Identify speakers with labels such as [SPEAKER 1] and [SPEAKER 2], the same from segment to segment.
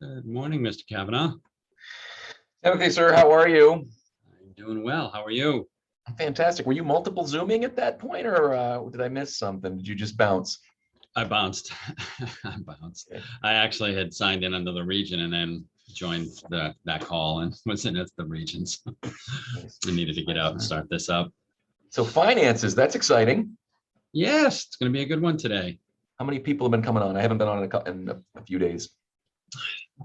[SPEAKER 1] Good morning, Mr. Kavanaugh.
[SPEAKER 2] Okay, sir, how are you?
[SPEAKER 1] I'm doing well. How are you?
[SPEAKER 2] Fantastic. Were you multiple Zooming at that point, or did I miss something? Did you just bounce?
[SPEAKER 1] I bounced. I bounced. I actually had signed in under the region and then joined that call and was in at the regions. I needed to get out and start this up.
[SPEAKER 2] So finances, that's exciting.
[SPEAKER 1] Yes, it's going to be a good one today.
[SPEAKER 2] How many people have been coming on? I haven't been on in a few days.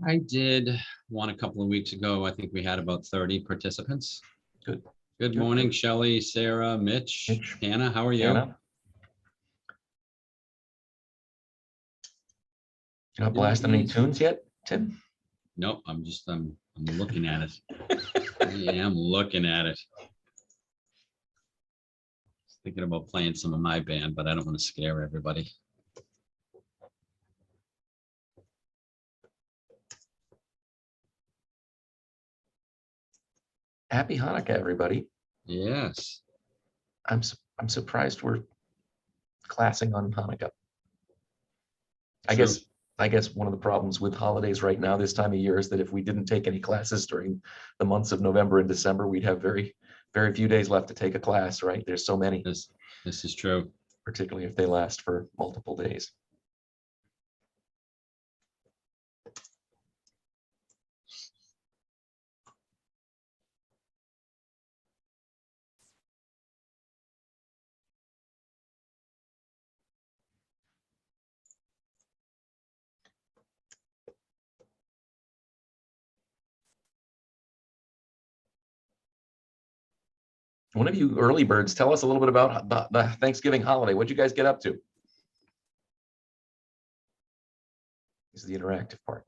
[SPEAKER 1] I did one a couple of weeks ago. I think we had about 30 participants.
[SPEAKER 2] Good.
[SPEAKER 1] Good morning, Shelley, Sarah, Mitch, Hannah. How are you?
[SPEAKER 2] Hannah? You're not blasting any tunes yet, Tim?
[SPEAKER 1] Nope. I'm looking at it. I am looking at it. Thinking about playing some of my band, but I don't want to scare everybody.
[SPEAKER 2] Happy Hanukkah, everybody.
[SPEAKER 1] Yes.
[SPEAKER 2] I'm surprised we're classing on Hanukkah. I guess one of the problems with holidays right now this time of year is that if we didn't take any classes during the months of November and December, we'd have very, very few days left to take a class, right? There's so many.
[SPEAKER 1] This is true.
[SPEAKER 2] Particularly if they last for multiple days. One of you early birds, tell us a little bit about the Thanksgiving holiday. What'd you guys get up to? This is the interactive part.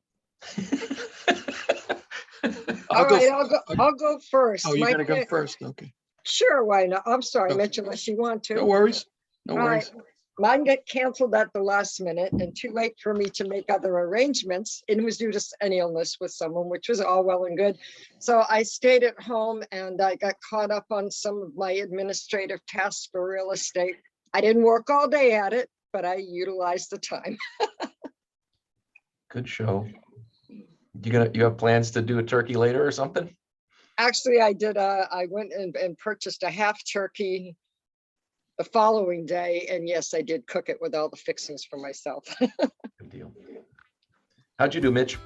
[SPEAKER 3] I'll go first.
[SPEAKER 4] Oh, you're gonna go first, okay.
[SPEAKER 3] Sure, why not? I'm sorry,
[SPEAKER 4] Okay.
[SPEAKER 3] Mitch, unless you want to.
[SPEAKER 4] No worries, no
[SPEAKER 3] All
[SPEAKER 4] worries.
[SPEAKER 3] right. Mine got canceled at the last minute and too late for me to make other arrangements. It was due to an illness with someone, which was all well and good. So I stayed at home and I got caught up on some of my administrative tasks for real estate. I didn't work all day at it, but I utilized the time.
[SPEAKER 2] Good show. You have plans to do a turkey later or something?
[SPEAKER 3] Actually, I did. I went and purchased a half turkey the following day. And yes, I did cook it with all the fixings for myself.
[SPEAKER 2] Good deal. How'd you do, Mitch?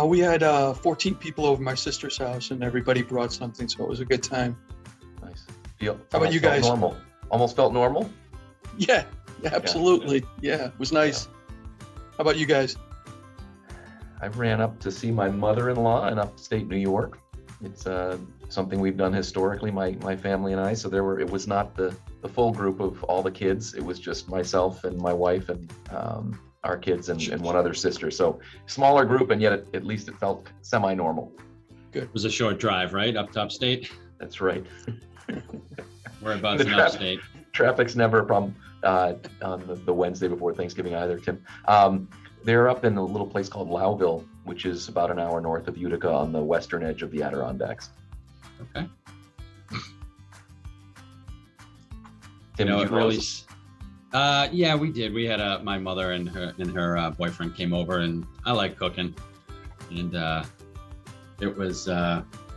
[SPEAKER 4] We had 14 people over my sister's house and everybody brought something, so it was a good time.
[SPEAKER 2] Nice.
[SPEAKER 4] How about you guys?
[SPEAKER 2] Normal. Almost felt normal?
[SPEAKER 4] Yeah, absolutely. Yeah, it was nice. How about you guys?
[SPEAKER 2] I ran up to see my mother-in-law in upstate New York. It's something we've done historically, my family and I. So it was not the full group of all the kids. It was just myself and my wife and our kids and one other sister. So smaller group, and yet at least it felt semi-normal.
[SPEAKER 1] Good. It was a short drive, right? Up to upstate.
[SPEAKER 2] That's right.
[SPEAKER 1] Whereabouts in upstate?
[SPEAKER 2] Traffic's never a problem on the Wednesday before Thanksgiving either, Tim. They're up in a little place called Lowville, which is about an hour north of Utica on the western edge of the Adirondacks.
[SPEAKER 1] Okay.
[SPEAKER 2] Tim,
[SPEAKER 1] You know,
[SPEAKER 2] did
[SPEAKER 1] it
[SPEAKER 2] you
[SPEAKER 1] really.
[SPEAKER 2] close?
[SPEAKER 1] Yeah, we did. We had my mother and her boyfriend came over, and I like cooking, and it was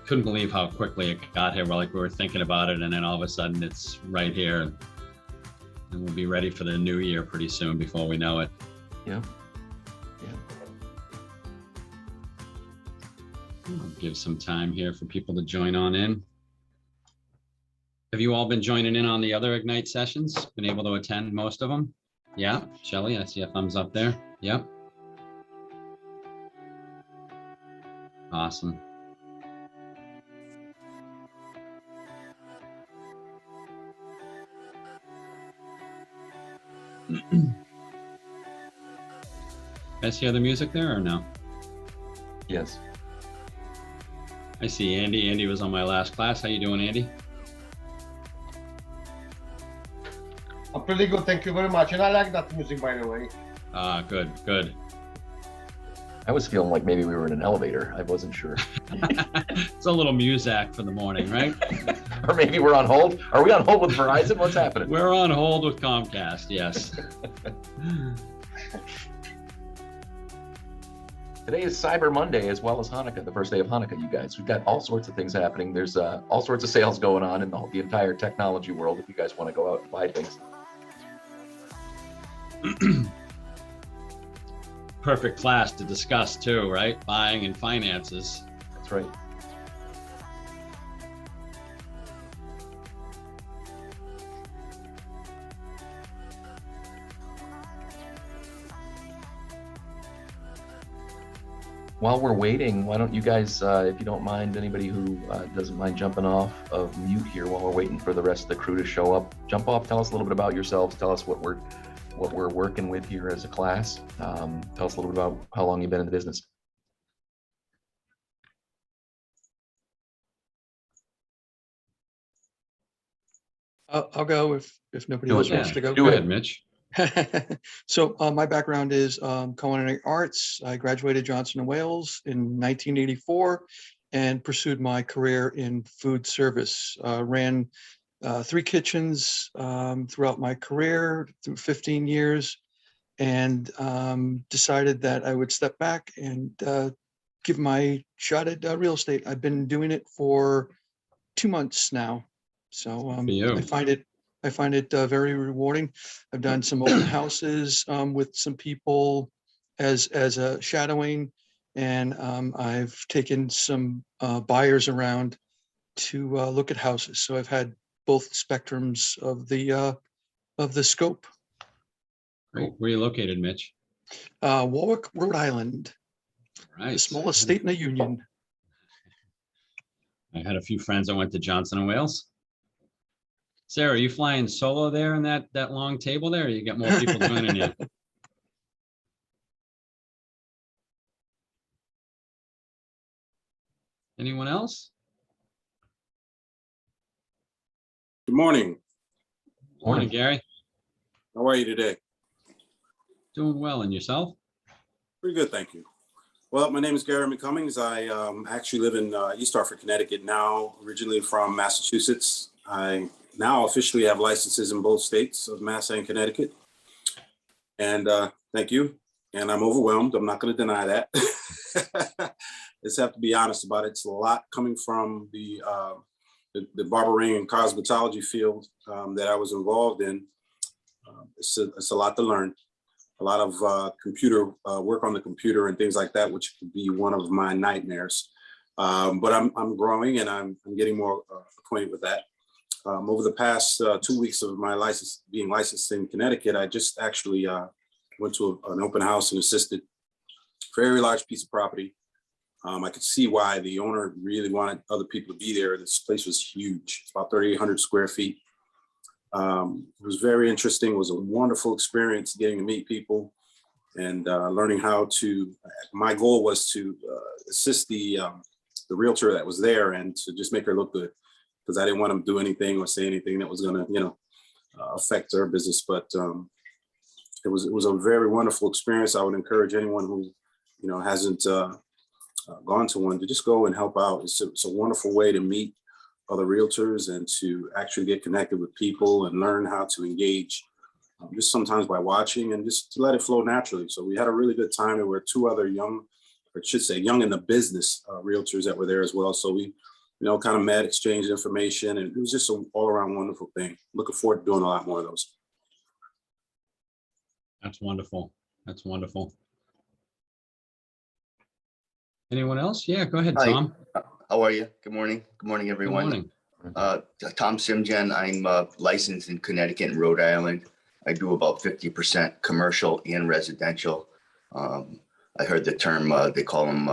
[SPEAKER 1] couldn't believe how quickly it got here. Well, like we were thinking about it, and then all of a sudden it's right here, and we'll be ready for the new year pretty soon before we know it.
[SPEAKER 2] Yeah.
[SPEAKER 1] I'll give some time here for people to join on in. Have you all been joining in on the other Ignite sessions? Been able to attend most of them? Yeah, Shelley, I see a thumbs up there. Yep. Awesome. Guys hear the music there or no?
[SPEAKER 2] Yes.
[SPEAKER 1] I see Andy. Andy was on my last class. How you doing, Andy?
[SPEAKER 5] I'm pretty good, thank you very much. And I like that music, by the way.
[SPEAKER 1] Good, good.
[SPEAKER 2] I was feeling like maybe we were in an elevator. I wasn't sure.
[SPEAKER 1] It's a little Muzak for the morning, right?
[SPEAKER 2] Or maybe we're on hold. Are we on hold with Verizon? What's happening?
[SPEAKER 1] We're on hold with Comcast, yes.
[SPEAKER 2] Today is Cyber Monday as well as Hanukkah, the first day of Hanukkah, you guys. We've got all sorts of things happening. There's all sorts of sales going on in the entire technology world if you guys want to go out and buy things.
[SPEAKER 1] Perfect class to discuss too, right? Buying and finances.
[SPEAKER 2] That's right. While we're waiting, why don't you guys, if you don't mind, anybody who doesn't mind jumping off of mute here while we're waiting for the rest of the crew to show up, jump off, tell us a little bit about yourselves, tell us what we're working with here as a class. Tell us a little bit about how long you've been in the business.
[SPEAKER 4] I'll go if nobody
[SPEAKER 2] Do
[SPEAKER 4] else
[SPEAKER 2] it,
[SPEAKER 4] wants
[SPEAKER 1] Yeah,
[SPEAKER 4] to go.
[SPEAKER 1] go ahead, Mitch.
[SPEAKER 4] So my background is culinary arts. I graduated Johnson & Wales in 1984 and pursued my career in food service. Ran 3 kitchens throughout my career through 15 years, and decided that I would step back and give my shot at real estate. I've been doing it for 2 months now. So
[SPEAKER 1] For you.
[SPEAKER 4] I find it very rewarding. I've done some open houses with some people as a shadowing, and I've taken some buyers around to look at houses. So I've had both spectrums of the scope.
[SPEAKER 1] Great. Where are you located, Mitch?
[SPEAKER 4] Warwick, Rhode Island,
[SPEAKER 1] Right.
[SPEAKER 4] the smallest state in the union.
[SPEAKER 1] I had a few friends that went to Johnson and Wales. Sarah, are you flying solo there in that long table there? Or you got more people joining you? Anyone else?
[SPEAKER 6] Good morning.
[SPEAKER 1] Morning, Gary.
[SPEAKER 6] How are you today?
[SPEAKER 1] Doing well, and yourself?
[SPEAKER 6] Pretty good, thank you. Well, my name is Gary McCummings. I actually live in East Hartford, Connecticut now, originally from Massachusetts. I now officially have licenses in both states of Mass and Connecticut. And thank you. And I'm overwhelmed. I'm not going to deny that. Just have to be honest about it. It's a lot coming from the barbering and cosmetology field that I was involved in. It's a lot to learn. A lot of computer work on the computer and things like that, which could be one of my nightmares. But I'm growing and I'm getting more acquainted with that. Over the past 2 weeks of my license being licensed in Connecticut, I just actually went to an open house and assisted. Very large piece of property. I could see why the owner really wanted other people to be there. This place was huge. It's about 3,800 square feet. It was very interesting. It was a wonderful experience getting to meet people and learning how to. My goal was to assist the realtor that was there and to just make her look good, because I didn't want to do anything or say anything that was going to, affect her business. But it was a very wonderful experience. I would encourage anyone who, hasn't gone to one to just go and help out. It's a wonderful way to meet other realtors and to actually get connected with people and learn how to engage, just sometimes by watching and just to let it flow naturally. So we had a really good time. There were 2 other young in the business realtors that were there as well. So we, kind of met, exchanged information, and it was just an all around wonderful thing. Looking forward to doing a lot more of those.
[SPEAKER 1] That's wonderful. That's wonderful. Anyone else? Yeah, go ahead,
[SPEAKER 7] Hi.
[SPEAKER 1] Tom.
[SPEAKER 7] How are you? Good morning. Good morning,
[SPEAKER 1] Good
[SPEAKER 7] everyone.
[SPEAKER 1] morning.
[SPEAKER 7] Tom Simjan. I'm licensed in Connecticut and Rhode Island. I do about 50% commercial and residential. I heard the term, they call them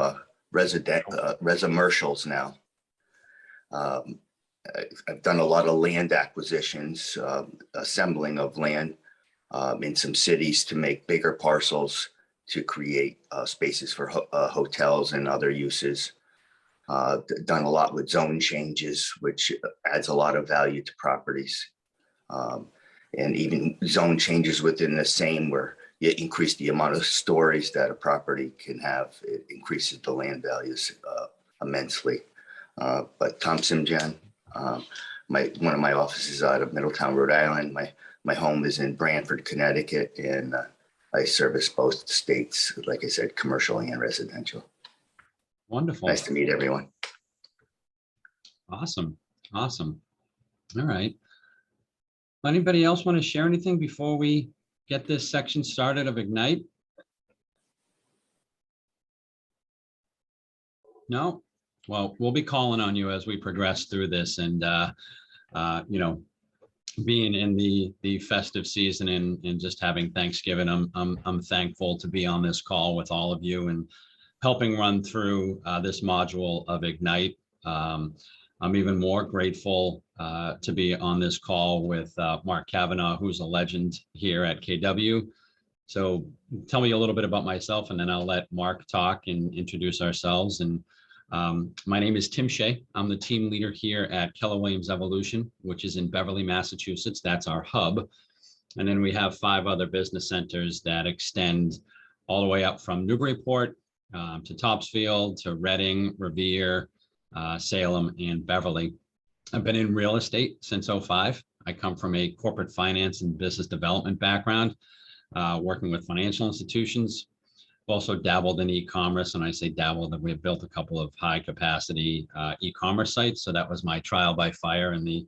[SPEAKER 7] residentials now. I've done a lot of land acquisitions, assembling of land in some cities to make bigger parcels to create spaces for hotels and other uses. Done a lot with zone changes, which adds a lot of value to properties. And even zone changes within the same, where you increase the amount of stories that a property can have, it increases the land values immensely. But Tom Simjan, one of my offices out of Middletown, Rhode Island. My home is in Branford, Connecticut, and I service both states, like I said, commercial and residential.
[SPEAKER 1] Wonderful.
[SPEAKER 7] Nice to meet everyone.
[SPEAKER 1] Awesome. Awesome. All right. Anybody else want to share anything before we get this section started of Ignite? No? Well, we'll be calling on you as we progress through this, and you know, being in the festive season and just having Thanksgiving, I'm thankful to be on this call with all of you and helping run through this module of Ignite. I'm even more grateful to be on this call with Mark Kavanaugh, who's a legend here at KW. So tell me a little bit about myself, and then I'll let Mark talk and introduce ourselves. And my name is Tim Shea. I'm the team leader here at Keller Williams Evolution, which is in Beverly, Massachusetts. That's our hub. And then we have 5 other business centers that extend all the way up from Newburyport to Topsfield, to Reading, Revere, Salem, and Beverly. I've been in real estate since '05. I come from a corporate finance and business development background, working with financial institutions. Also dabbled in e-commerce, and I say dabbled, that we have built a couple of high capacity e-commerce sites. So that was my trial by fire in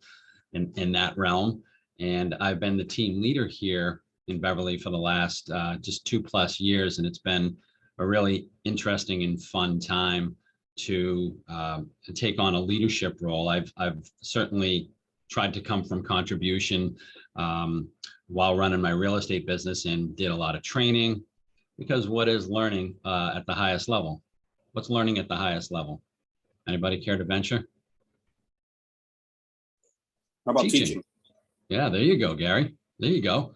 [SPEAKER 1] that realm. And I've been the team leader here in Beverly for the last just 2+ years, and it's been a really interesting and fun time to take on a leadership role. I've certainly tried to come from contribution while running my real estate business, and did a lot of training, because what is learning at the highest level? What's learning at the highest level? Anybody care to venture?
[SPEAKER 6] How about teaching?
[SPEAKER 1] Yeah, there you go, Gary. There you go.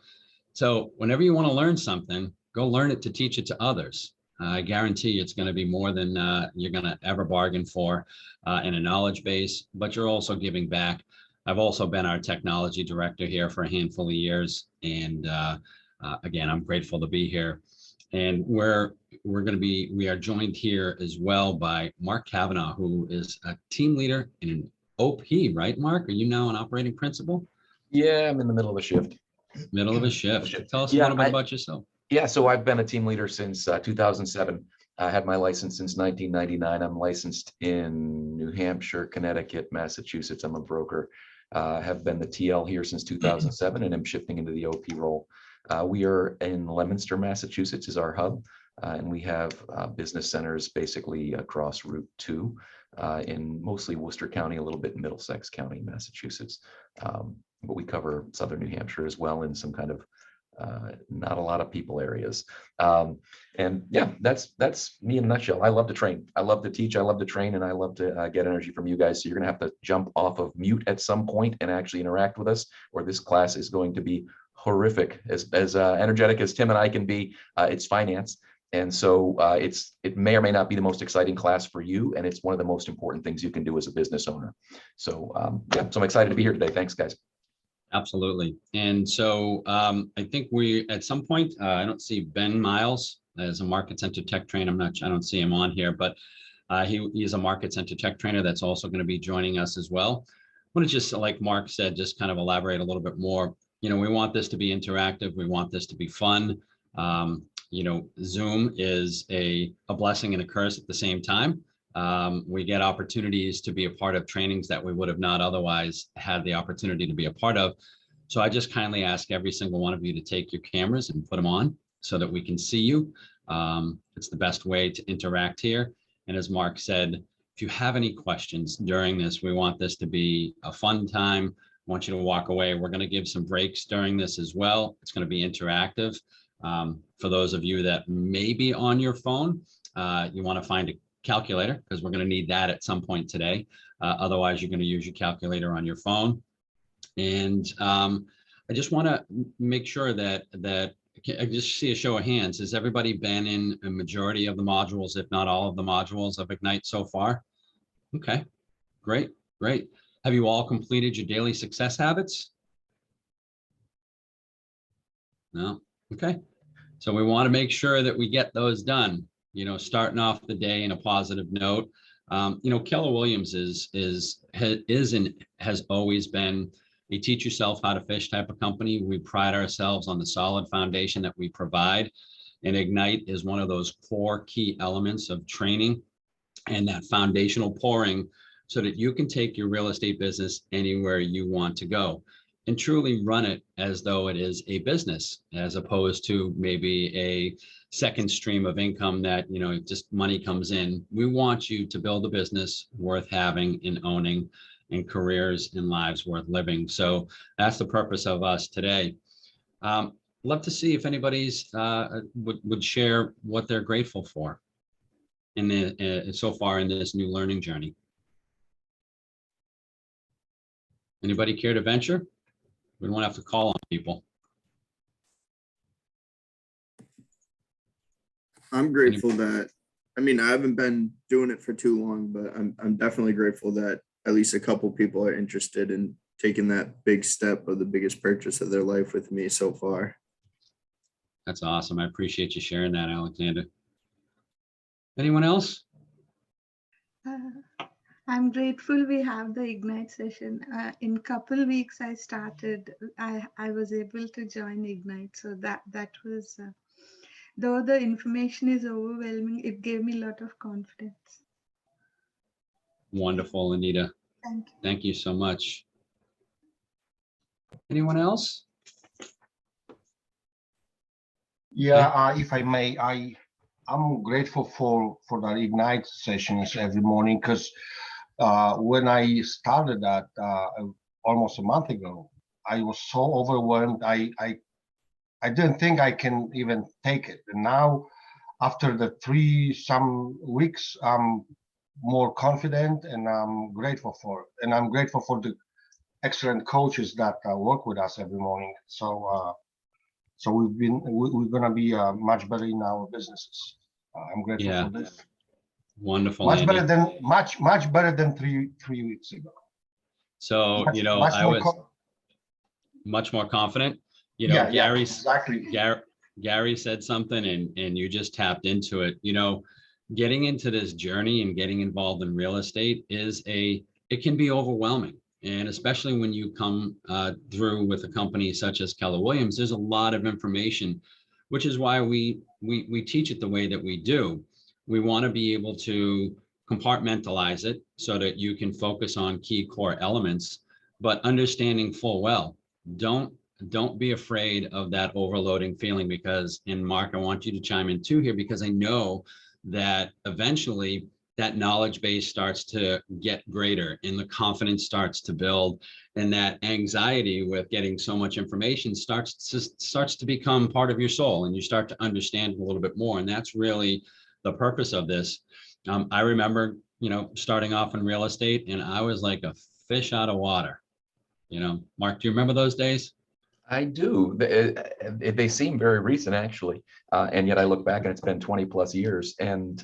[SPEAKER 1] So whenever you want to learn something, go learn it to teach it to others. I guarantee it's going to be more than you're going to ever bargain for in a knowledge base, but you're also giving back. I've also been our technology director here for a handful of years. And again, I'm grateful to be here. And we are joined here as well by Mark Kavanaugh, who is a team leader in an OP, right, Mark? Are you now an operating principal?
[SPEAKER 2] Yeah, I'm in the middle of a shift.
[SPEAKER 1] Middle of a shift. Tell us a
[SPEAKER 2] Yeah,
[SPEAKER 1] little bit about yourself.
[SPEAKER 2] Yeah, so I've been a team leader since 2007. I had my license since 1999. I'm licensed in New Hampshire, Connecticut, Massachusetts. I'm a broker. Have been the TL here since 2007, and I'm shifting into the OP role. We are in Leominster, Massachusetts is our hub, and we have business centers basically across Route 2 in mostly Worcester County, a little bit in Middlesex County, Massachusetts. But we cover southern New Hampshire as well, in some kind of not a lot of people areas. And yeah, that's me in a nutshell. I love to train. I love to teach. I love to train, and I love to get energy from you guys. So you're going to have to jump off of mute at some point and actually interact with us, or this class is going to be horrific. As energetic as Tim and I can be, it's finance. And so it may or may not be the most exciting class for you, and it's one of the most important things you can do as a business owner. So yeah, so I'm excited to be here today. Thanks, guys.
[SPEAKER 1] Absolutely. And so I think we, at some point, I don't see Ben Miles as a Market Center Tech Trainer. I don't see him on here, but he is a Market Center Tech Trainer that's also going to be joining us as well. I want to just, like Mark said, just kind of elaborate a little bit more. You know, we want this to be interactive. We want this to be fun. You know, Zoom is a blessing and a curse at the same time. We get opportunities to be a part of trainings that we would have not otherwise had the opportunity to be a part of. So I just kindly ask every single one of you to take your cameras and put them on so that we can see you. It's the best way to interact here. And as Mark said, if you have any questions during this, we want this to be a fun time. I want you to walk away. We're going to give some breaks during this as well. It's going to be interactive. For those of you that may be on your phone, you want to find a calculator, because we're going to need that at some point today. Otherwise, you're going to use your calculator on your phone. And I just want to make sure that I just see a show of hands. Has everybody been in a majority of the modules, if not all of the modules of Ignite so far? Okay, great, great. Have you all completed your daily success habits? No? Okay. So we want to make sure that we get those done, you know, starting off the day in a positive note. You know, Keller Williams is and has always been a teach yourself how to fish type of company. We pride ourselves on the solid foundation that we provide. And Ignite is one of those core key elements of training and that foundational pouring so that you can take your real estate business anywhere you want to go and truly run it as though it is a business, as opposed to maybe a second stream of income that, just money comes in. We want you to build a business worth having and owning, and careers and lives worth living. So that's the purpose of us today. Love to see if anybody's would share what they're grateful for in the so far in this new learning journey. Anybody care to venture? We don't have to call on people.
[SPEAKER 8] I'm grateful that, I haven't been doing it for too long, but I'm definitely grateful that at least a couple people are interested in taking that big step of the biggest purchase of their life with me so far.
[SPEAKER 1] That's awesome. I appreciate you sharing that, Alexander. Anyone else?
[SPEAKER 9] I'm grateful we have the Ignite session. In couple weeks, I was able to join Ignite. So that was, though the information is overwhelming, it gave me a lot of confidence.
[SPEAKER 1] Wonderful, Anita.
[SPEAKER 9] Thank you.
[SPEAKER 1] Thank you so much. Anyone else?
[SPEAKER 5] Yeah, if I may, I'm grateful for the Ignite sessions every morning, because when I started that almost a month ago, I was so overwhelmed. I didn't think I can even take it. And now, after the 3 some weeks, I'm more confident, and I'm grateful for it. And I'm grateful for the excellent coaches that work with us every morning. So we're gonna be much better in our businesses. I'm grateful for this.
[SPEAKER 1] Wonderful.
[SPEAKER 5] Much
[SPEAKER 1] Andy.
[SPEAKER 5] better than much better than three weeks ago.
[SPEAKER 1] So
[SPEAKER 5] Much
[SPEAKER 1] I
[SPEAKER 5] more
[SPEAKER 1] was much more confident.
[SPEAKER 5] Yeah,
[SPEAKER 1] Gary
[SPEAKER 5] exactly.
[SPEAKER 1] said something, and you just tapped into it. Getting into this journey and getting involved in real estate it can be overwhelming. And especially when you come through with a company such as Keller Williams, there's a lot of information, which is why we teach it the way that we do. We want to be able to compartmentalize it so that you can focus on key core elements, but understanding full well. Don't be afraid of that overloading feeling, because, and Mark, I want you to chime in too here, because I know that eventually that knowledge base starts to get greater and the confidence starts to build, and that anxiety with getting so much information starts to become part of your soul, and you start to understand a little bit more. And that's really the purpose of this. I remember, starting off in real estate, and I was like a fish out of water. Mark, do you remember those days?
[SPEAKER 2] I do. They seem very recent, actually. And yet I look back and it's been 20 plus years. And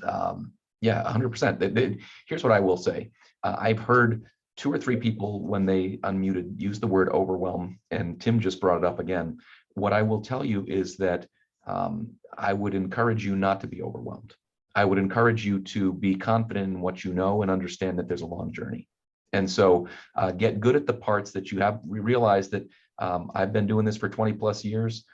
[SPEAKER 2] yeah, 100%. Here's what I will say. I've heard 2 or 3 people, when they unmuted, use the word overwhelm. And Tim just brought it up again. What I will tell you is that I would encourage you not to be overwhelmed. I would encourage you to be confident in what you know and understand that there's a long journey. And so get good at the parts that you have. We realize that I've been doing this for 20 plus years.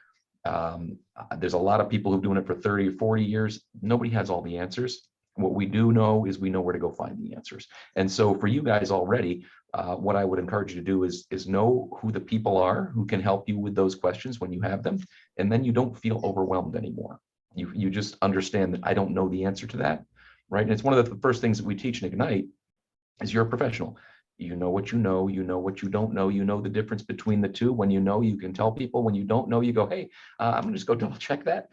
[SPEAKER 2] There's a lot of people who've been doing it for 30 or 40 years. Nobody has all the answers. What we do know is we know where to go find the answers. And so for you guys already, what I would encourage you to do is know who the people are who can help you with those questions when you have them. And then you don't feel overwhelmed anymore. You just understand that I don't know the answer to that, right? And it's one of the first things that we teach in Ignite is you're a professional. You know what you know what you don't know, you know the difference between the two. When you know, you can tell people. When you don't know, you go, hey, I'm gonna just go double check that,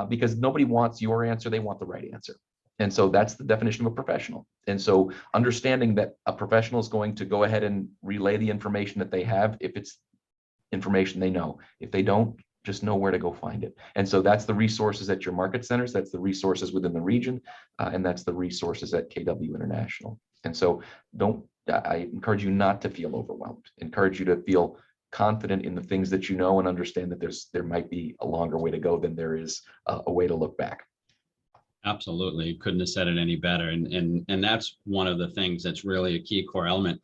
[SPEAKER 2] because nobody wants your answer, they want the right answer. And so that's the definition of a professional. And so understanding that a professional is going to go ahead and relay the information that they have, if it's information they know. If they don't, just know where to go find it. And so that's the resources at your market centers, that's the resources within the region, and that's the resources at KW International. And so I encourage you not to feel overwhelmed. Encourage you to feel confident in the things that you know, and understand that there might be a longer way to go than there is a way to look back.
[SPEAKER 1] Absolutely. Couldn't have said it any better. And that's one of the things that's really a key core element.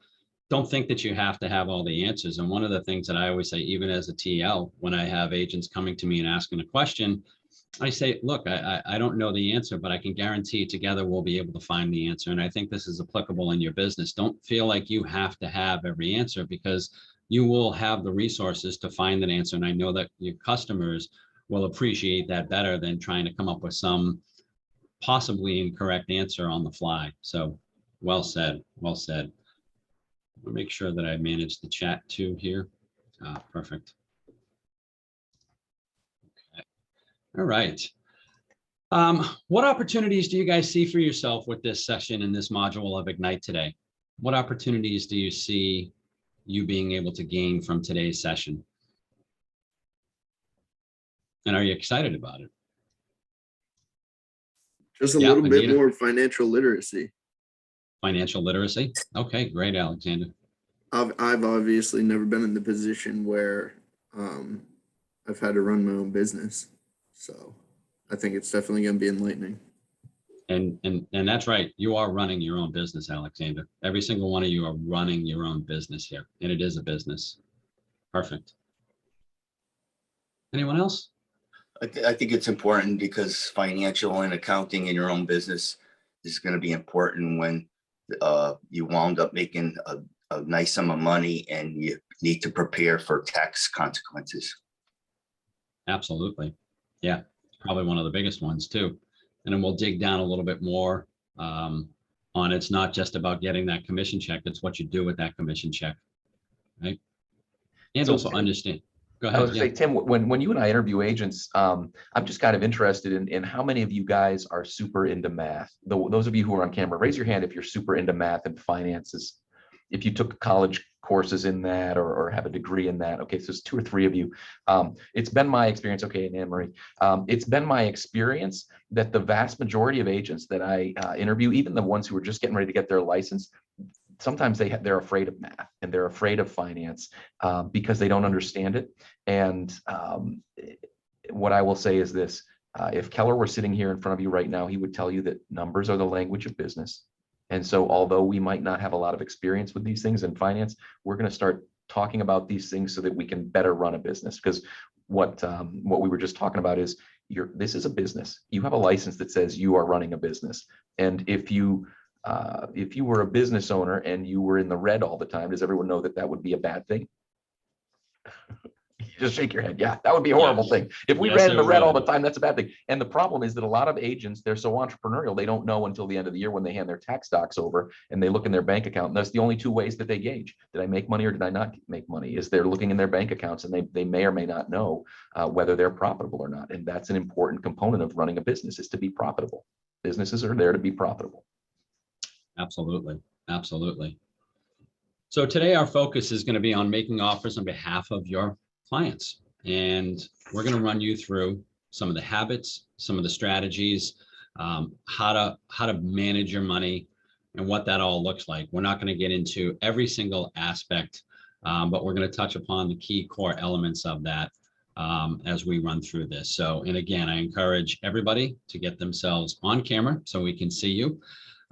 [SPEAKER 1] don't think that you have to have all the answers. And one of the things that I always say, even as a TL, when I have agents coming to me and asking a question, I say, look, I don't know the answer, but I can guarantee together we'll be able to find the answer. And I think this is applicable in your business. Don't feel like you have to have every answer, because you will have the resources to find that answer. And I know that your customers will appreciate that better than trying to come up with some possibly incorrect answer on the fly. So well said, well said. I'll make sure that I manage the chat too here. Perfect. Okay. All right. What opportunities do you guys see for yourself with this session and this module of Ignite today? What opportunities do you see you being able to gain from today's session? And are you excited about it?
[SPEAKER 8] Just a
[SPEAKER 1] Yeah,
[SPEAKER 8] little bit
[SPEAKER 1] Anita?
[SPEAKER 8] more financial literacy.
[SPEAKER 1] Financial literacy? Okay, great, Alexander.
[SPEAKER 8] I've obviously never been in the position where I've had to run my own business. So I think it's definitely going to be enlightening.
[SPEAKER 1] And that's right. You are running your own business, Alexander. Every single one of you are running your own business here, and it is a business. Perfect. Anyone else?
[SPEAKER 7] I think it's important because financial and accounting in your own business is going to be important when you wound up making a nice sum of money and you need to prepare for tax consequences.
[SPEAKER 1] Absolutely. Yeah, probably one of the biggest ones too. And then we'll dig down a little bit more on it's not just about getting that commission check, it's what you do with that commission check, right? And
[SPEAKER 2] So,
[SPEAKER 1] also understand. Go
[SPEAKER 2] I was
[SPEAKER 1] ahead.
[SPEAKER 2] gonna
[SPEAKER 1] Yeah.
[SPEAKER 2] say, Tim, when you and I interview agents, I'm just kind of interested in how many of you guys are super into math. Those of you who are on camera, raise your hand if you're super into math and finances. If you took college courses in that or have a degree in that. Okay, so there's 2 or 3 of you. It's been my experience, okay, and Anne-Marie, it's been my experience that the vast majority of agents that I interview, even the ones who are just getting ready to get their license, sometimes they're afraid of math and they're afraid of finance because they don't understand it. And what I will say is this, if Keller were sitting here in front of you right now, he would tell you that numbers are the language of business. And so although we might not have a lot of experience with these things in finance, we're going to start talking about these things so that we can better run a business. Because what we were just talking about is this is a business. You have a license that says you are running a business. And if you were a business owner and you were in the red all the time, does everyone know that that would be a bad thing? You just shake your head. Yeah, that would be a horrible thing. If we ran in the red all the time, that's a bad thing. And the problem is that a lot of agents, they're so entrepreneurial, they don't know until the end of the year when they hand their tax docs over and they look in their bank account. And that's the only 2 ways that they gauge. Did I make money or did I not make money? Is they're looking in their bank accounts and they may or may not know whether they're profitable or not. And that's an important component of running a business, is to be profitable. Businesses are there to be profitable.
[SPEAKER 1] Absolutely. Absolutely. So today our focus is going to be on making offers on behalf of your clients. And we're going to run you through some of the habits, some of the strategies, how to manage your money and what that all looks like. We're not going to get into every single aspect, but we're going to touch upon the key core elements of that as we run through this. So, and again, I encourage everybody to get themselves on camera so we can see you.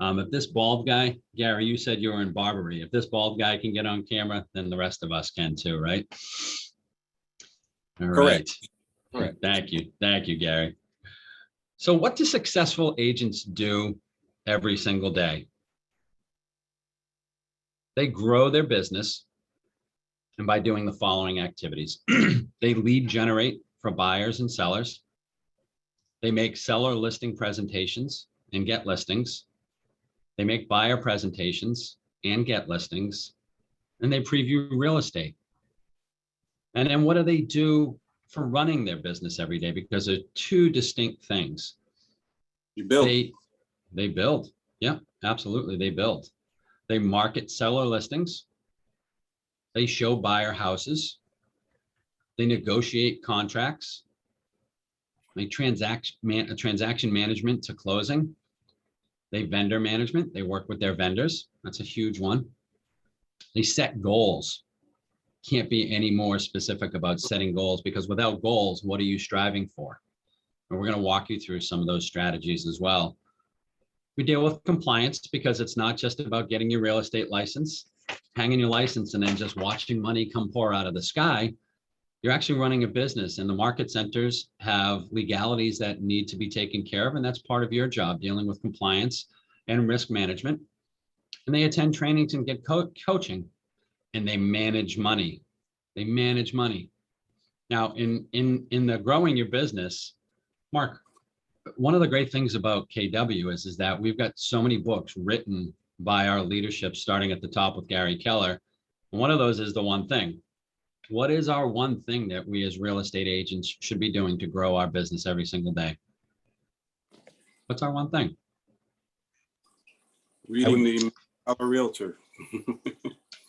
[SPEAKER 1] If this bald guy, Gary, you said you were in Barbary. If this bald guy can get on camera, then the rest of us can too, right? All right.
[SPEAKER 6] Correct.
[SPEAKER 1] Thank you. Thank you, Gary. So what do successful agents do every single day? They grow their business, and by doing the following activities. They lead generate for buyers and sellers. They make seller listing presentations and get listings. They make buyer presentations and get listings, and they preview real estate. And then what do they do for running their business every day? Because they're 2 distinct things.
[SPEAKER 6] You build.
[SPEAKER 1] They build. Yeah, absolutely. They build. They market seller listings. They show buyer houses. They negotiate contracts. They transaction management to closing. They vendor management. They work with their vendors. That's a huge one. They set goals. Can't be any more specific about setting goals, because without goals, what are you striving for? And we're going to walk you through some of those strategies as well. We deal with compliance because it's not just about getting your real estate license. hanging your license and then just watching money come pour out of the sky. You're actually running a business, and the market centers have legalities that need to be taken care of. And that's part of your job, dealing with compliance and risk management. And they attend trainings and get coaching, and they manage money. They manage money. Now, in the growing your business, Mark, one of the great things about KW is that we've got so many books written by our leadership, starting at the top with Gary Keller. One of those is The One Thing. What is our one thing that we as real estate agents should be doing to grow our business every single day? What's our one thing?
[SPEAKER 6] Reading the Dollar Realtor.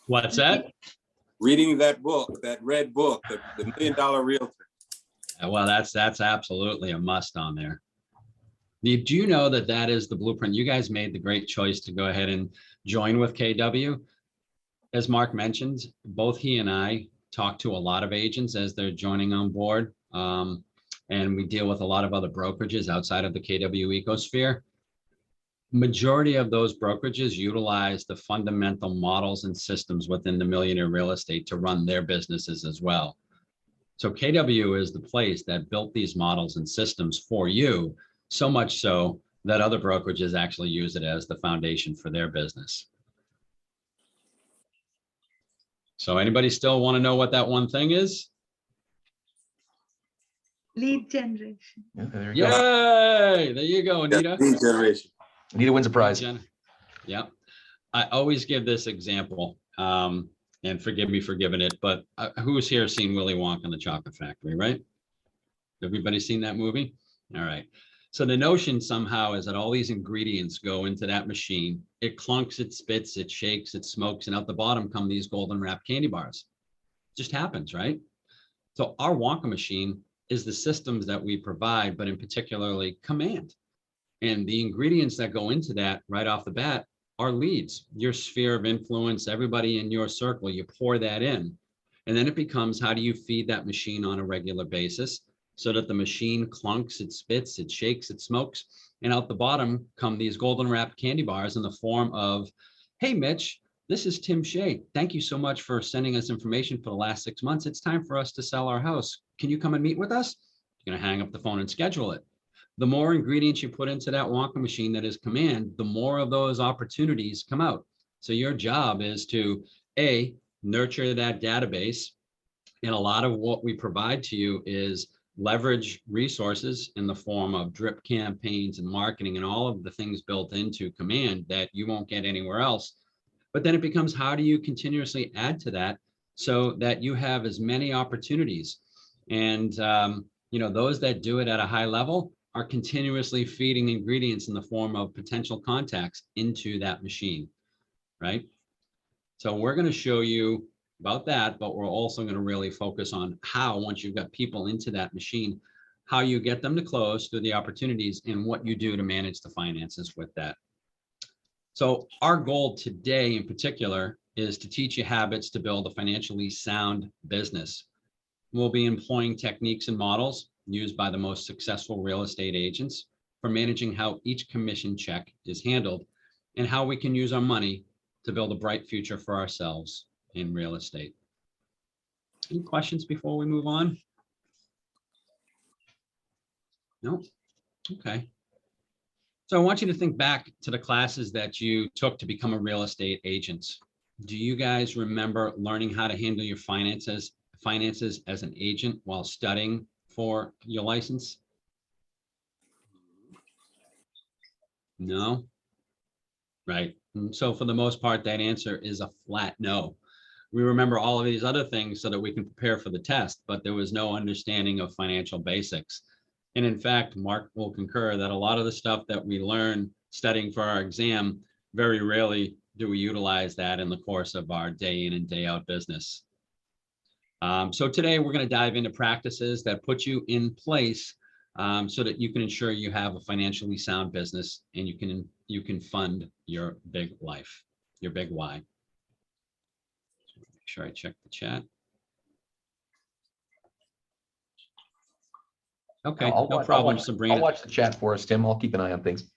[SPEAKER 1] What's that?
[SPEAKER 6] Reading that book, that red book, the $1 Million Realtor.
[SPEAKER 1] Well, that's absolutely a must on there. Do you know that that is the blueprint? You guys made the great choice to go ahead and join with KW. As Mark mentioned, both he and I talk to a lot of agents as they're joining on board. And we deal with a lot of other brokerages outside of the KW ecosphere. Majority of those brokerages utilize the fundamental models and systems within the Millionaire Real Estate to run their businesses as well. So KW is the place that built these models and systems for you, so much so that other brokerages actually use it as the foundation for their business. So anybody still want to know what that one thing is?
[SPEAKER 9] Lead generation.
[SPEAKER 2] Yeah, there you go.
[SPEAKER 1] Yay! There you go, Anita.
[SPEAKER 6] Lead generation.
[SPEAKER 2] Anita wins a prize.
[SPEAKER 1] Yeah. I always give this example, and forgive me for giving it, but who's here seen Willy Wonka and the Chocolate Factory, right? Everybody seen that movie? All right. So the notion somehow is that all these ingredients go into that machine. It clunks, it spits, it shakes, it smokes, and out the bottom come these golden wrapped candy bars. Just happens, right? So our Wonka machine is the systems that we provide, but in particularly command. And the ingredients that go into that right off the bat are leads, your sphere of influence, everybody in your circle, you pour that in. And then it becomes, how do you feed that machine on a regular basis so that the machine clunks, it spits, it shakes, it smokes, and out the bottom come these golden wrapped candy bars in the form of, hey, Mitch, this is Tim Shea. Thank you so much for sending us information for the last 6 months. It's time for us to sell our house. Can you come and meet with us? You're going to hang up the phone and schedule it. The more ingredients you put into that Wonka machine that is command, the more of those opportunities come out. So your job is to, A, nurture that database. And a lot of what we provide to you is leverage resources in the form of drip campaigns and marketing and all of the things built into command that you won't get anywhere else. But then it becomes, how do you continuously add to that so that you have as many opportunities? And those that do it at a high level are continuously feeding ingredients in the form of potential contacts into that machine, right? So we're going to show you about that, but we're also going to really focus on how, once you've got people into that machine, how you get them to close through the opportunities and what you do to manage the finances with that. So our goal today in particular is to teach you habits to build a financially sound business. We'll be employing techniques and models used by the most successful real estate agents for managing how each commission check is handled and how we can use our money to build a bright future for ourselves in real estate. Any questions before we move on? No? Okay. So I want you to think back to the classes that you took to become a real estate agent. Do you guys remember learning how to handle your finances as an agent while studying for your license? No? Right. So for the most part, that answer is a flat no. We remember all of these other things so that we can prepare for the test, but there was no understanding of financial basics. And in fact, Mark will concur that a lot of the stuff that we learn studying for our exam, very rarely do we utilize that in the course of our day in and day out business. So today we're going to dive into practices that put you in place so that you can ensure you have a financially sound business and you can fund your big life, your big why. Make sure I check the chat. Okay, no problem, Sabrina.
[SPEAKER 2] I'll watch the chat for us, Tim. I'll keep an eye on things.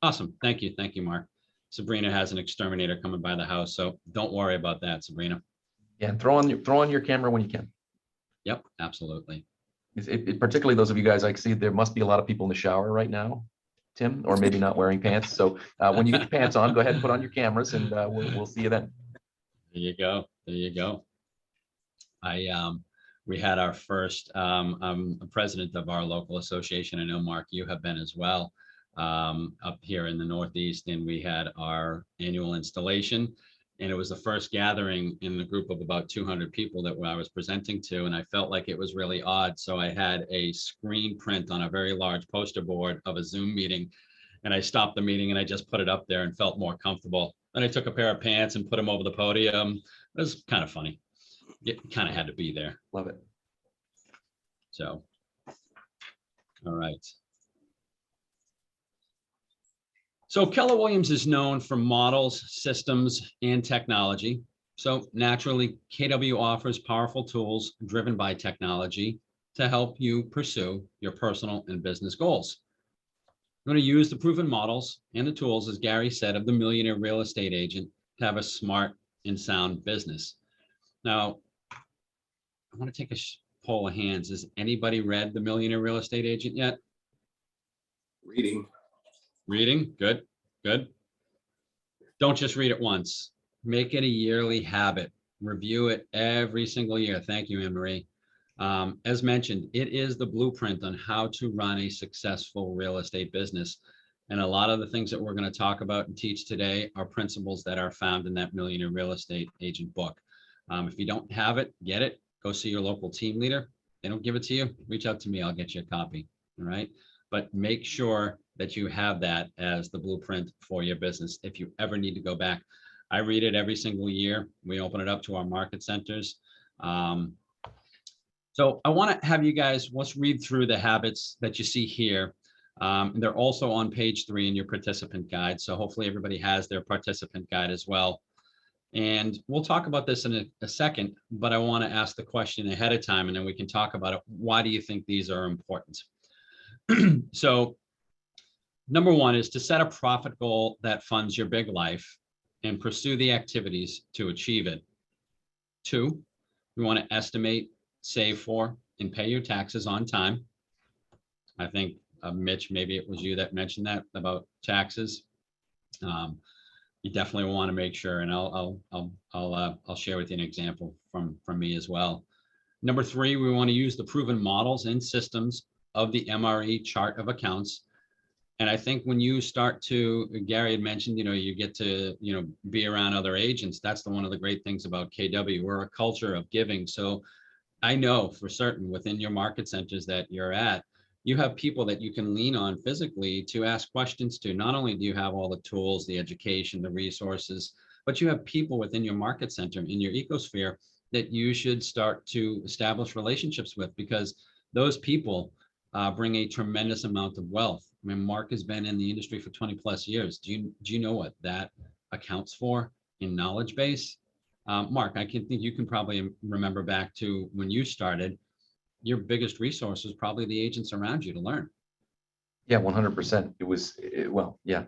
[SPEAKER 1] Awesome. Thank you. Thank you, Mark. Sabrina has an exterminator coming by the house, so don't worry about that, Sabrina.
[SPEAKER 2] Yeah, and throw on your camera when you can.
[SPEAKER 1] Yep, absolutely.
[SPEAKER 2] Particularly those of you guys, I see there must be a lot of people in the shower right now, Tim, or maybe not wearing pants. So when you get your pants on, go ahead and put on your cameras, and we'll see you then.
[SPEAKER 1] There you go. There you go. We had our first, I'm a president of our local association. I know, Mark, you have been as well, up here in the Northeast, and we had our annual installation. And it was the first gathering in the group of about 200 people that I was presenting to, and I felt like it was really odd. So I had a screen print on a very large poster board of a Zoom meeting, and I stopped the meeting and I just put it up there and felt more comfortable. Then I took a pair of pants and put them over the podium. It was kind of funny. It kind of had to be there.
[SPEAKER 2] Love it.
[SPEAKER 1] So, all right. So Keller Williams is known for models, systems, and technology. So naturally, KW offers powerful tools driven by technology to help you pursue your personal and business goals. I'm going to use the proven models and the tools, as Gary said, of the Millionaire Real Estate Agent to have a smart and sound business. Now, I want to take a poll of hands. Has anybody read the Millionaire Real Estate Agent yet?
[SPEAKER 6] Reading.
[SPEAKER 1] Reading, good, good. Don't just read it once. Make it a yearly habit. Review it every single year. Thank you, Anne Marie. As mentioned, it is the blueprint on how to run a successful real estate business. And a lot of the things that we're going to talk about and teach today are principles that are found in that Millionaire Real Estate Agent book. If you don't have it, get it. Go see your local team leader. They don't give it to you, reach out to me. I'll get you a copy. All right. But make sure that you have that as the blueprint for your business. If you ever need to go back, I read it every single year. We open it up to our market centers. So I want to have you guys, let's read through the habits that you see here. They're also on page 3 in your participant guide. So hopefully everybody has their participant guide as well. And we'll talk about this in a second, but I want to ask the question ahead of time, and then we can talk about it. Why do you think these are important? So number 1 is to set a profit goal that funds your big life and pursue the activities to achieve it. 2, you want to estimate, save for, and pay your taxes on time. I think Mitch, maybe it was you that mentioned that about taxes. You definitely want to make sure, and I'll share with you an example from me as well. Number 3, we want to use the proven models and systems of the MRE chart of accounts. And I think when you start to, Gary had mentioned, you get to, be around other agents. That's one of the great things about KW. We're a culture of giving. So I know for certain within your market centers that you're at, you have people that you can lean on physically to ask questions to. Not only do you have all the tools, the education, the resources, but you have people within your market center, in your ecosphere, that you should start to establish relationships with, because those people bring a tremendous amount of wealth. I mean, Mark has been in the industry for 20 plus years. Do you know what that accounts for in knowledge base? Mark, I think you can probably remember back to when you started. Your biggest resource was probably the agents around you to learn.
[SPEAKER 2] Yeah, 100%. It was, well, yeah,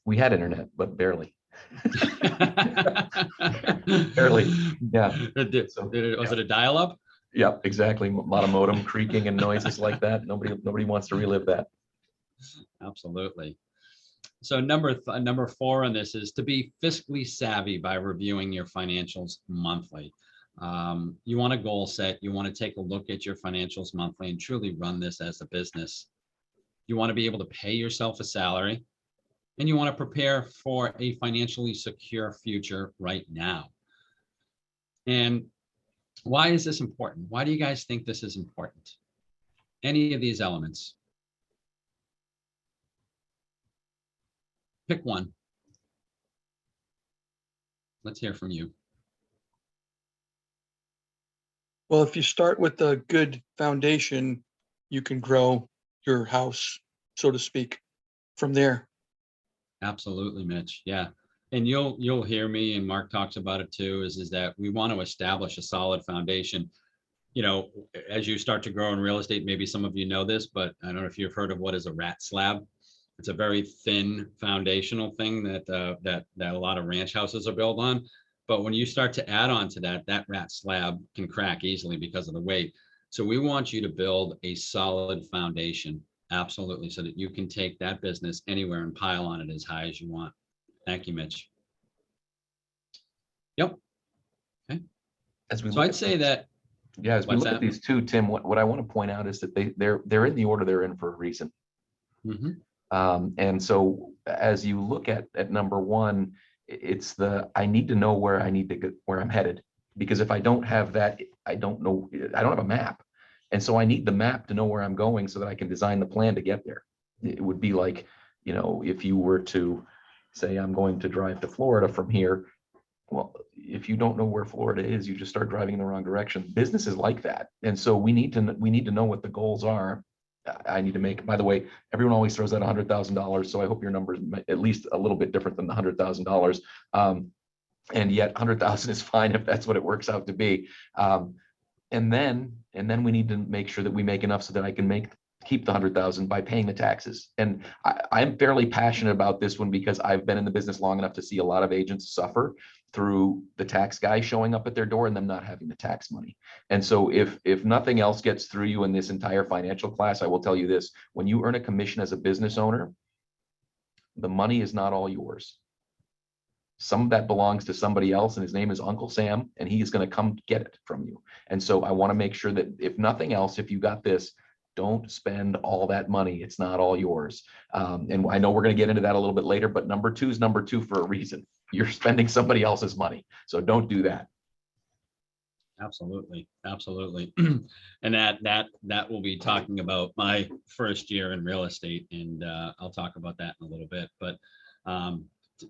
[SPEAKER 2] we had internet, but barely. Barely, yeah.
[SPEAKER 1] Was it a dial-up?
[SPEAKER 2] Yeah, exactly. A lot of modem creaking and noises like that. Nobody wants to relive that.
[SPEAKER 1] Absolutely. So number 4 on this is to be fiscally savvy by reviewing your financials monthly. You want a goal set. You want to take a look at your financials monthly and truly run this as a business. You want to be able to pay yourself a salary, and you want to prepare for a financially secure future right now. And why is this important? Why do you guys think this is important? Any of these elements? Pick one. Let's hear from you.
[SPEAKER 4] Well, if you start with a good foundation, you can grow your house, so to speak, from there.
[SPEAKER 1] Absolutely, Mitch. Yeah. And you'll hear me, and Mark talks about it too, is that we want to establish a solid foundation. As you start to grow in real estate, maybe some of you know this, but I don't know if you've heard of what is a rat slab. It's a very thin foundational thing that a lot of ranch houses are built on. But when you start to add on to that, that rat slab can crack easily because of the weight. So we want you to build a solid foundation, absolutely, so that you can take that business anywhere and pile on it as high as you want. Thank you, Mitch. Yep.
[SPEAKER 2] As we
[SPEAKER 1] So
[SPEAKER 2] look
[SPEAKER 1] I'd
[SPEAKER 2] at
[SPEAKER 1] say
[SPEAKER 2] these-
[SPEAKER 1] that,
[SPEAKER 2] Yeah, as we
[SPEAKER 1] What's
[SPEAKER 2] look at
[SPEAKER 1] that?
[SPEAKER 2] these two, Tim, what I want to point out is that they're in the order they're in for a reason.
[SPEAKER 1] Mhm.
[SPEAKER 2] And so as you look at number one, it's I need to know where I need to get, where I'm headed. Because if I don't have that, I don't know, I don't have a map. And so I need the map to know where I'm going so that I can design the plan to get there. It would be like, you know, if you were to say, I'm going to drive to Florida from here. Well, if you don't know where Florida is, you just start driving in the wrong direction. Business is like that. And so we need to know what the goals are. I need to make, by the way, everyone always throws out $100,000. So I hope your number is at least a little bit different than the $100,000. And yet 100,000 is fine if that's what it works out to be. And then we need to make sure that we make enough so that I can keep the 100,000 by paying the taxes. And I'm fairly passionate about this one because I've been in the business long enough to see a lot of agents suffer through the tax guy showing up at their door and them not having the tax money. And so if nothing else gets through you in this entire financial class, I will tell you this: when you earn a commission as a business owner, the money is not all yours. Some of that belongs to somebody else, and his name is Uncle Sam, and he's going to come get it from you. And so I want to make sure that if nothing else, if you got this, don't spend all that money. It's not all yours. And I know we're going to get into that a little bit later, but number two is number two for a reason. You're spending somebody else's money. So don't do that.
[SPEAKER 1] Absolutely, absolutely. And that will be talking about my first year in real estate, and I'll talk about that in a little bit. But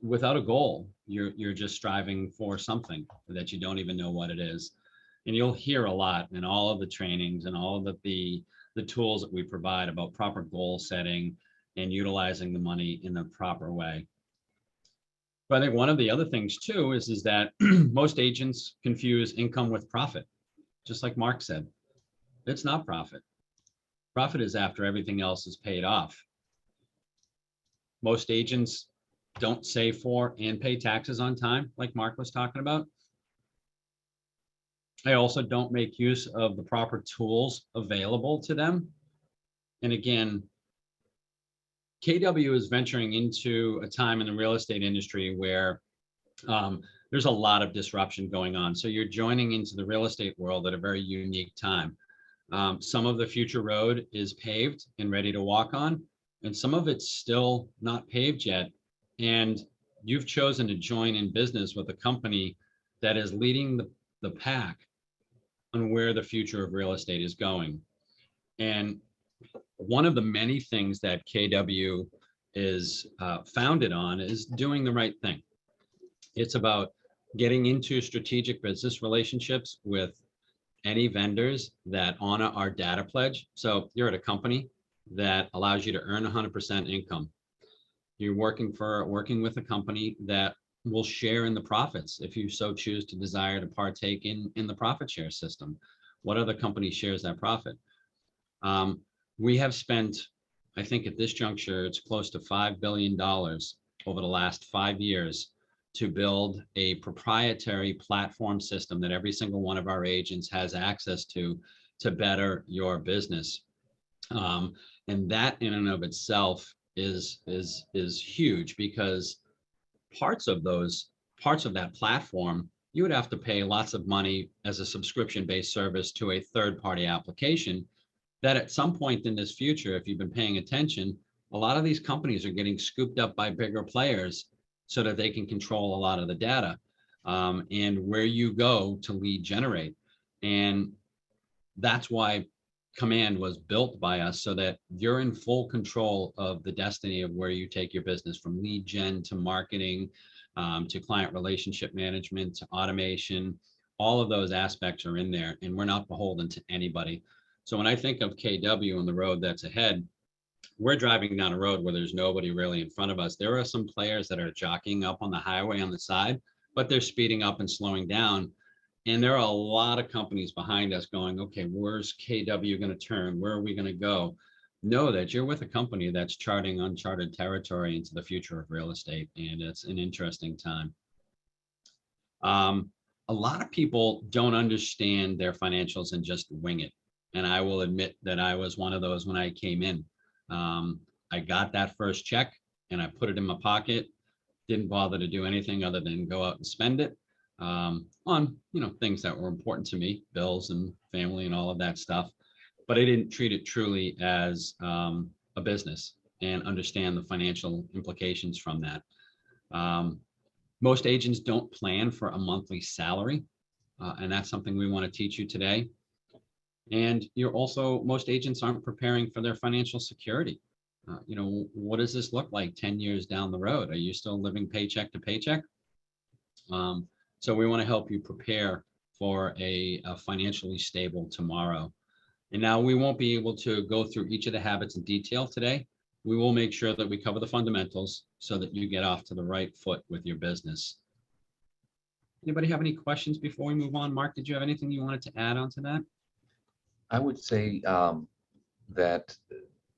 [SPEAKER 1] without a goal, you're just striving for something that you don't even know what it is. And you'll hear a lot in all of the trainings and all of the tools that we provide about proper goal setting and utilizing the money in the proper way. But I think one of the other things too is that most agents confuse income with profit. Just like Mark said, it's not profit. Profit is after everything else is paid off. Most agents don't save for and pay taxes on time, like Mark was talking about. I also don't make use of the proper tools available to them. And again, KW is venturing into a time in the real estate industry where there's a lot of disruption going on. So you're joining into the real estate world at a very unique time. Some of the future road is paved and ready to walk on, and some of it's still not paved yet. And you've chosen to join in business with a company that is leading the pack on where the future of real estate is going. And one of the many things that KW is founded on is doing the right thing. It's about getting into strategic business relationships with any vendors that honor our data pledge. So you're at a company that allows you to earn 100% income. You're working with a company that will share in the profits if you so choose to desire to partake in the profit share system. What other company shares that profit? We have spent, I think at this juncture, it's close to $5 billion over the last 5 years to build a proprietary platform system that every single one of our agents has access to better your business. And that in and of itself is huge, because parts of that platform, you would have to pay lots of money as a subscription-based service to a third-party application that at some point in this future, if you've been paying attention, a lot of these companies are getting scooped up by bigger players so that they can control a lot of the data and where you go to lead generate. And that's why Command was built by us, so that you're in full control of the destiny of where you take your business, from lead gen to marketing, to client relationship management, to automation. All of those aspects are in there, and we're not beholden to anybody. So when I think of KW and the road that's ahead, we're driving down a road where there's nobody really in front of us. There are some players that are jockeying up on the highway on the side, but they're speeding up and slowing down. And there are a lot of companies behind us going, okay, where's KW going to turn? Where are we going to go? know that you're with a company that's charting uncharted territory into the future of real estate, and it's an interesting time. A lot of people don't understand their financials and just wing it. And I will admit that I was one of those when I came in. I got that first check and I put it in my pocket, didn't bother to do anything other than go out and spend it on, things that were important to me, bills and family and all of that stuff. But I didn't treat it truly as a business and understand the financial implications from that. Most agents don't plan for a monthly salary, and that's something we want to teach you today. And most agents aren't preparing for their financial security. What does this look like 10 years down the road? Are you still living paycheck to paycheck? So we want to help you prepare for a financially stable tomorrow. And now we won't be able to go through each of the habits in detail today. We will make sure that we cover the fundamentals so that you get off to the right foot with your business. Anybody have any questions before we move on? Mark, did you have anything you wanted to add on to that?
[SPEAKER 2] I would say that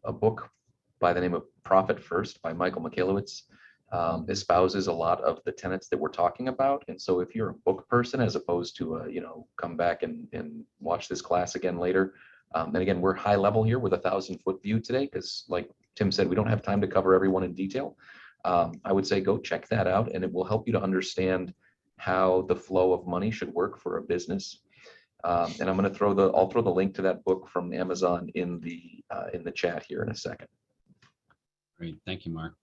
[SPEAKER 2] a book by the name of Profit First by Michael Michalowicz espouses a lot of the tenets that we're talking about. And so if you're a book person, as opposed to, come back and watch this class again later. And again, we're high level here with 1,000-foot view today, because like Tim said, we don't have time to cover everyone in detail. I would say go check that out, and it will help you to understand how the flow of money should work for a business. And I'm going to I'll throw the link to that book from Amazon in the chat here in a second.
[SPEAKER 1] Great, thank you, Mark.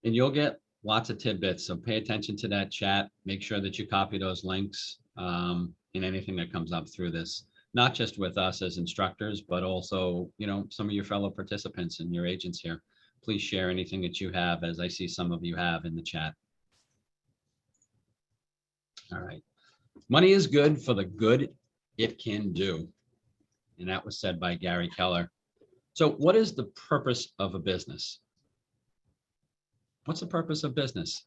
[SPEAKER 1] And you'll get lots of tidbits, so pay attention to that chat. Make sure that you copy those links in anything that comes up through this, not just with us as instructors, but also, some of your fellow participants and your agents here. Please share anything that you have, as I see some of you have in the chat. All right. Money is good for the good it can do. And that was said by Gary Keller. So what is the purpose of a business? What's the purpose of business?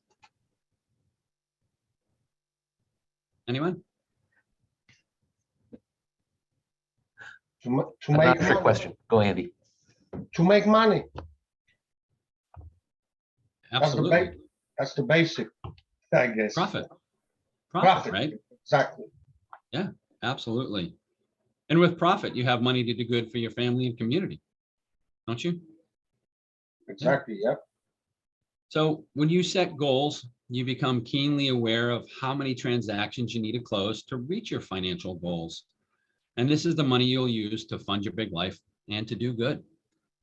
[SPEAKER 1] Anyone?
[SPEAKER 5] To
[SPEAKER 2] Not
[SPEAKER 5] make
[SPEAKER 2] a trick
[SPEAKER 5] money.
[SPEAKER 2] question. Go, Andy.
[SPEAKER 5] To make money.
[SPEAKER 1] Absolutely.
[SPEAKER 5] That's the basic, I guess.
[SPEAKER 1] Profit,
[SPEAKER 5] Profit.
[SPEAKER 1] right?
[SPEAKER 5] Exactly.
[SPEAKER 1] Yeah, absolutely. And with profit, you have money to do good for your family and community, don't you?
[SPEAKER 5] Exactly. Yep.
[SPEAKER 1] So when you set goals, you become keenly aware of how many transactions you need to close to reach your financial goals. And this is the money you'll use to fund your big life and to do good.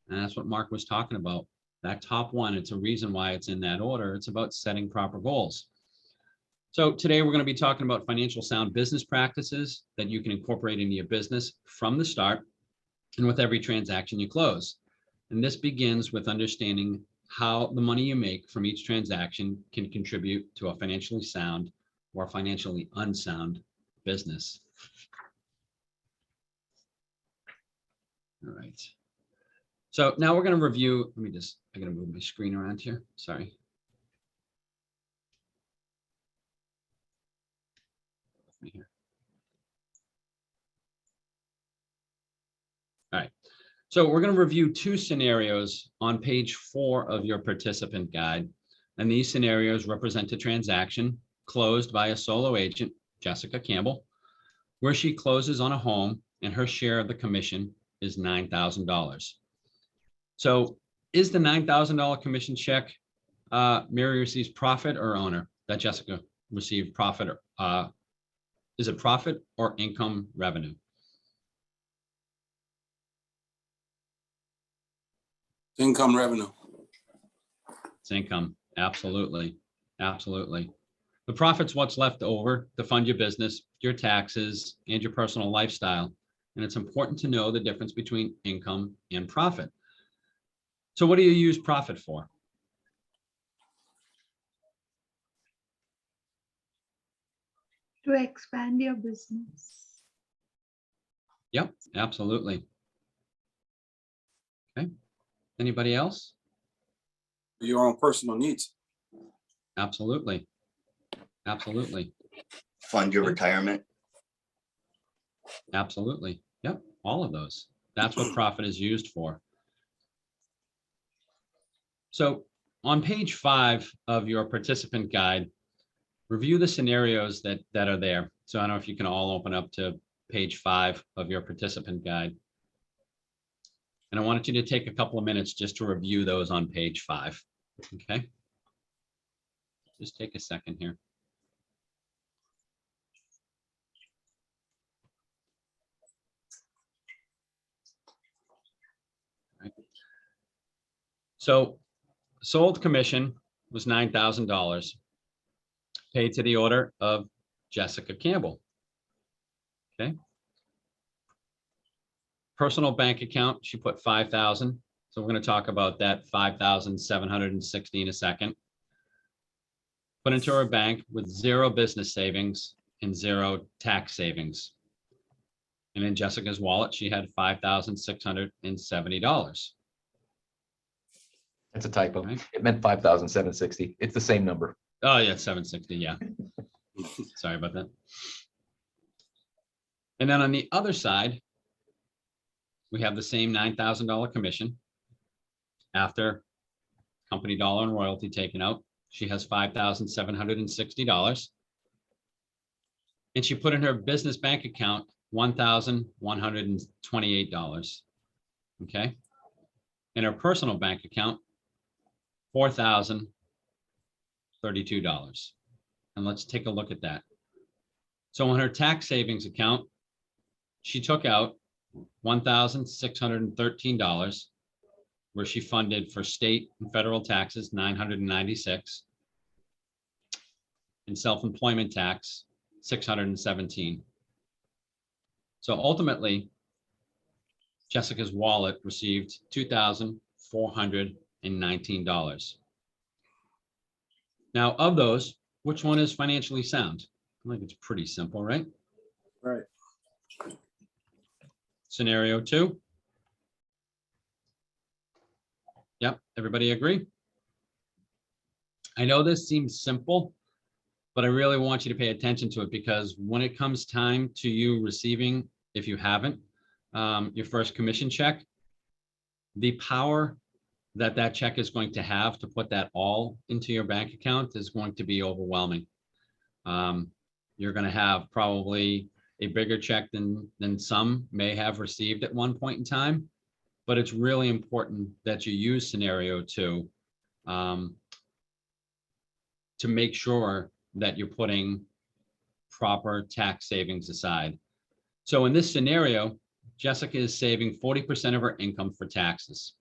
[SPEAKER 1] And that's what Mark was talking about. That top one, it's a reason why it's in that order. It's about setting proper goals. So today we're going to be talking about financial sound business practices that you can incorporate into your business from the start and with every transaction you close. And this begins with understanding how the money you make from each transaction can contribute to a financially sound or financially unsound business. All right. So now we're going to review. I got to move my screen around here. Sorry. Here. All right. So we're going to review two scenarios on page 4 of your participant guide. And these scenarios represent a transaction closed by a solo agent, Jessica Campbell, where she closes on a home and her share of the commission is $9,000. So is the $9,000 commission check Mary receives profit or owner that Jessica received profit? Is it profit or income revenue?
[SPEAKER 6] Income revenue.
[SPEAKER 1] It's income. Absolutely. Absolutely. The profit's what's left over to fund your business, your taxes, and your personal lifestyle. And it's important to know the difference between income and profit. So what do you use profit for?
[SPEAKER 9] To expand your business.
[SPEAKER 1] Yep, absolutely. Okay. Anybody else?
[SPEAKER 6] Your own personal needs.
[SPEAKER 1] Absolutely. Absolutely.
[SPEAKER 7] Fund your retirement.
[SPEAKER 1] Absolutely. Yep. All of those. That's what profit is used for. So on page 5 of your participant guide, review the scenarios that are there. So I don't know if you can all open up to page 5 of your participant guide. And I wanted you to take a couple of minutes just to review those on page 5. Okay. Just take a second here. Right. So sold commission was $9,000 paid to the order of Jessica Campbell. Okay. Personal bank account, she put 5,000. So we're going to talk about that 5,760 in a second. Put into her bank with 0 business savings and 0 tax savings. And in Jessica's wallet, she had $5,670.
[SPEAKER 2] That's a typo.
[SPEAKER 1] Right.
[SPEAKER 2] It meant 5,760. It's the same number.
[SPEAKER 1] Oh yeah, 760, yeah. Sorry about that. And then on the other side, we have the same $9,000 commission. After company dollar and royalty taken out, she has $5,760. And she put in her business bank account $1,128. Okay. In her personal bank account, $4,032. And let's take a look at that. So on her tax savings account, she took out $1,613, where she funded for state and federal taxes, $996, and self-employment tax, $617. So ultimately, Jessica's wallet received $2,419. Now, of those, which one is financially sound? I think it's pretty simple, right?
[SPEAKER 6] Right.
[SPEAKER 1] Scenario 2. Yep, everybody agree? I know this seems simple, but I really want you to pay attention to it, because when it comes time to you receiving, if you haven't, your first commission check, the power that that check is going to have to put that all into your bank account is going to be overwhelming. You're going to have probably a bigger check than some may have received at one point in time, but it's really important that you use scenario 2 to make sure that you're putting proper tax savings aside. So in this scenario, Jessica is saving 40% of her income for taxes.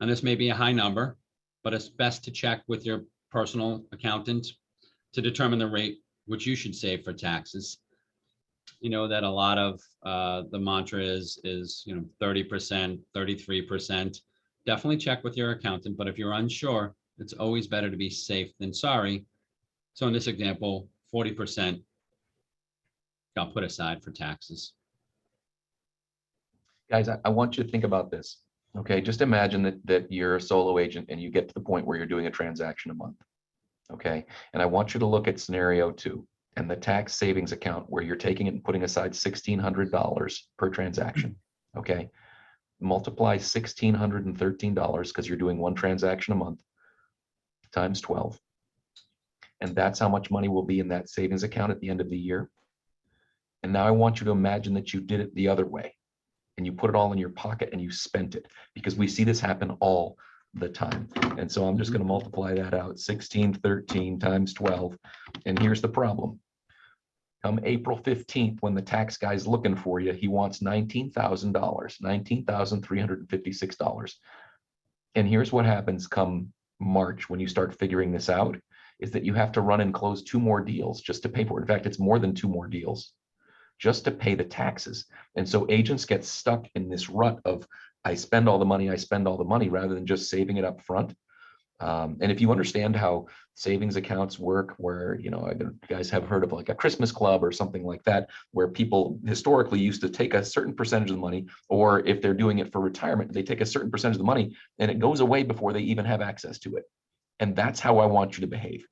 [SPEAKER 1] And this may be a high number, but it's best to check with your personal accountant to determine the rate which you should save for taxes. You know that a lot of the mantra is 30%, 33%. Definitely check with your accountant, but if you're unsure, it's always better to be safe than sorry. So in this example, 40% got put aside for taxes.
[SPEAKER 2] Guys, I want you to think about this. Okay, just imagine that you're a solo agent and you get to the point where you're doing a transaction a month. Okay, and I want you to look at scenario 2 and the tax savings account where you're taking it and putting aside $1,600 per transaction. Okay, multiply $1,613 because you're doing one transaction a month times 12. And that's how much money will be in that savings account at the end of the year. And now I want you to imagine that you did it the other way and you put it all in your pocket and you spent it, because we see this happen all the time. And so I'm just going to multiply that out, 1613 times 12. And here's the problem. Come April 15th, when the tax guy's looking for you, he wants $19,000, $19,356. And here's what happens come March when you start figuring this out, is that you have to run and close 2 more deals just to pay for it. In fact, it's more than 2 more deals just to pay the taxes. And so agents get stuck in this rut of, I spend all the money, rather than just saving it up front. And if you understand how savings accounts work, where, you guys have heard of like a Christmas club or something like that, where people historically used to take a certain percentage of the money, or if they're doing it for retirement, they take a certain percentage of the money and it goes away before they even have access to it. And that's how I want you to behave.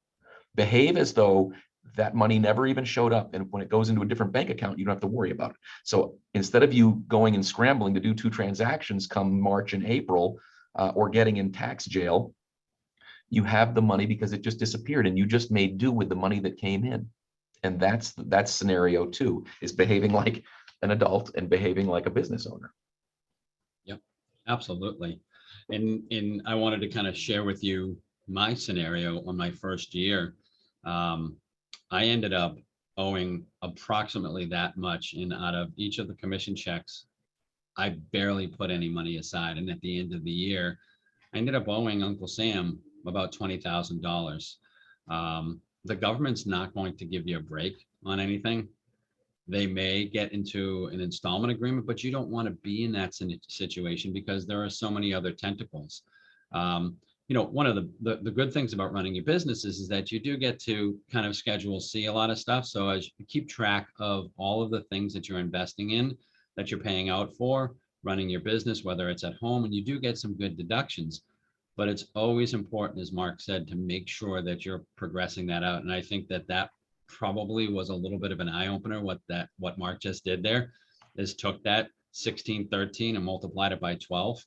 [SPEAKER 2] Behave as though that money never even showed up. And when it goes into a different bank account, you don't have to worry about it. So instead of you going and scrambling to do 2 transactions come March and April, or getting in tax jail, you have the money because it just disappeared and you just made do with the money that came in. And that's scenario 2, is behaving like an adult and behaving like a business owner.
[SPEAKER 1] Yep, absolutely. And I wanted to kind of share with you my scenario on my first year. I ended up owing approximately that much, and out of each of the commission checks, I barely put any money aside. And at the end of the year, I ended up owing Uncle Sam about $20,000. The government's not going to give you a break on anything. They may get into an installment agreement, but you don't want to be in that situation because there are so many other tentacles. You know, one of the good things about running your business is that you do get to kind of Schedule C a lot of stuff. So as you keep track of all of the things that you're investing in, that you're paying out for, running your business, whether it's at home, and you do get some good deductions. But it's always important, as Mark said, to make sure that you're progressing that out. And I think that probably was a little bit of an eye opener. What Mark just did there is took that 1613 and multiplied it by 12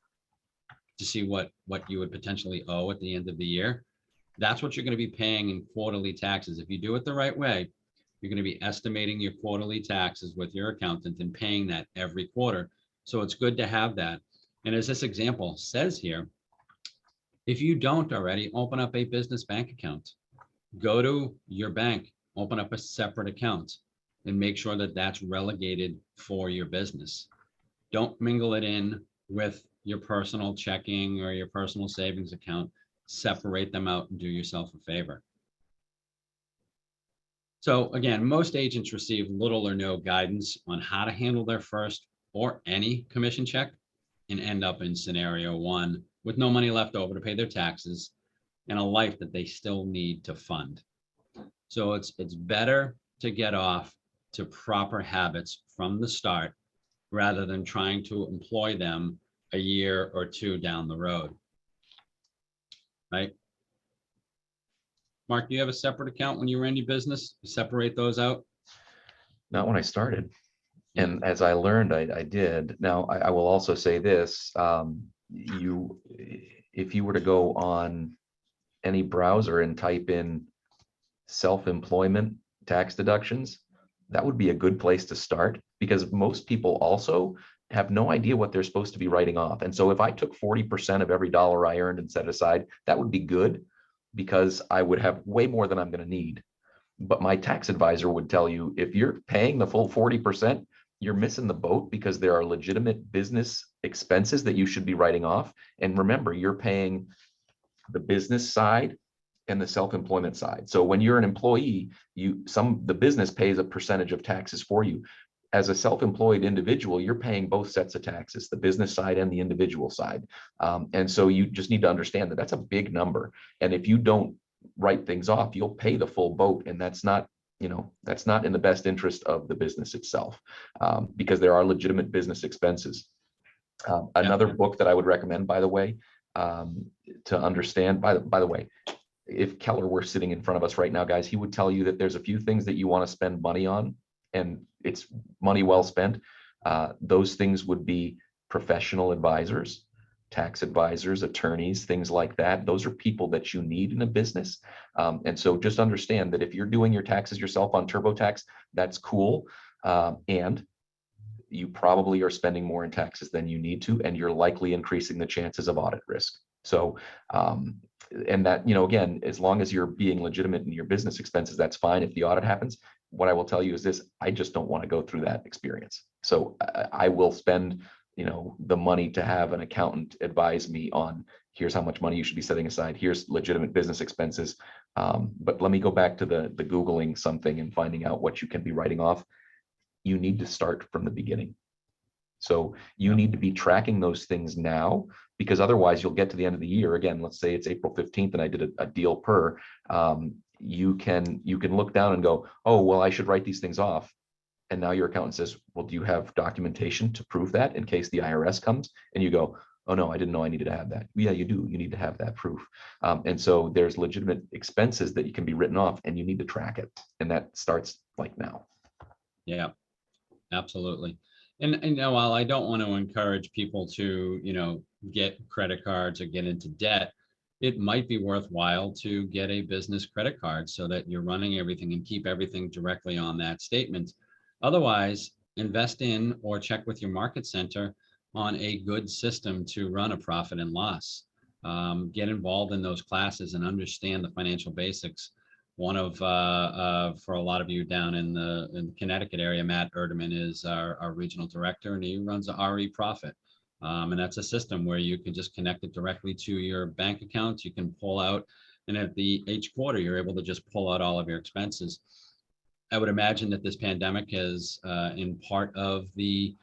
[SPEAKER 1] to see what you would potentially owe at the end of the year. That's what you're going to be paying in quarterly taxes. If you do it the right way, you're going to be estimating your quarterly taxes with your accountant and paying that every quarter. So it's good to have that. And as this example says here, if you don't already, open up a business bank account. Go to your bank, open up a separate account, and make sure that that's relegated for your business. Don't mingle it in with your personal checking or your personal savings account. Separate them out and do yourself a favor. So again, most agents receive little or no guidance on how to handle their first or any commission check and end up in scenario 1 with no money left over to pay their taxes and a life that they still need to fund. So it's better to get off to proper habits from the start rather than trying to employ them a year or 2 down the road. Right? Mark, do you have a separate account when you were in your business? Separate those out?
[SPEAKER 2] Not when I started. And as I learned, I did. Now, I will also say this, if you were to go on any browser and type in self-employment tax deductions, that would be a good place to start, because most people also have no idea what they're supposed to be writing off. And so if I took 40% of every dollar I earned and set aside, that would be good, because I would have way more than I'm going to need. But my tax advisor would tell you, if you're paying the full 40%, you're missing the boat, because there are legitimate business expenses that you should be writing off. And remember, you're paying the business side and the self-employment side. So when you're an employee, the business pays a percentage of taxes for you. As a self-employed individual, you're paying both sets of taxes, the business side and the individual side. And so you just need to understand that that's a big number. And if you don't write things off, you'll pay the full boat. And that's not in the best interest of the business itself, because there are legitimate business expenses. Another book that I would recommend, by the way, to understand, by the way, if Keller were sitting in front of us right now, guys, he would tell you that there's a few things that you want to spend money on, and it's money well spent. Those things would be professional advisors, tax advisors, attorneys, things like that. Those are people that you need in a business. And so just understand that if you're doing your taxes yourself on TurboTax, that's cool. And you probably are spending more in taxes than you need to, and you're likely increasing the chances of audit risk. So, and that, again, as long as you're being legitimate in your business expenses, that's fine. If the audit happens, what I will tell you is this: I just don't want to go through that experience. So I will spend, the money to have an accountant advise me on, here's how much money you should be setting aside. Here's legitimate business expenses. But let me go back to the Googling something and finding out what you can be writing off. You need to start from the beginning. So you need to be tracking those things now, because otherwise you'll get to the end of the year. Again, let's say it's April 15th and I did a deal per, you can look down and go, oh, well, I should write these things off. And now your accountant says, well, do you have documentation to prove that in case the IRS comes? And you go, Oh, no, I didn't know I needed to have that. Yeah, you do. You need to have that proof. And so there's legitimate expenses that you can be written off and you need to track it. And that starts like now.
[SPEAKER 1] Yeah, absolutely. And you know, while I don't want to encourage people to, you know, get credit cards or get into debt, it might be worthwhile to get a business credit card so that you're running everything and keep everything directly on that statement. Otherwise, invest in or check with your market center on a good system to run a profit and loss. Get involved in those classes and understand the financial basics. One of, for a lot of you down in the Connecticut area, Matt Erdeman is our regional director, and he runs a RE Profit. And that's a system where you can just connect it directly to your bank accounts. You can pull out, and at each quarter, you're able to just pull out all of your expenses. I would imagine that this pandemic has, in part of the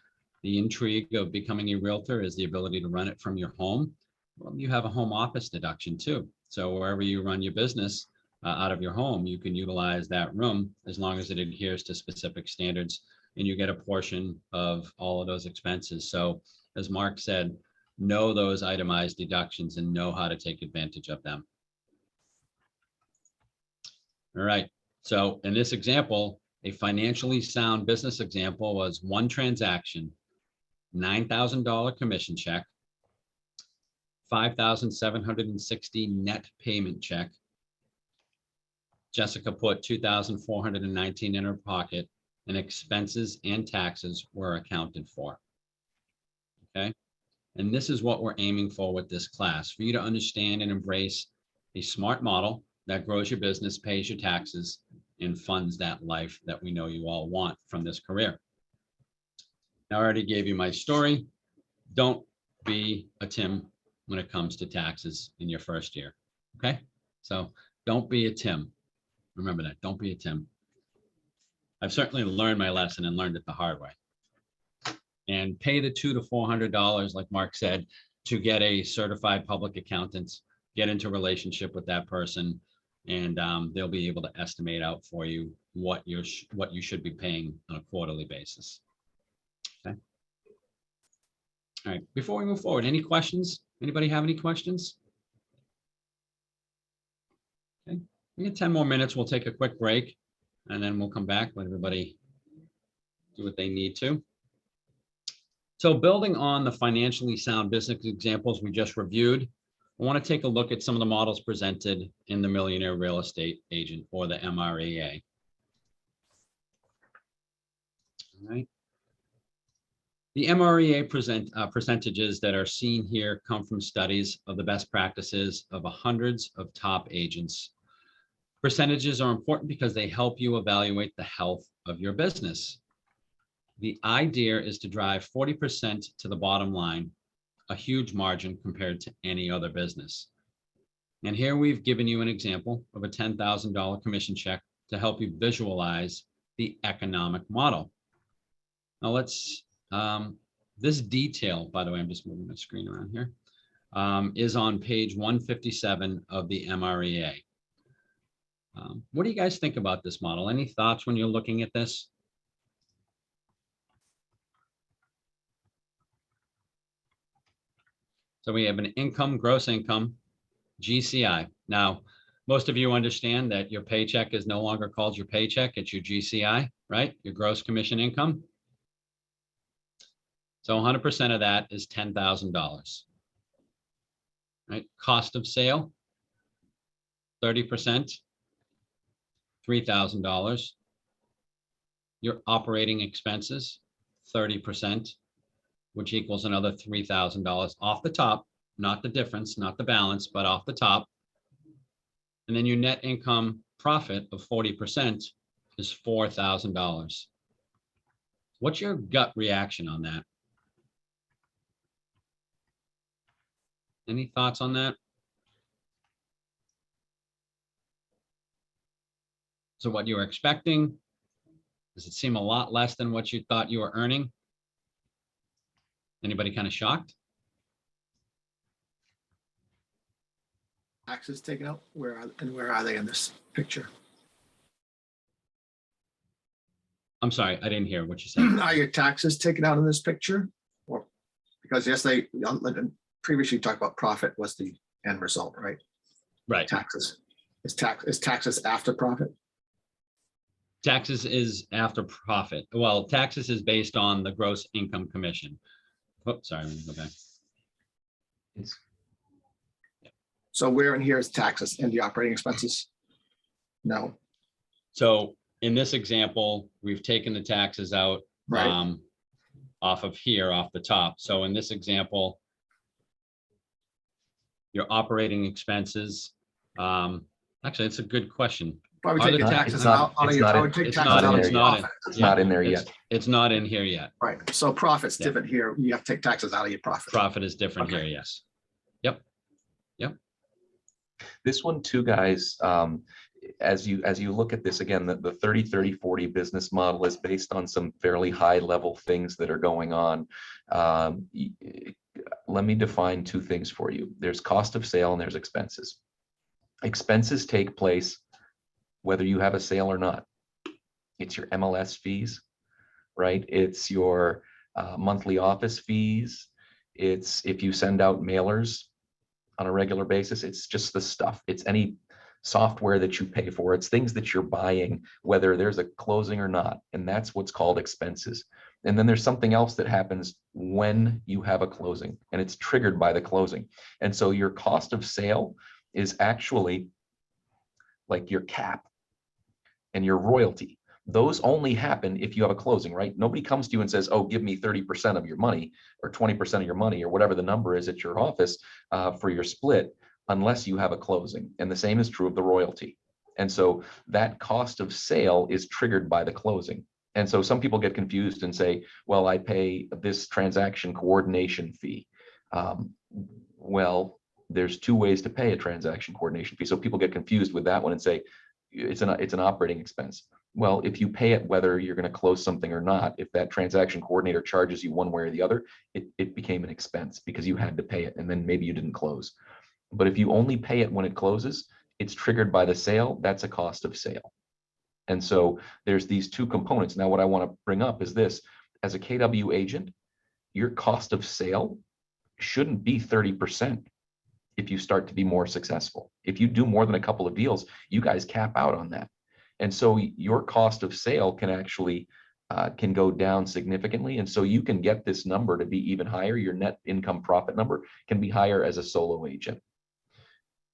[SPEAKER 1] intrigue of becoming a realtor, is the ability to run it from your home. Well, you have a home office deduction too. So wherever you run your business out of your home, you can utilize that room as long as it adheres to specific standards, and you get a portion of all of those expenses. So as Mark said, know those itemized deductions and know how to take advantage of them. All right. So in this example, a financially sound business example was one transaction, $9,000 commission check, $5,760 net payment check. Jessica put $2,419 in her pocket, and expenses and taxes were accounted for. Okay. And this is what we're aiming for with this class, for you to understand and embrace a smart model that grows your business, pays your taxes, and funds that life that we know you all want from this career. Now, I already gave you my story. Don't be a Tim when it comes to taxes in your first year. Okay. So don't be a Tim. Remember that. Don't be a Tim. I've certainly learned my lesson and learned it the hard way. And pay the $200 to $400, like Mark said, to get a certified public accountant, get into a relationship with that person, and they'll be able to estimate out for you what you should be paying on a quarterly basis. Okay. All right. Before we move forward, any questions? Anybody have any questions? Okay. We get 10 more minutes. We'll take a quick break, and then we'll come back, let everybody do what they need to. So building on the financially sound business examples we just reviewed, I want to take a look at some of the models presented in the Millionaire Real Estate Agent, or the MREA. All right. The MREA percentages that are seen here come from studies of the best practices of hundreds of top agents. Percentages are important because they help you evaluate the health of your business. The idea is to drive 40% to the bottom line, a huge margin compared to any other business. And here we've given you an example of a $10,000 commission check to help you visualize the economic model. Now let's, this detail, by the way, I'm just moving my screen around here, is on page 157 of the MREA. What do you guys think about this model? Any thoughts when you're looking at this? So we have an income, gross income, GCI. Now, most of you understand that your paycheck is no longer called your paycheck, it's your GCI, right? Your gross commission income. So 100% of that is $10,000, right? Cost of sale, 30%, $3,000. Your operating expenses, 30%. Which equals another $3,000 off the top, not the difference, not the balance, but off the top. And then your net income profit of 40% is $4,000. What's your gut reaction on that? Any thoughts on that? So what you were expecting, does it seem a lot less than what you thought you were earning? Anybody kind of shocked?
[SPEAKER 10] Taxes taken out, where are they in this picture?
[SPEAKER 1] I'm sorry, I didn't hear what you said.
[SPEAKER 10] Are your taxes taken out in this picture? Or because yes, they previously talked about profit was the end result, right?
[SPEAKER 1] Right.
[SPEAKER 10] Taxes. Is taxes after profit?
[SPEAKER 1] Taxes is after profit. Well, taxes is based on the gross income commission. Oh, sorry, let me go back.
[SPEAKER 2] It's
[SPEAKER 10] So where in here is taxes and the operating expenses? No,
[SPEAKER 1] So in this example, we've taken the taxes out
[SPEAKER 10] right?
[SPEAKER 1] off of here, off the top. So in this example, your operating expenses, actually, it's a good question.
[SPEAKER 10] Probably
[SPEAKER 1] Are
[SPEAKER 10] take
[SPEAKER 1] the
[SPEAKER 10] the
[SPEAKER 2] not-
[SPEAKER 10] taxes
[SPEAKER 2] it's not-
[SPEAKER 10] out of
[SPEAKER 2] it's
[SPEAKER 10] your,
[SPEAKER 2] not
[SPEAKER 10] I
[SPEAKER 2] in-
[SPEAKER 10] would take
[SPEAKER 1] It's
[SPEAKER 10] taxes
[SPEAKER 1] not,
[SPEAKER 10] out of
[SPEAKER 1] it's
[SPEAKER 10] your
[SPEAKER 1] not,
[SPEAKER 10] profit.
[SPEAKER 2] It's not in there
[SPEAKER 1] it's-
[SPEAKER 2] yet.
[SPEAKER 1] It's not in here yet.
[SPEAKER 10] Right, so profit's
[SPEAKER 1] Yeah.
[SPEAKER 10] different here. You have to take taxes out of your profit.
[SPEAKER 1] Profit is different here,
[SPEAKER 10] Okay.
[SPEAKER 1] yes. Yep.
[SPEAKER 2] This one too, guys, as you look at this again, the 30-30-40 business model is based on some fairly high level things that are going on. Let me define two things for you. There's cost of sale and there's expenses. Expenses take place whether you have a sale or not. It's your MLS fees, right? It's your monthly office fees. It's if you send out mailers on a regular basis. It's just the stuff. It's any software that you pay for. It's things that you're buying, whether there's a closing or not. And that's what's called expenses. And then there's something else that happens when you have a closing, and it's triggered by the closing. And so your cost of sale is actually like your cap and your royalty. Those only happen if you have a closing, right? Nobody comes to you and says, oh, give me 30% of your money or 20% of your money or whatever the number is at your office for your split, unless you have a closing. And the same is true of the royalty. And so that cost of sale is triggered by the closing. And so some people get confused and say, well, I pay this transaction coordination fee. Well, there's two ways to pay a transaction coordination fee. So people get confused with that one and say, it's an operating expense. Well, if you pay it whether you're going to close something or not, if that transaction coordinator charges you one way or the other, it became an expense because you had to pay it and then maybe you didn't close. But if you only pay it when it closes, it's triggered by the sale. That's a cost of sale. And so there's these two components. Now, what I want to bring up is this: as a KW agent, your cost of sale shouldn't be 30% if you start to be more successful. If you do more than a couple of deals, you guys cap out on that. And so your cost of sale can actually can go down significantly. And so you can get this number to be even higher. Your net income profit number can be higher as a solo agent.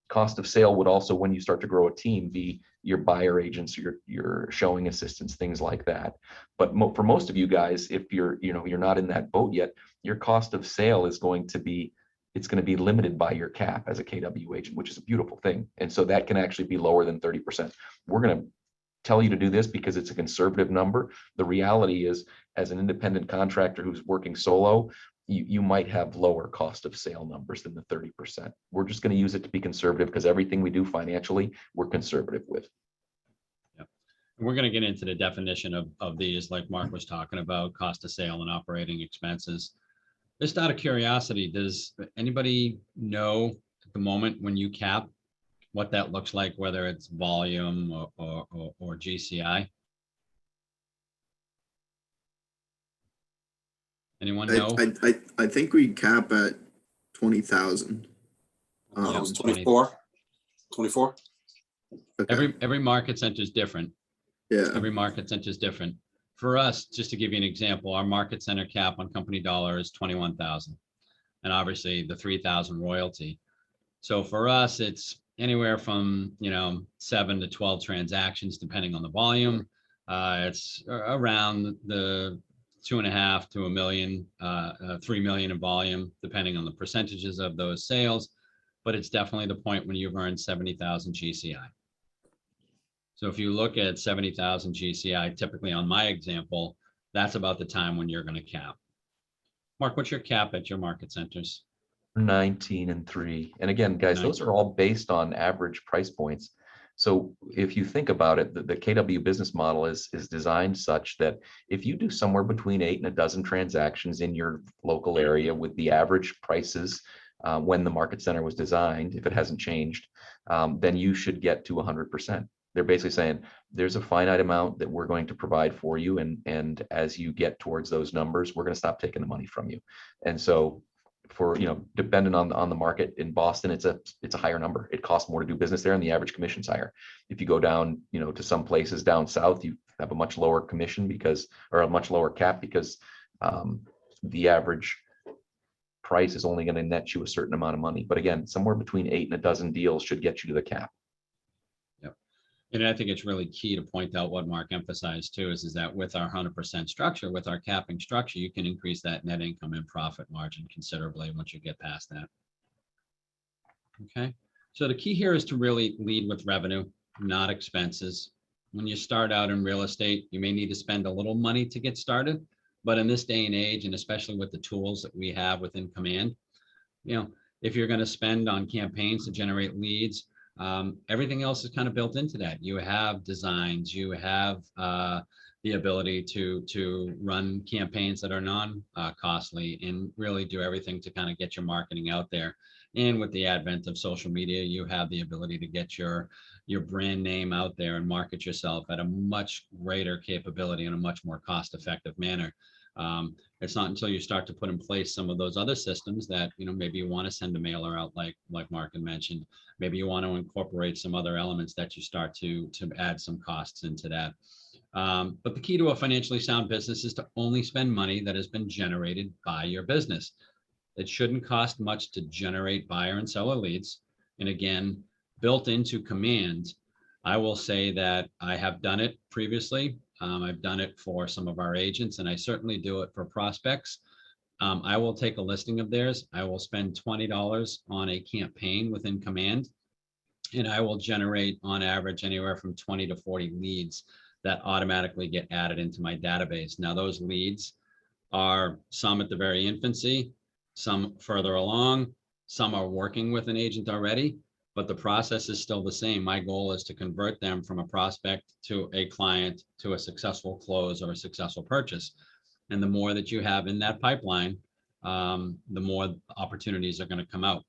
[SPEAKER 2] Cost of sale would also, when you start to grow a team, be your buyer agents, your showing assistants, things like that. But for most of you guys, if you're not in that boat yet, your cost of sale is going to be limited by your cap as a KW agent, which is a beautiful thing. And so that can actually be lower than 30%. We're going to tell you to do this because it's a conservative number. The reality is, as an independent contractor who's working solo, you might have lower cost of sale numbers than the 30%. We're just going to use it to be conservative because everything we do financially, we're conservative with.
[SPEAKER 1] Yep. And we're going to get into the definition of these, like Mark was talking about, cost of sale and operating expenses. Just out of curiosity, does anybody know at the moment when you cap what that looks like, whether it's volume or GCI? Anyone know?
[SPEAKER 8] I think we cap at 20,000.
[SPEAKER 6] It was 24. 24.
[SPEAKER 8] Okay.
[SPEAKER 1] Every market center is different.
[SPEAKER 8] Yeah.
[SPEAKER 1] Every market center is different. For us, just to give you an example, our market center cap on company dollar is 21,000, and obviously the 3,000 royalty. So for us, it's anywhere from 7 to 12 transactions, depending on the volume. It's around the 2.5 to 1 million, 3 million in volume, depending on the percentages of those sales. But it's definitely the point when you've earned 70,000 GCI. So if you look at 70,000 GCI, typically on my example, that's about the time when you're going to cap. Mark, what's your cap at your market centers?
[SPEAKER 2] 19 and 3. And again, guys, those are all based on average price points. So if you think about it, the KW business model is designed such that if you do somewhere between 8 and a dozen transactions in your local area with the average prices when the market center was designed, if it hasn't changed, then you should get to 100%. They're basically saying there's a finite amount that we're going to provide for you. And as you get towards those numbers, we're going to stop taking the money from you. And so for, depending on the market in Boston, it's a higher number. It costs more to do business there and the average commission's higher. If you go down, to some places down south, you have a much lower commission or a much lower cap because the average price is only going to net you a certain amount of money. But again, somewhere between 8 and a dozen deals should get you to the cap.
[SPEAKER 1] And I think it's really key to point out what Mark emphasized too, is that with our 100% structure, with our capping structure, you can increase that net income and profit margin considerably once you get past that. Okay, so the key here is to really lead with revenue, not expenses. When you start out in real estate, you may need to spend a little money to get started, but in this day and age, and especially with the tools that we have within Command, if you're going to spend on campaigns to generate leads, everything else is kind of built into that. You have designs, you have the ability to run campaigns that are non-costly and really do everything to kind of get your marketing out there. And with the advent of social media, you have the ability to get your brand name out there and market yourself at a much greater capability in a much more cost-effective manner. It's not until you start to put in place some of those other systems that, maybe you want to send a mailer out like Mark had mentioned. Maybe you want to incorporate some other elements that you start to add some costs into that. But the key to a financially sound business is to only spend money that has been generated by your business. It shouldn't cost much to generate buyer and seller leads. And again, built into Command, I will say that I have done it previously. I've done it for some of our agents, and I certainly do it for prospects. I will take a listing of theirs. I will spend $20 on a campaign within Command, and I will generate on average anywhere from 20 to 40 leads that automatically get added into my database. Now, those leads are some at the very infancy, some further along, some are working with an agent already, but the process is still the same. My goal is to convert them from a prospect to a client to a successful close or a successful purchase. And the more that you have in that pipeline, the more opportunities are going to come out.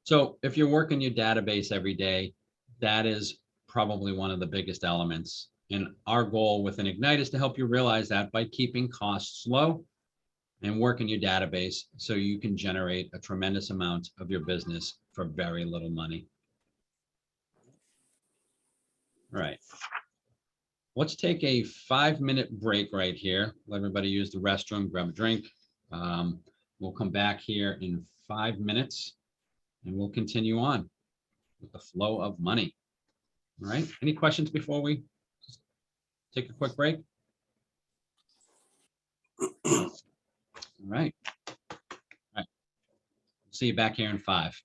[SPEAKER 1] So if you're working your database every day, that is probably one of the biggest elements. And our goal within Ignite is to help you realize that by keeping costs low and working your database so you can generate a tremendous amount of your business for very little money. All right. Let's take a 5-minute break right here. Let everybody use the restroom, grab a drink. We'll come back here in 5 minutes and we'll continue on with the flow of money. All right. Any questions before we take a quick break? All right. All right. See you back here in 5.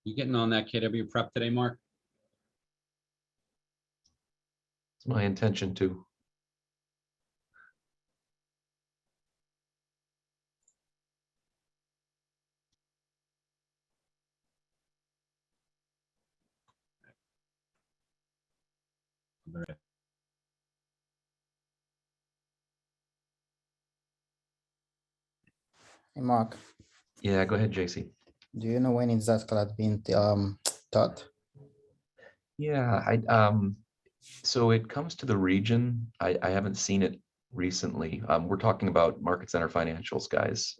[SPEAKER 1] You getting on that KW prep today, Mark?
[SPEAKER 2] It's my intention to.
[SPEAKER 11] Hey, Mark,
[SPEAKER 2] Yeah, go ahead, JC.
[SPEAKER 11] do you know when is that class being taught?
[SPEAKER 2] Yeah, so it comes to the region. I haven't seen it recently. We're talking about Market Center Financials, guys.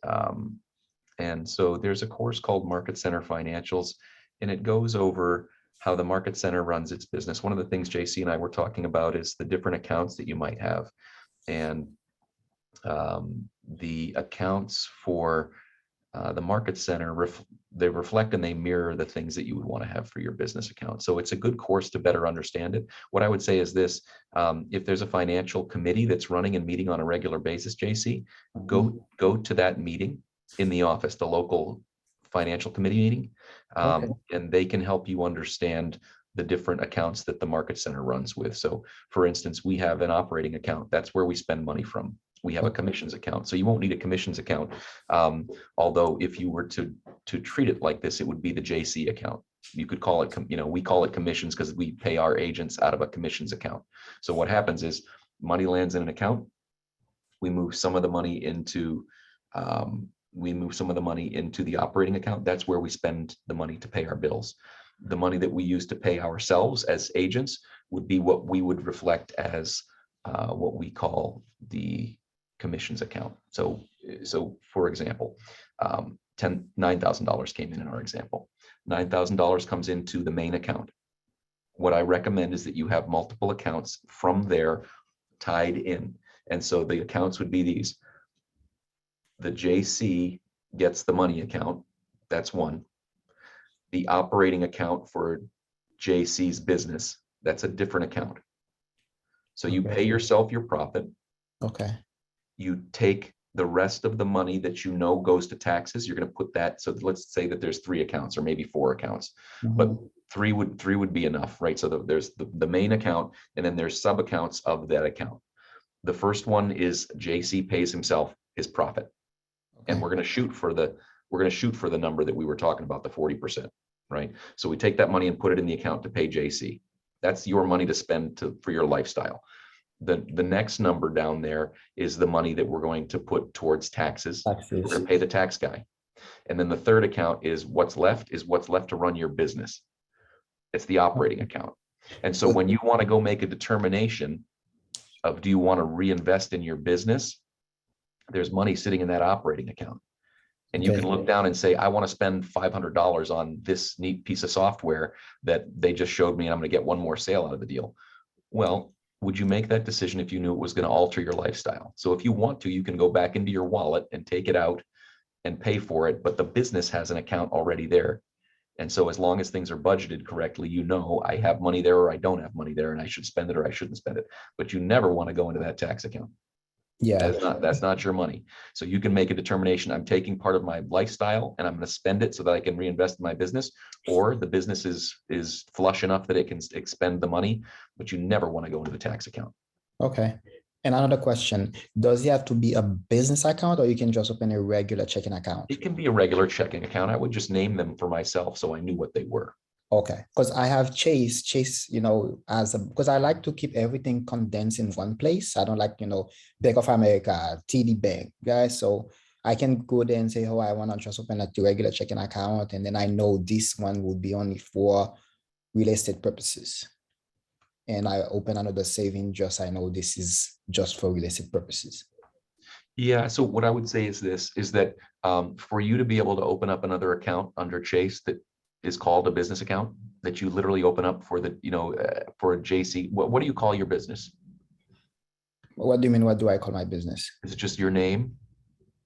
[SPEAKER 2] And so there's a course called Market Center Financials, and it goes over how the Market Center runs its business. One of the things JC and I were talking about is the different accounts that you might have. And the accounts for the Market Center, they reflect and they mirror the things that you would want to have for your business account. So it's a good course to better understand it. What I would say is this, if there's a financial committee that's running and meeting on a regular basis, JC, go to that meeting in the office, the local financial committee meeting, and they can help you understand the different accounts that the Market Center runs with. So for instance, we have an operating account. That's where we spend money from. We have a commissions account, so you won't need a commissions account. Although if you were to treat it like this, it would be the JC account. You could call it, we call it commissions because we pay our agents out of a commissions account. So what happens is money lands in an account. We move some of the money into the operating account. That's where we spend the money to pay our bills. The money that we use to pay ourselves as agents would be what we would reflect as what we call the commissions account. So for example, $9,000 came in our example. $9,000 comes into the main account. What I recommend is that you have multiple accounts from there tied in. And so the accounts would be these. The JC gets the money account. That's one. The operating account for JC's business, that's a different account. So you pay yourself your profit.
[SPEAKER 11] Okay.
[SPEAKER 2] You take the rest of the money that you know goes to taxes. You're going to put that. So let's say that there's 3 accounts or maybe 4 accounts, but three would be enough, right? So there's the main account, and then there's sub accounts of that account. The first one is JC pays himself his profit, and we're going to shoot for the number that we were talking about, the 40%, right? So we take that money and put it in the account to pay JC. That's your money to spend for your lifestyle. The next number down there is the money that we're going to put towards taxes. We're going to pay the tax guy. And then the third account is what's left to run your business. It's the operating account. And so when you want to go make a determination of, do you want to reinvest in your business? There's money sitting in that operating account. And you can look down and say, I want to spend $500 on this neat piece of software that they just showed me, and I'm going to get one more sale out of the deal. Well, would you make that decision if you knew it was going to alter your lifestyle? So if you want to, you can go back into your wallet and take it out and pay for it, but the business has an account already there. And so as long as things are budgeted correctly, you know, I have money there or I don't have money there, and I should spend it or I shouldn't spend it. But you never want to go into that tax account.
[SPEAKER 11] Yeah.
[SPEAKER 2] That's not your money. So you can make a determination, I'm taking part of my lifestyle and I'm going to spend it so that I can reinvest in my business, or the business is flush enough that it can expend the money, but you never want to go into the tax account.
[SPEAKER 11] Okay. And another question, does it have to be a business account, or you can just open a regular checking account?
[SPEAKER 2] It can be a regular checking account. I would just name them for myself so I knew what they were.
[SPEAKER 11] Okay, because I have Chase, you know, because I like to keep everything condensed in one place. I don't like, you know, Bank of America, TD Bank, guys. So I can go there and say, oh, I want to just open a regular checking account. And then I know this one will be only for real estate purposes. And I open another saving, just I know this is just for real estate purposes.
[SPEAKER 2] Yeah, so what I would say is this, is that for you to be able to open up another account under Chase that is called a business account, that you literally open up for the, you know, for a JC, what do you call your business?
[SPEAKER 11] What do you mean? What do I call my business?
[SPEAKER 2] Is it just your name?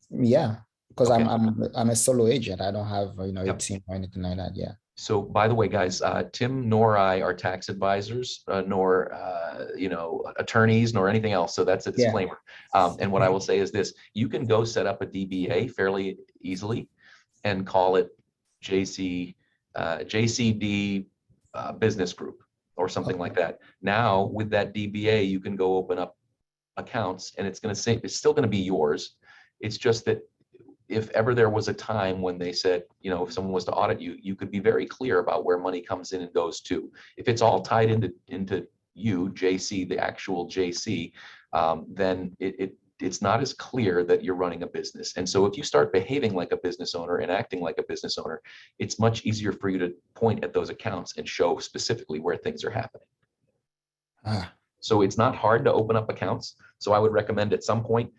[SPEAKER 11] Yeah, because
[SPEAKER 2] Okay.
[SPEAKER 11] I'm a solo agent. I don't have, you know,
[SPEAKER 2] Yep.
[SPEAKER 11] a team or anything like that. Yeah.
[SPEAKER 2] So by the way, guys, Tim nor I are tax advisors, nor you know, attorneys, nor anything else. So that's a disclaimer. And what I will say is this: you can go set up a DBA fairly easily and call it JCD Business Group or something like that. Now with that DBA, you can go open up accounts, and it's going to say it's still going to be yours. It's just that if ever there was a time when they said, you know, if someone was to audit you, you could be very clear about where money comes in and goes to. If it's all tied into you, JC, the actual JC, then it's not as clear that you're running a business. And so if you start behaving like a business owner and acting like a business owner, it's much easier for you to point at those accounts and show specifically where things are happening. So it's not hard to open up accounts. So I would recommend at some point,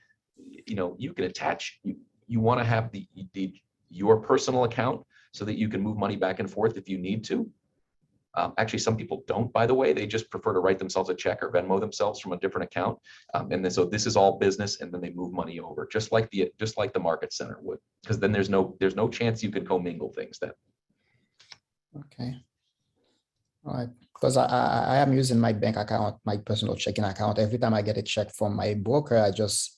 [SPEAKER 2] you know, you can attach, you want to have your personal account so that you can move money back and forth if you need to. Actually, some people don't, by the way. They just prefer to write themselves a check or Venmo themselves from a different account. And then so this is all business, and then they move money over, just like the market center would, because then there's no chance you can commingle things then.
[SPEAKER 11] Okay. All right. Because I am using my bank account, my personal checking account. Every time I get a check from my broker, I just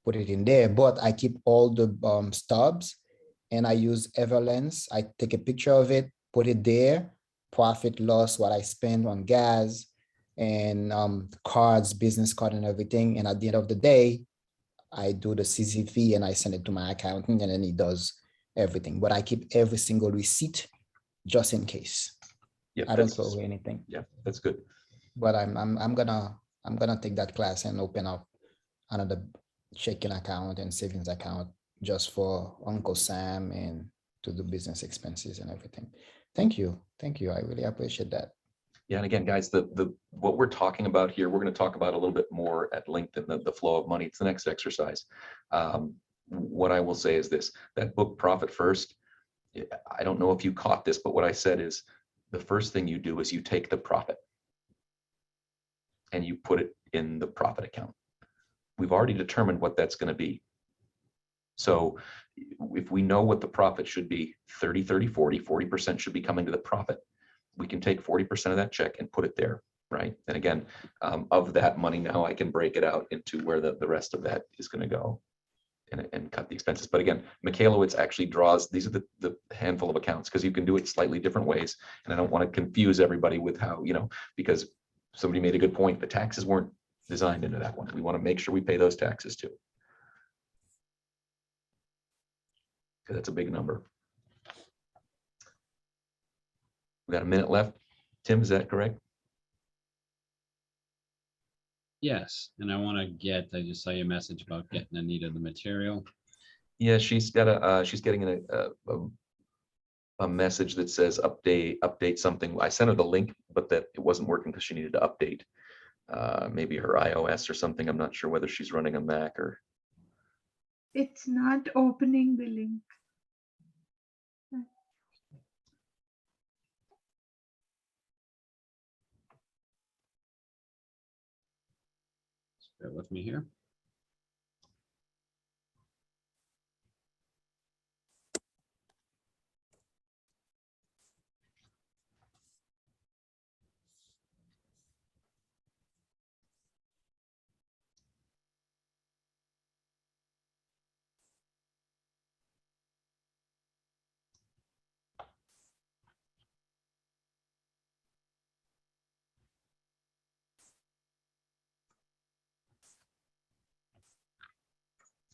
[SPEAKER 11] put it in there, but I keep all the stubs, and I use Everlens. I take a picture of it, put it there, profit, loss, what I spend on gas and cards, business card and everything. And at the end of the day, I do the CCV and I send it to my accountant, and then he does everything. But I keep every single receipt just in case.
[SPEAKER 2] Yeah,
[SPEAKER 11] I don't throw away anything.
[SPEAKER 2] Yeah, that's good.
[SPEAKER 11] But I'm gonna take that class and open up another checking account and savings account just for Uncle Sam and to do business expenses and everything. Thank you. Thank you. I really appreciate that.
[SPEAKER 2] Yeah, and again, guys, the what we're talking about here, we're going to talk about a little bit more at length in the flow of money. It's the next exercise. What I will say is this, that book Profit First, I don't know if you caught this, but what I said is the first thing you do is you take the profit and you put it in the profit account. We've already determined what that's going to be. So if we know what the profit should be, 30, 30, 40% should be coming to the profit. We can take 40% of that check and put it there, right? And again, of that money now I can break it out into where the rest of that is going to go and cut the expenses. But again, Michalowicz actually draws, these are the handful of accounts, because you can do it slightly different ways. And I don't want to confuse everybody with how, because somebody made a good point, the taxes weren't designed into that one. We want to make sure we pay those taxes too. Because that's a big number. We got a minute left. Tim, is that correct?
[SPEAKER 1] Yes, and I just saw your message about getting Anita the material.
[SPEAKER 2] Yeah, she's got she's getting a message that says update something. I sent her the link, but that it wasn't working because she needed to update maybe her iOS or something. I'm not sure whether she's running a Mac or.
[SPEAKER 9] It's not opening the link.
[SPEAKER 1] Bear with me here.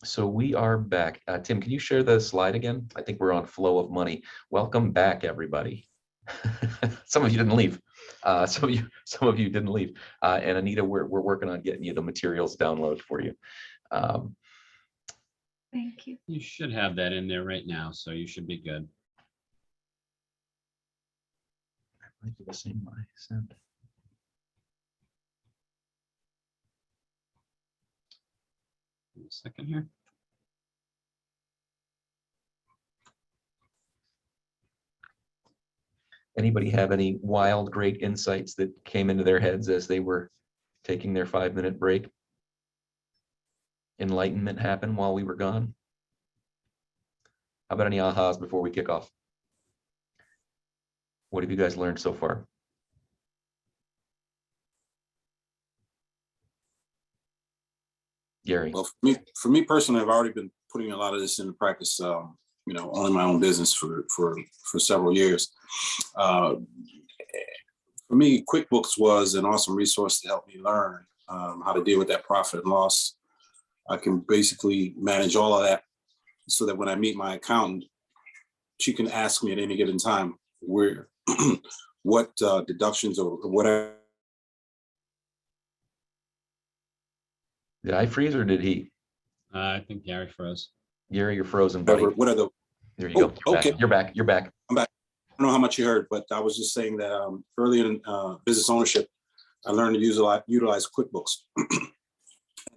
[SPEAKER 2] So we are back. Tim, can you share the slide again? I think we're on flow of money. Welcome back, everybody. Some of you didn't leave. Some of you didn't leave. And Anita, we're working on getting you the materials download for you.
[SPEAKER 9] Thank you.
[SPEAKER 1] You should have that in there right now, so you should be good.
[SPEAKER 2] I might do the same I sent.
[SPEAKER 1] A second here.
[SPEAKER 2] Anybody have any wild, great insights that came into their heads as they were taking their 5-minute break? Enlightenment happened while we were gone? How about any ahas before we kick off? What have you guys learned so far? Gary.
[SPEAKER 6] Well, for me personally, I've already been putting a lot of this into practice. Owning my own business for several years. For me, QuickBooks was an awesome resource to help me learn how to deal with that profit and loss. I can basically manage all of that so that when I meet my accountant, she can ask me at any given time where what deductions or whatever.
[SPEAKER 2] Did I freeze or did he?
[SPEAKER 1] I think Gary froze.
[SPEAKER 2] Gary, you're frozen, buddy.
[SPEAKER 6] What are the?
[SPEAKER 2] There you go. You're back. You're back.
[SPEAKER 6] I'm back. I don't know how much you heard, but I was just saying that early in business ownership, I learned to utilize QuickBooks. And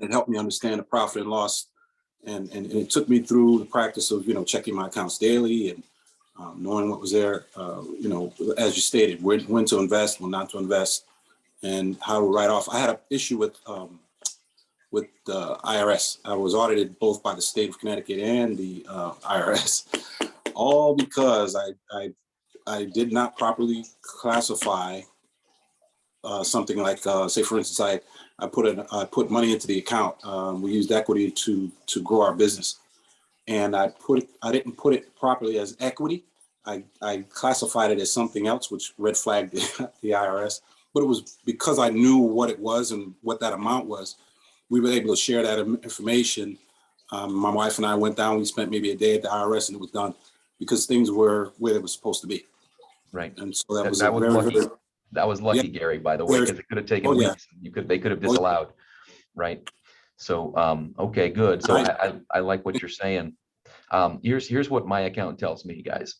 [SPEAKER 6] it helped me understand the profit and loss. And it took me through the practice of, checking my accounts daily and knowing what was there, as you stated, when to invest, when not to invest, and how to write off. I had an issue with the IRS. I was audited both by the state of Connecticut and the IRS, all because I did not properly classify something like, say, for instance, I put money into the account. We used equity to grow our business, and I didn't put it properly as equity. I classified it as something else, which red flagged the IRS. But it was because I knew what it was and what that amount was. We were able to share that information. My wife and I went down. We spent maybe a day at the IRS, and it was done because things were where they were supposed to be.
[SPEAKER 2] Right.
[SPEAKER 6] And so that was
[SPEAKER 2] lucky.
[SPEAKER 6] very,
[SPEAKER 2] that was lucky,
[SPEAKER 6] yeah.
[SPEAKER 2] Gary, by the way, because it could have taken weeks. They could have disallowed. Right. So, okay, good. So
[SPEAKER 6] Nice.
[SPEAKER 2] I like what you're saying. Here's what my accountant tells me, guys.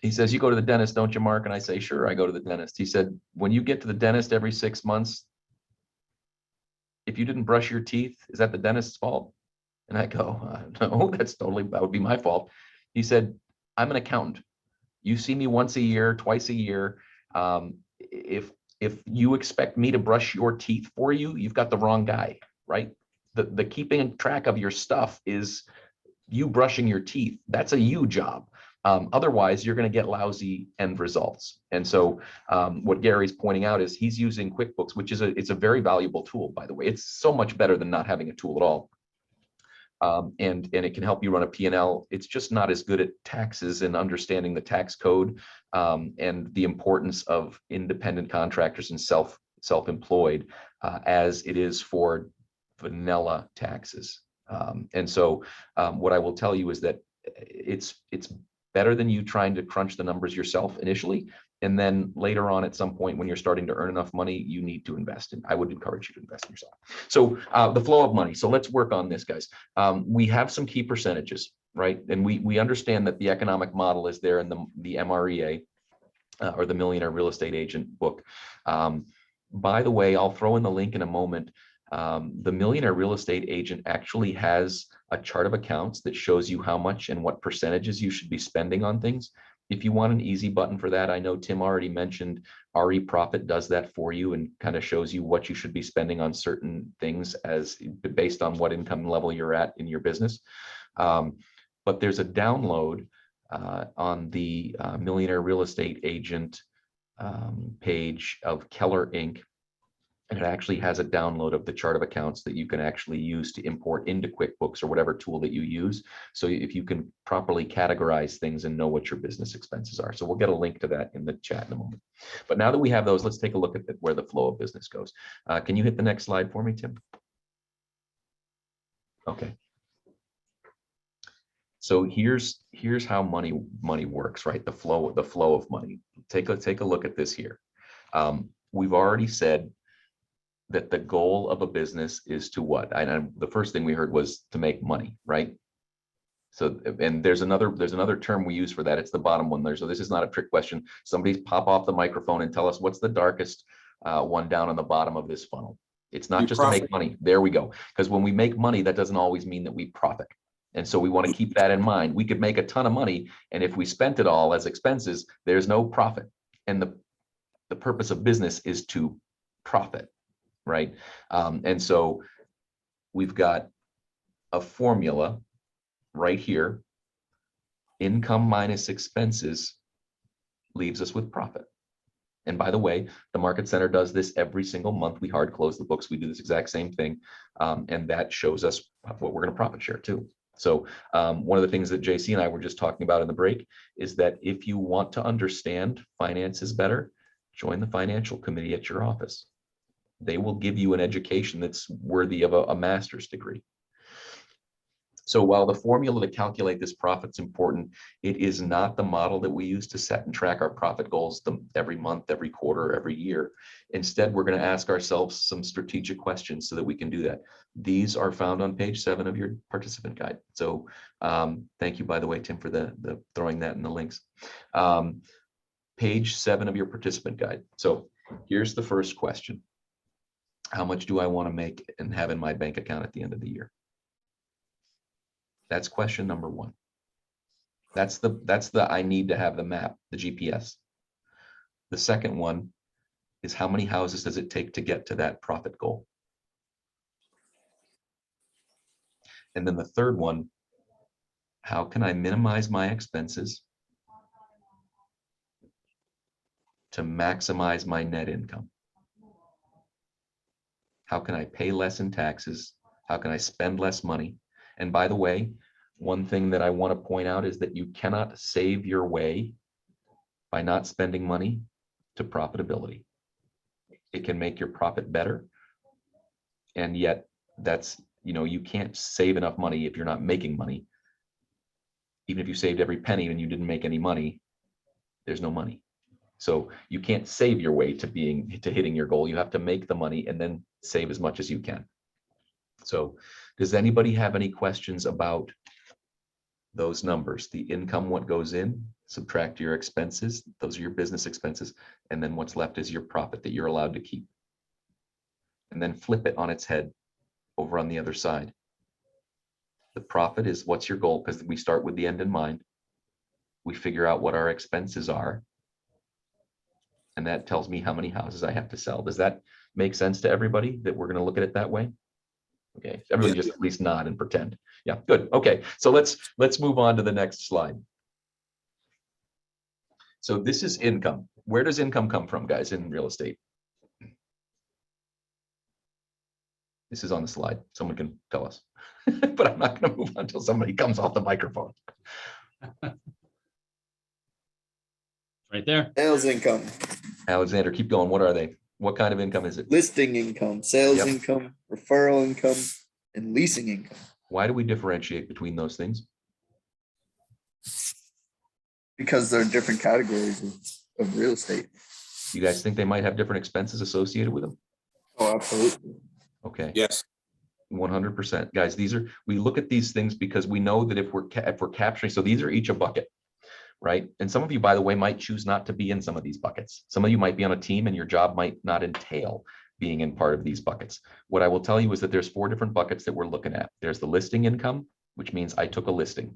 [SPEAKER 2] He says, you go to the dentist, don't you, Mark? And I say, sure, I go to the dentist. He said, when you get to the dentist every 6 months, if you didn't brush your teeth, is that the dentist's fault? And I go, no, that would be my fault. He said, I'm an accountant. You see me once a year, twice a year. If you expect me to brush your teeth for you, you've got the wrong guy, right? The keeping track of your stuff is you brushing your teeth. That's a you job. Otherwise, you're going to get lousy end results. And so what Gary's pointing out is he's using QuickBooks, which is it's a very valuable tool, by the way. It's so much better than not having a tool at all. And it can help you run a P&L. It's just not as good at taxes and understanding the tax code and the importance of independent contractors and self-employed as it is for vanilla taxes. And so what I will tell you is that it's better than you trying to crunch the numbers yourself initially. And then later on, at some point, when you're starting to earn enough money, you need to invest in. I would encourage you to invest in yourself. So the flow of money. So let's work on this, guys. We have some key percentages, right? And we understand that the economic model is there in the MREA or the Millionaire Real Estate Agent book. By the way, I'll throw in the link in a moment. The Millionaire Real Estate Agent actually has a chart of accounts that shows you how much and what percentages you should be spending on things. If you want an easy button for that, I know Tim already mentioned RE Profit does that for you and kind of shows you what you should be spending on certain things as based on what income level you're at in your business. But there's a download on the Millionaire Real Estate Agent page of Keller Inc. And it actually has a download of the chart of accounts that you can actually use to import into QuickBooks or whatever tool that you use. So if you can properly categorize things and know what your business expenses are. So we'll get a link to that in the chat in a moment. But now that we have those, let's take a look at where the flow of business goes. Can you hit the next slide for me, Tim? Okay. So here's how money works, right? The flow of money. Take a look at this here. We've already said that the goal of a business is to what? The first thing we heard was to make money, right? So, and there's another term we use for that. It's the bottom one there. So this is not a trick question. Somebody pop off the microphone and tell us what's the darkest one down on the bottom of this funnel. It's not just to make money. There we go. Because when we make money, that doesn't always mean that we profit. And so we want to keep that in mind. We could make a ton of money, and if we spent it all as expenses, there's no profit. And the purpose of business is to profit. Right. And so we've got a formula right here. Income minus expenses leaves us with profit. And by the way, the Market Center does this every single month. We hard close the books. We do this exact same thing. And that shows us what we're going to profit share too. So one of the things that JC and I were just talking about in the break is that if you want to understand finances better, join the financial committee at your office. They will give you an education that's worthy of a master's degree. So while the formula to calculate this profit's important, it is not the model that we use to set and track our profit goals every month, every quarter, every year. Instead, we're going to ask ourselves some strategic questions so that we can do that. These are found on page 7 of your participant guide. So thank you, by the way, Tim, for the throwing that in the links. Page 7 of your participant guide. So here's the first question. How much do I want to make and have in my bank account at the end of the year? That's question number 1. That's the I need to have the map, the GPS. The second one is how many houses does it take to get to that profit goal? And then the third one, how can I minimize my expenses to maximize my net income? How can I pay less in taxes? How can I spend less money? And by the way, one thing that I want to point out is that you cannot save your way by not spending money to profitability. It can make your profit better. And yet that's, you can't save enough money if you're not making money. Even if you saved every penny and you didn't make any money, there's no money. So you can't save your way to hitting your goal. You have to make the money and then save as much as you can. So does anybody have any questions about those numbers? The income, what goes in, subtract your expenses, those are your business expenses, and then what's left is your profit that you're allowed to keep. And then flip it on its head over on the other side. The profit is what's your goal, because we start with the end in mind. We figure out what our expenses are. And that tells me how many houses I have to sell. Does that make sense to everybody that we're going to look at it that way? Okay, everybody just at least nod and pretend. Yeah, good. Okay, so let's move on to the next slide. So this is income. Where does income come from, guys, in real estate? This is on the slide. Someone can tell us, but I'm not going to move on until somebody comes off the microphone.
[SPEAKER 1] Right there.
[SPEAKER 8] Sales income,
[SPEAKER 2] Alexander, keep going. What are they? What kind of income is it?
[SPEAKER 8] listing income, sales
[SPEAKER 2] Yep.
[SPEAKER 8] income, referral income, and leasing income.
[SPEAKER 2] Why do we differentiate between those things?
[SPEAKER 8] Because they're different categories of real estate.
[SPEAKER 2] You guys think they might have different expenses associated with them?
[SPEAKER 8] Oh, absolutely.
[SPEAKER 2] Okay.
[SPEAKER 6] Yes.
[SPEAKER 2] 100%. Guys, we look at these things because we know that if we're capturing, so these are each a bucket, right? And some of you, by the way, might choose not to be in some of these buckets. Some of you might be on a team and your job might not entail being in part of these buckets. What I will tell you is that there's 4 different buckets that we're looking at. There's the listing income, which means I took a listing.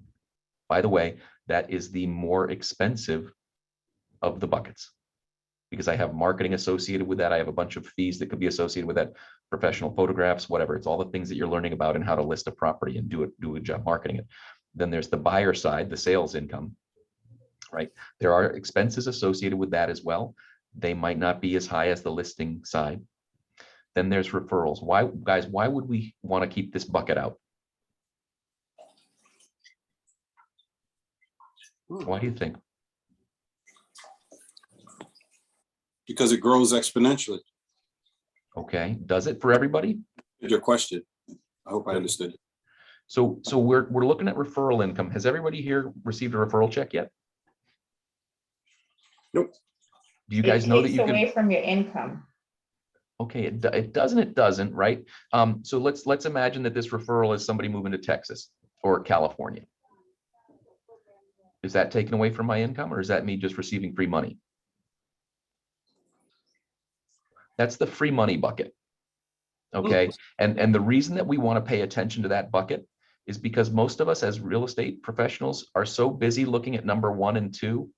[SPEAKER 2] By the way, that is the more expensive of the buckets because I have marketing associated with that. I have a bunch of fees that could be associated with that, professional photographs, whatever. It's all the things that you're learning about and how to list a property and do a good job marketing it. Then there's the buyer side, the sales income, right? There are expenses associated with that as well. They might not be as high as the listing side. Then there's referrals. Why, guys, why would we want to keep this bucket out? Why do you think?
[SPEAKER 6] Because it grows exponentially.
[SPEAKER 2] Okay, does it for everybody?
[SPEAKER 6] Your question. I hope I understood.
[SPEAKER 2] So we're looking at referral income. Has everybody here received a referral check yet?
[SPEAKER 6] Nope.
[SPEAKER 2] Do you guys know that you
[SPEAKER 12] away
[SPEAKER 2] can?
[SPEAKER 12] from your income.
[SPEAKER 2] Okay, it doesn't, right? So let's imagine that this referral is somebody moving to Texas or California. Is that taken away from my income or is that me just receiving free money? That's the free money bucket. Okay, and the reason that we want to pay attention to that bucket is because most of us as real estate professionals are so busy looking at number 1 and 2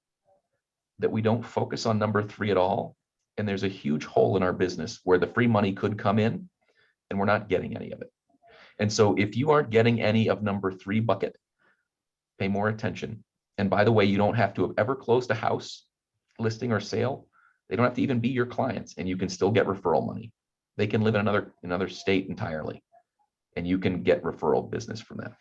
[SPEAKER 2] that we don't focus on number 3 at all. And there's a huge hole in our business where the free money could come in and we're not getting any of it. And so if you aren't getting any of number 3 bucket, pay more attention. And by the way, you don't have to have ever closed a house listing or sale. They don't have to even be your clients and you can still get referral money. They can live in another state entirely and you can get referral business from them.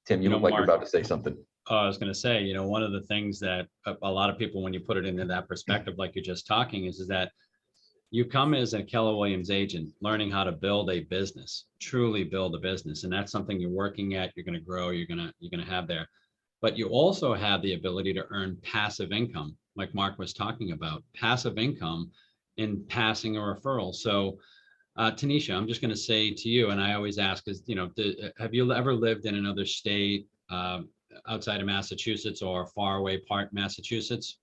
[SPEAKER 2] Tim, you look like you're about to say something.
[SPEAKER 1] I was going to say, one of the things that a lot of people, when you put it into that perspective, like you're just talking, is that you come as a Keller Williams agent, learning how to build a business, truly build a business. And that's something you're working at, you're going to grow, you're going to have there. But you also have the ability to earn passive income, like Mark was talking about, passive income in passing a referral. So Tanisha, I'm just going to say to you, and I always ask is, have you ever lived in another state outside of Massachusetts or far away part Massachusetts?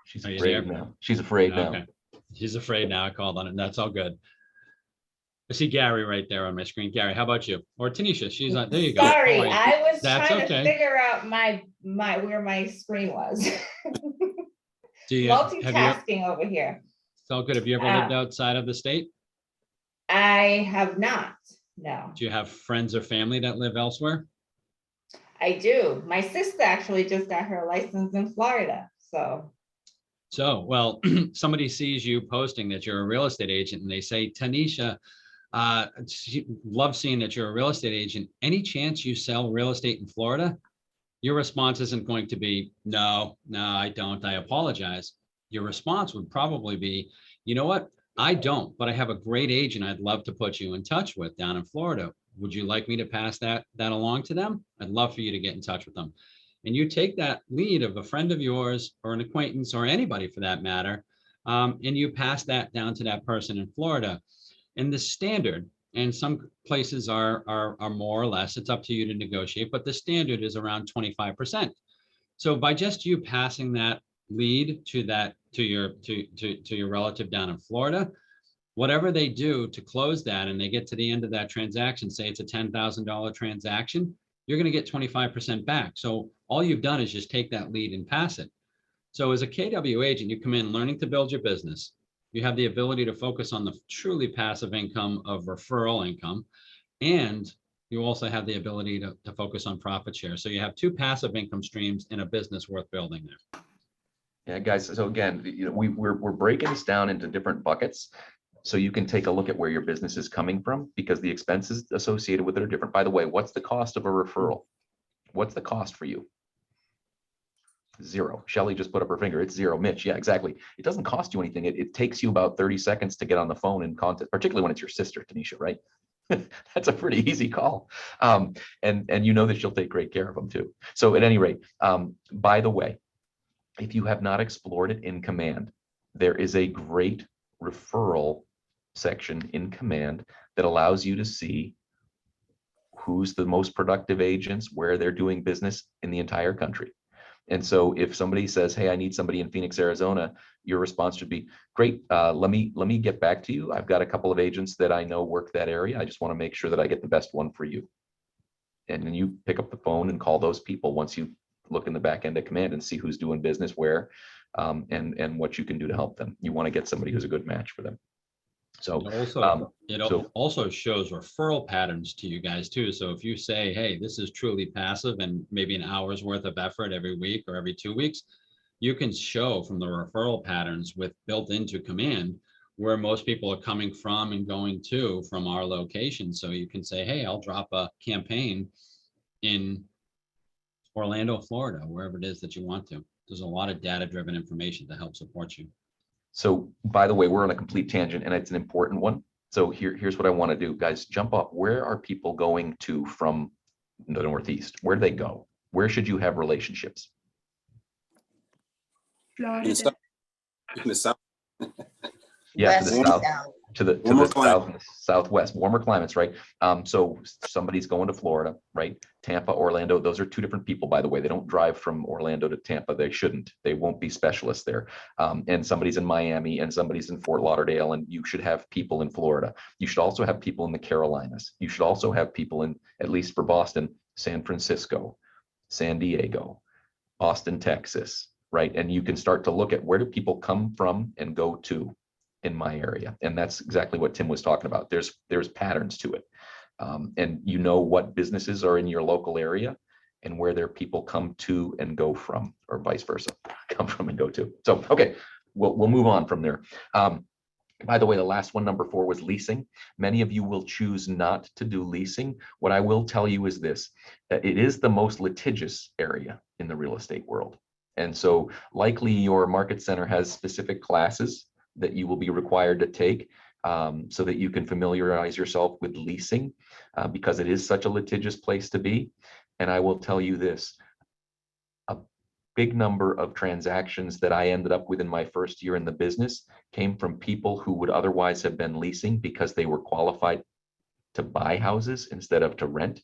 [SPEAKER 2] She's afraid now. She's afraid now.
[SPEAKER 1] Okay. She's afraid now. I called on it. That's all good. I see Gary right there on my screen. Gary, how about you? Or Tanisha, she's on. There you go.
[SPEAKER 12] Sorry,
[SPEAKER 1] Oh,
[SPEAKER 12] I was
[SPEAKER 1] that's
[SPEAKER 12] trying
[SPEAKER 1] okay.
[SPEAKER 12] to figure out my where my screen was.
[SPEAKER 1] Do you, have you,
[SPEAKER 12] Multitasking over here.
[SPEAKER 1] it's all good. Have you ever lived outside of the state?
[SPEAKER 12] I have not. No,
[SPEAKER 1] Do you have friends or family that live elsewhere?
[SPEAKER 12] I do. My sister actually just got her license in Florida. So
[SPEAKER 1] Well, somebody sees you posting that you're a real estate agent and they say, Tanisha, she loves seeing that you're a real estate agent. Any chance you sell real estate in Florida? Your response isn't going to be, no, I don't. I apologize. Your response would probably be, you know what? I don't, but I have a great agent I'd love to put you in touch with down in Florida. Would you like me to pass that along to them? I'd love for you to get in touch with them. And you take that lead of a friend of yours or an acquaintance or anybody for that matter, and you pass that down to that person in Florida. And the standard, and some places are more or less, it's up to you to negotiate, but the standard is around 25%. So by just you passing that lead to your relative down in Florida, whatever they do to close that and they get to the end of that transaction, say it's a $10,000 transaction, you're going to get 25% back. So all you've done is just take that lead and pass it. So as a KW agent, you come in learning to build your business. You have the ability to focus on the truly passive income of referral income. And you also have the ability to focus on profit share. So you have two passive income streams in a business worth building there.
[SPEAKER 2] Yeah, guys. So again, we're breaking this down into different buckets, so you can take a look at where your business is coming from, because the expenses associated with it are different. By the way, what's the cost of a referral? What's the cost for you? Zero. Shelly just put up her finger. It's zero. Mitch, yeah, exactly. It doesn't cost you anything. It takes you about 30 seconds to get on the phone and contact, particularly when it's your sister, Tanisha, right? That's a pretty easy call. And you know that she'll take great care of them too. So at any rate, by the way, if you have not explored it in Command, there is a great referral section in Command that allows you to see who's the most productive agents, where they're doing business in the entire country. And so if somebody says, hey, I need somebody in Phoenix, Arizona, your response should be, great, let me get back to you. I've got a couple of agents that I know work that area. I just want to make sure that I get the best one for you. And then you pick up the phone and call those people once you look in the back end of Command and see who's doing business where, and what you can do to help them. You want to get somebody who's a good match for them. So
[SPEAKER 1] it also shows referral patterns to you guys too. So if you say, hey, this is truly passive and maybe an hour's worth of effort every week or every 2 weeks, you can show from the referral patterns with built into Command where most people are coming from and going to from our location. So you can say, hey, I'll drop a campaign in Orlando, Florida, wherever it is that you want to. There's a lot of data-driven information to help support you.
[SPEAKER 2] So by the way, we're on a complete tangent and it's an important one. So here's what I want to do, guys. Jump up. Where are people going to from the Northeast? Where do they go? Where should you have relationships?
[SPEAKER 9] Florida.
[SPEAKER 6] In the south.
[SPEAKER 2] Yeah, to the south, to the south and the southwest, warmer climates, right? So somebody's going to Florida, right? Tampa, Orlando, those are two different people, by the way. They don't drive from Orlando to Tampa. They shouldn't. They won't be specialists there. And somebody's in Miami and somebody's in Fort Lauderdale, and you should have people in Florida. You should also have people in the Carolinas. You should also have people in, at least for Boston, San Francisco, San Diego, Austin, Texas, right? And you can start to look at where do people come from and go to in my area. And that's exactly what Tim was talking about. There's patterns to it. And you know what businesses are in your local area and where their people come to and go from, or vice versa, come from and go to. So, okay, we'll move on from there. By the way, the last one, number 4, was leasing. Many of you will choose not to do leasing. What I will tell you is this, it is the most litigious area in the real estate world. And so likely your market center has specific classes that you will be required to take so that you can familiarize yourself with leasing because it is such a litigious place to be. And I will tell you this, a big number of transactions that I ended up with in my first year in the business came from people who would otherwise have been leasing because they were qualified to buy houses instead of to rent.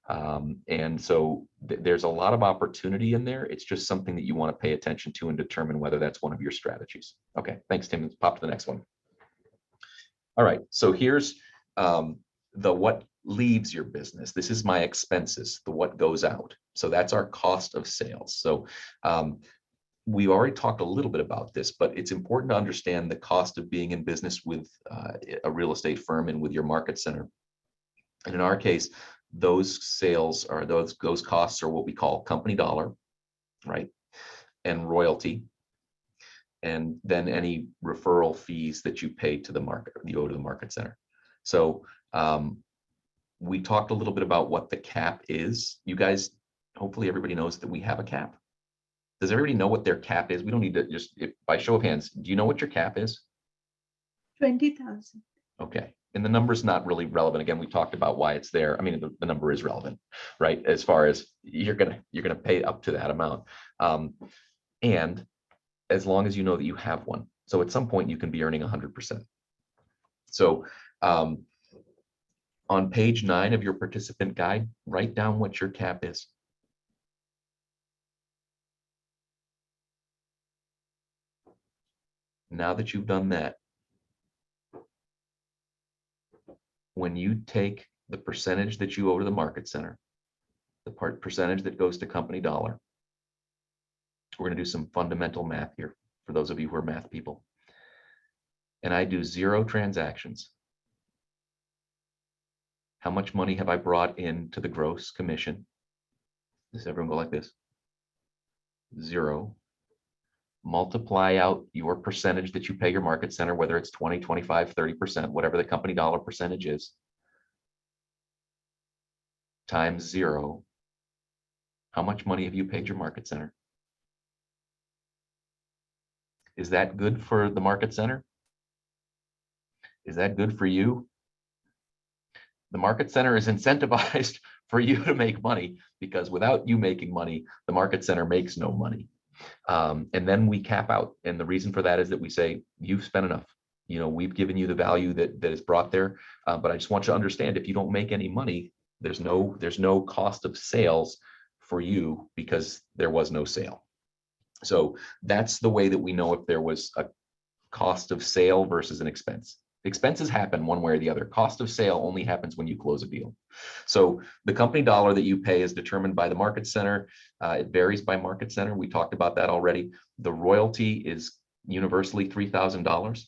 [SPEAKER 2] And so there's a lot of opportunity in there. It's just something that you want to pay attention to and determine whether that's one of your strategies. Okay, thanks, Tim. Let's pop to the next one. All right, so here's the what leaves your business. This is my expenses, the what goes out. So that's our cost of sales. So we already talked a little bit about this, but it's important to understand the cost of being in business with a real estate firm and with your market center. And in our case, those sales or those costs are what we call company dollar, right? And royalty. And then any referral fees that you pay to the market, you owe to the market center. So we talked a little bit about what the cap is. You guys, hopefully everybody knows that we have a cap. Does everybody know what their cap is? We don't need to just, by show of hands, do you know what your cap is?
[SPEAKER 9] 20,000.
[SPEAKER 2] Okay. and the number's not really relevant. Again, we talked about why it's there. I mean, the number is relevant, right? As far as you're gonna pay up to that amount. And as long as you know that you have one. So at some point you can be earning 100%. So on page 9 of your participant guide, write down what your cap is. Now that you've done that, when you take the percentage that you owe to the market center, the percentage that goes to company dollar, we're going to do some fundamental math here for those of you who are math people. And I do 0 transactions. How much money have I brought in to the gross commission? Does everyone go like this? 0. Multiply out your percentage that you pay your market center, whether it's 20, 25, 30%, whatever the company dollar percentage is, times 0. How much money have you paid your market center? Is that good for the market center? Is that good for you? The market center is incentivized for you to make money, because without you making money, the market center makes no money. And then we cap out. And the reason for that is that we say, you've spent enough. You know, we've given you the value that is brought there. But I just want you to understand, if you don't make any money, there's no cost of sales for you because there was no sale. So that's the way that we know if there was a cost of sale versus an expense. Expenses happen one way or the other. Cost of sale only happens when you close a deal. So the company dollar that you pay is determined by the market center. It varies by market center. We talked about that already. The royalty is universally $3,000.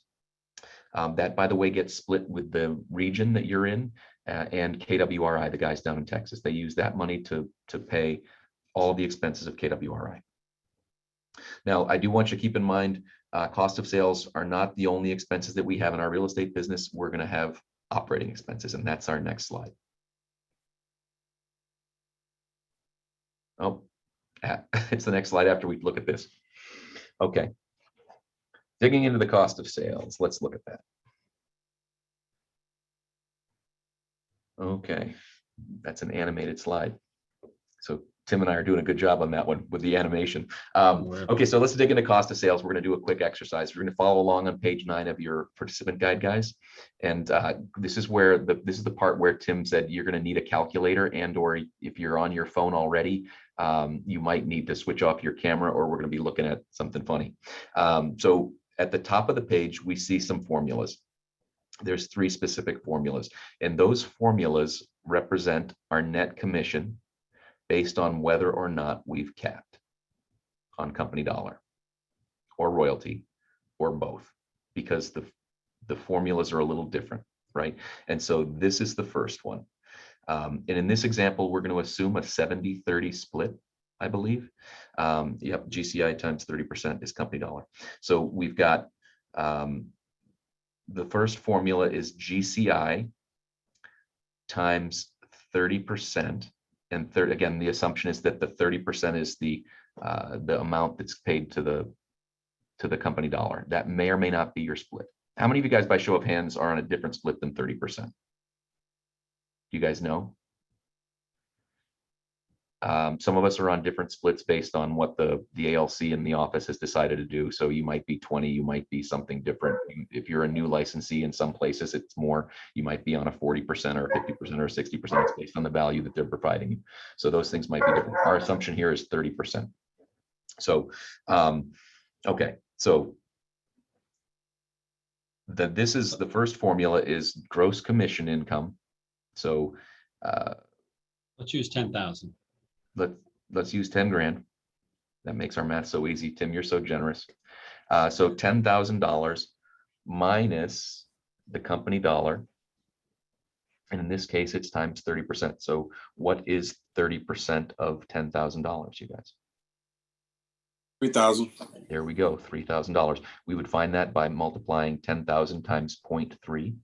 [SPEAKER 2] That, by the way, gets split with the region that you're in, and KWRI, the guys down in Texas. They use that money to pay all of the expenses of KWRI. Now, I do want you to keep in mind, cost of sales are not the only expenses that we have in our real estate business. We're going to have operating expenses, and that's our next slide. Oh, it's the next slide after we look at this. Okay. Digging into the cost of sales, let's look at that. Okay, that's an animated slide. So Tim and I are doing a good job on that one with the animation. Okay, so let's dig into cost of sales. We're going to do a quick exercise. We're going to follow along on page 9 of your participant guide, guys. And this is where this is the part where Tim said you're going to need a calculator, and or if you're on your phone already, you might need to switch off your camera, or we're going to be looking at something funny. So at the top of the page, we see some formulas. There's 3 specific formulas, and those formulas represent our net commission based on whether or not we've capped on company dollar or royalty or both, because the formulas are a little different, right? And so this is the first one. And in this example, we're going to assume a 70-30 split, I believe. Yep, GCI times 30% is company dollar. So we've got the first formula is GCI times 30%. And again, the assumption is that the 30% is the amount that's paid to the company dollar. That may or may not be your split. How many of you guys, by show of hands, are on a different split than 30%? Do you guys know? Some of us are on different splits based on what the ALC in the office has decided to do. So you might be 20, you might be something different. If you're a new licensee, in some places it's more, you might be on a 40% or 50% or 60%. It's based on the value that they're providing you. So those things might be different. Our assumption here is 30%. So, okay, so this is the first formula is gross commission income. So
[SPEAKER 1] let's use 10,000.
[SPEAKER 2] Let's use 10 grand. That makes our math so easy. Tim, you're so generous. So $10,000 minus the company dollar. And in this case, it's times 30%. So what is 30% of $10,000, you guys?
[SPEAKER 6] 3,000.
[SPEAKER 2] There we go, $3,000. We would find that by multiplying 10,000 times 0.3,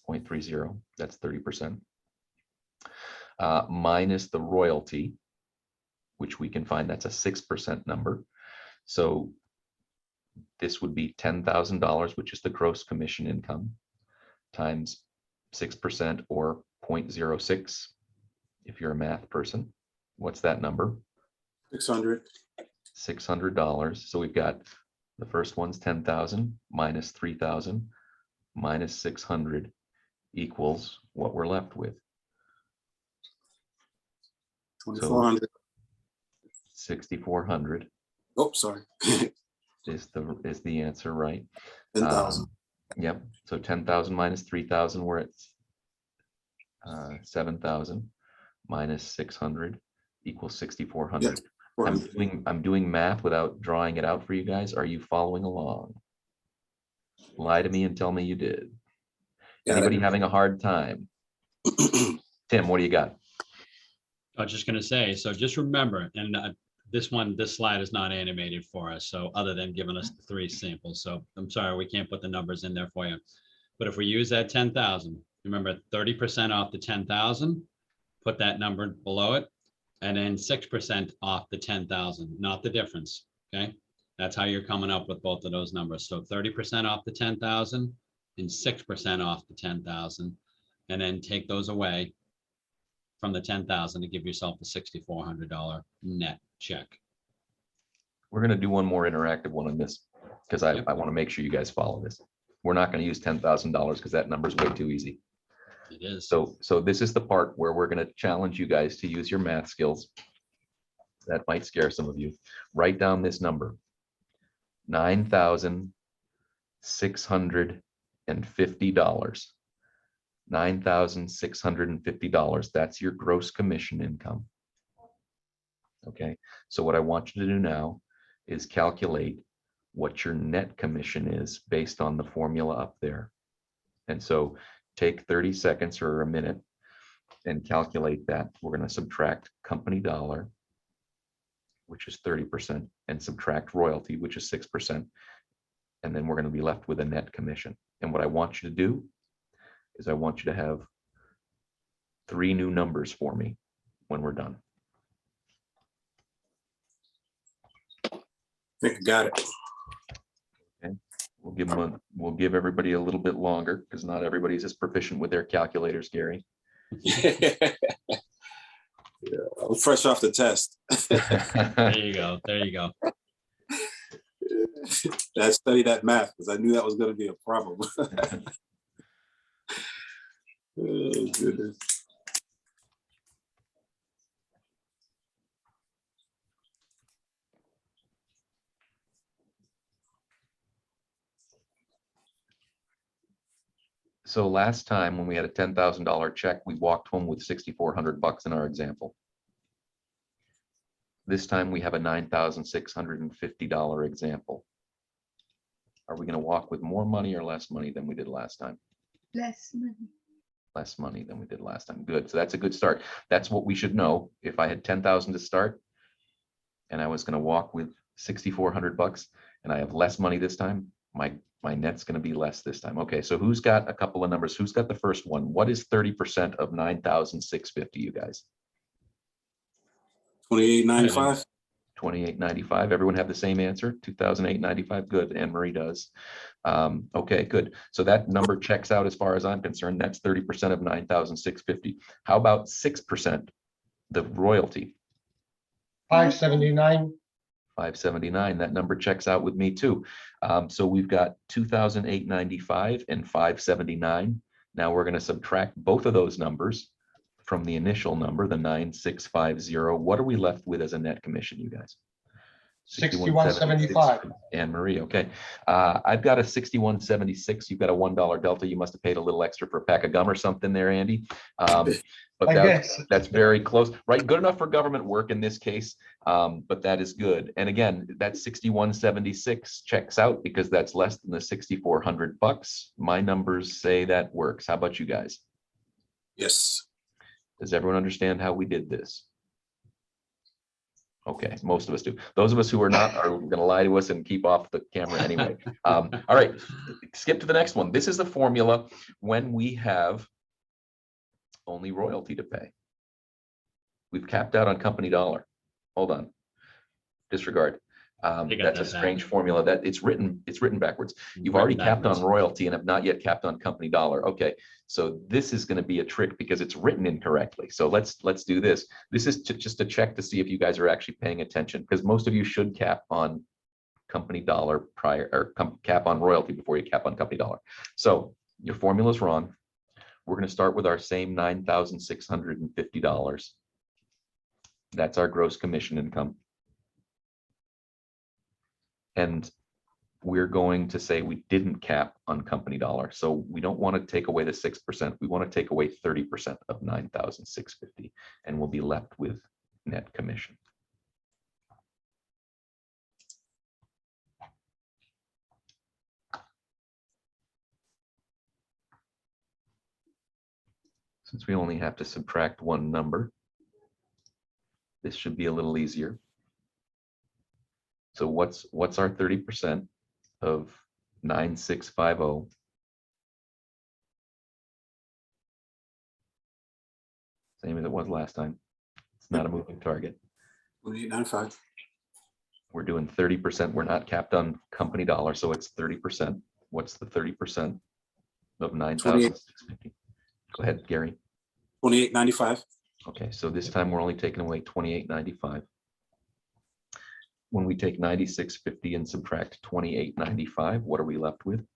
[SPEAKER 2] 0.30, that's 30%. Minus the royalty, which we can find that's a 6% number. So this would be $10,000, which is the gross commission income, times 6% or 0.06. If you're a math person, what's that number?
[SPEAKER 6] 600.
[SPEAKER 2] $600. So we've got the first one's 10,000 minus 3,000 minus 600 equals what we're left with.
[SPEAKER 6] 2,400.
[SPEAKER 2] 6,400
[SPEAKER 6] Oh, sorry.
[SPEAKER 2] is the answer, right?
[SPEAKER 6] 10,000.
[SPEAKER 2] Yep. So 10,000 minus 3,000, we're at 7,000 minus 600 equals 6,400. I'm doing math without drawing it out for you guys. Are you following along? Lie to me and tell me you did. Anybody having a hard time? Tim, what do you got?
[SPEAKER 1] I was just gonna say, so just remember, and this slide is not animated for us, so other than giving us the 3 samples, so I'm sorry, we can't put the numbers in there for you. But if we use that 10,000, remember 30% off the 10,000, put that number below it, and then 6% off the 10,000, not the difference, okay? That's how you're coming up with both of those numbers. So 30% off the 10,000 and 6% off the 10,000, and then take those away from the 10,000 to give yourself a $6,400 net check.
[SPEAKER 2] We're going to do one more interactive one on this because I
[SPEAKER 1] Yep.
[SPEAKER 2] want to make sure you guys follow this. We're not going to use $10,000 because that number is way too easy.
[SPEAKER 1] It is.
[SPEAKER 2] So this is the part where we're going to challenge you guys to use your math skills. That might scare some of you. Write down this number, $9,650. $9,650. That's your gross commission income. Okay, so what I want you to do now is calculate what your net commission is based on the formula up there. And so take 30 seconds or a minute and calculate that. We're going to subtract company dollar, which is 30%, and subtract royalty, which is 6%. And then we're going to be left with a net commission. And what I want you to do is I want you to have 3 new numbers for me when we're done.
[SPEAKER 6] I think I got it.
[SPEAKER 2] Okay, we'll give everybody a little bit longer because not everybody's as proficient with their calculators, Gary.
[SPEAKER 6] Yeah, I'm fresh off the test.
[SPEAKER 1] There you go. There you go.
[SPEAKER 6] I studied that math because I knew that was going to be a problem. Oh, goodness.
[SPEAKER 2] So last time when we had a $10,000 check, we walked home with $6,400 in our example. This time we have a $9,650 example. Are we going to walk with more money or less money than we did last time?
[SPEAKER 9] Less money.
[SPEAKER 2] Less money than we did last time. Good. So that's a good start. That's what we should know. If I had 10,000 to start and I was going to walk with $6,400 and I have less money this time, my net's going to be less this time. Okay. So who's got a couple of numbers? Who's got the first one? What is 30% of 9,650, you guys?
[SPEAKER 6] 28.95.
[SPEAKER 2] 28.95. Everyone have the same answer? 2,895. Good. Anne Marie does. Okay, good. So that number checks out as far as I'm concerned. That's 30% of 9,650. How about 6%? The royalty.
[SPEAKER 5] 579.
[SPEAKER 2] 579. That number checks out with me too. So we've got 2,895 and 579. Now we're going to subtract both of those numbers from the initial number, the 9,650. What are we left with as a net commission, you guys?
[SPEAKER 5] 61.75.
[SPEAKER 2] Anne Marie, okay. I've got a 61.76. You've got a $1 delta. You must have paid a little extra for a pack of gum or something there, Andy. But that's very close, right? Good enough for government work in this case, but that is good. And again, that 61.76 checks out because that's less than the $6,400. My numbers say that works. How about you guys?
[SPEAKER 6] Yes.
[SPEAKER 2] Does everyone understand how we did this? Okay, most of us do. Those of us who are not are going to lie to us and keep off the camera anyway. All right, skip to the next one. This is the formula when we have only royalty to pay. We've capped out on company dollar. Hold on, disregard.
[SPEAKER 1] They got
[SPEAKER 2] That's a
[SPEAKER 1] that
[SPEAKER 2] strange
[SPEAKER 1] back.
[SPEAKER 2] formula that it's written backwards. You've
[SPEAKER 1] Written
[SPEAKER 2] already capped on
[SPEAKER 1] backwards.
[SPEAKER 2] royalty and have not yet capped on company dollar. Okay, so this is going to be a trick because it's written incorrectly. So let's do this. This is just a check to see if you guys are actually paying attention, because most of you should cap on company dollar prior, or cap on royalty before you cap on company dollar. So your formula is wrong. We're going to start with our same $9,650. That's our gross commission income. And we're going to say we didn't cap on company dollar. So we don't want to take away the 6%. We want to take away 30% of 9,650, and we'll be left with net commission. Since we only have to subtract one number, this should be a little easier. So what's our 30% of 9,650? Same as it was last time. It's not a moving target.
[SPEAKER 6] 2895.
[SPEAKER 2] We're doing 30%. We're not capped on company dollar, so it's 30%. What's the 30% of 9,650? Go ahead, Gary.
[SPEAKER 6] 2895.
[SPEAKER 2] Okay, so this time we're only taking away 2895. When we take 9650 and subtract 2895, what are we left with?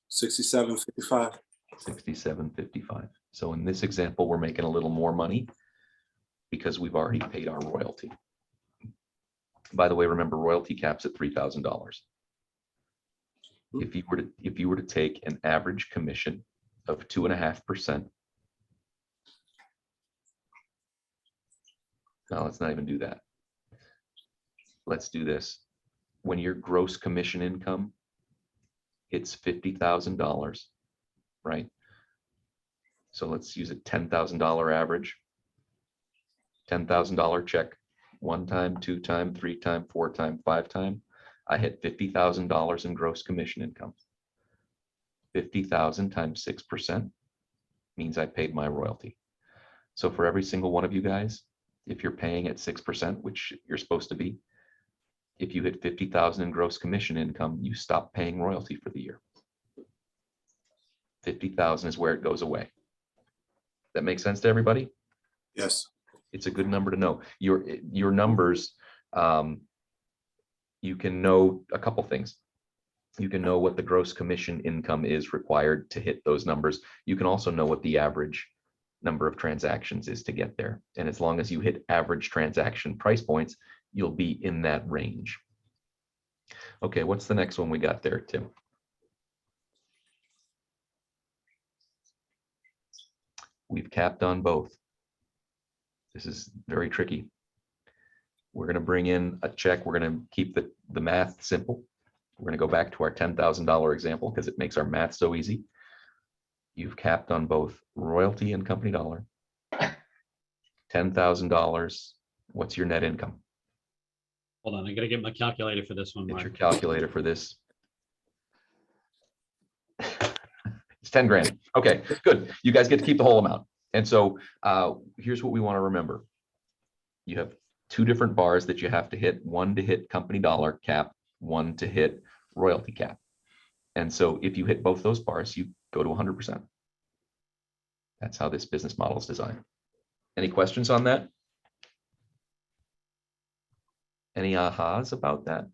[SPEAKER 6] 6755.
[SPEAKER 2] 6755. So in this example, we're making a little more money because we've already paid our royalty. By the way, remember royalty caps at $3,000. If you were to take an average commission of 2.5%. No, let's not even do that. Let's do this. When your gross commission income hits $50,000, right? So let's use a $10,000 average. $10,000 check, 1 time, 2 time, 3 time, 4 time, 5 time. I hit $50,000 in gross commission income. 50,000 times 6% means I paid my royalty. So for every single one of you guys, if you're paying at 6%, which you're supposed to be, if you hit 50,000 in gross commission income, you stop paying royalty for the year. 50,000 is where it goes away. That makes sense to everybody?
[SPEAKER 6] Yes.
[SPEAKER 2] It's a good number to know. Your numbers, you can know a couple things. You can know what the gross commission income is required to hit those numbers. You can also know what the average number of transactions is to get there. And as long as you hit average transaction price points, you'll be in that range. Okay, what's the next one we got there, Tim? We've capped on both. This is very tricky. We're going to bring in a check. We're going to keep the math simple. We're going to go back to our $10,000 example because it makes our math so easy. You've capped on both royalty and company dollar. $10,000. What's your net income?
[SPEAKER 1] Hold on, I gotta get my calculator for this one,
[SPEAKER 2] Get
[SPEAKER 1] Mark.
[SPEAKER 2] your calculator for this. It's 10 grand. Okay, good. You guys get to keep the whole amount. And so here's what we want to remember. You have 2 different bars that you have to hit, one to hit company dollar cap, one to hit royalty cap. And so if you hit both those bars, you go to 100%. That's how this business model is designed. Any questions on that? Any ahas about that?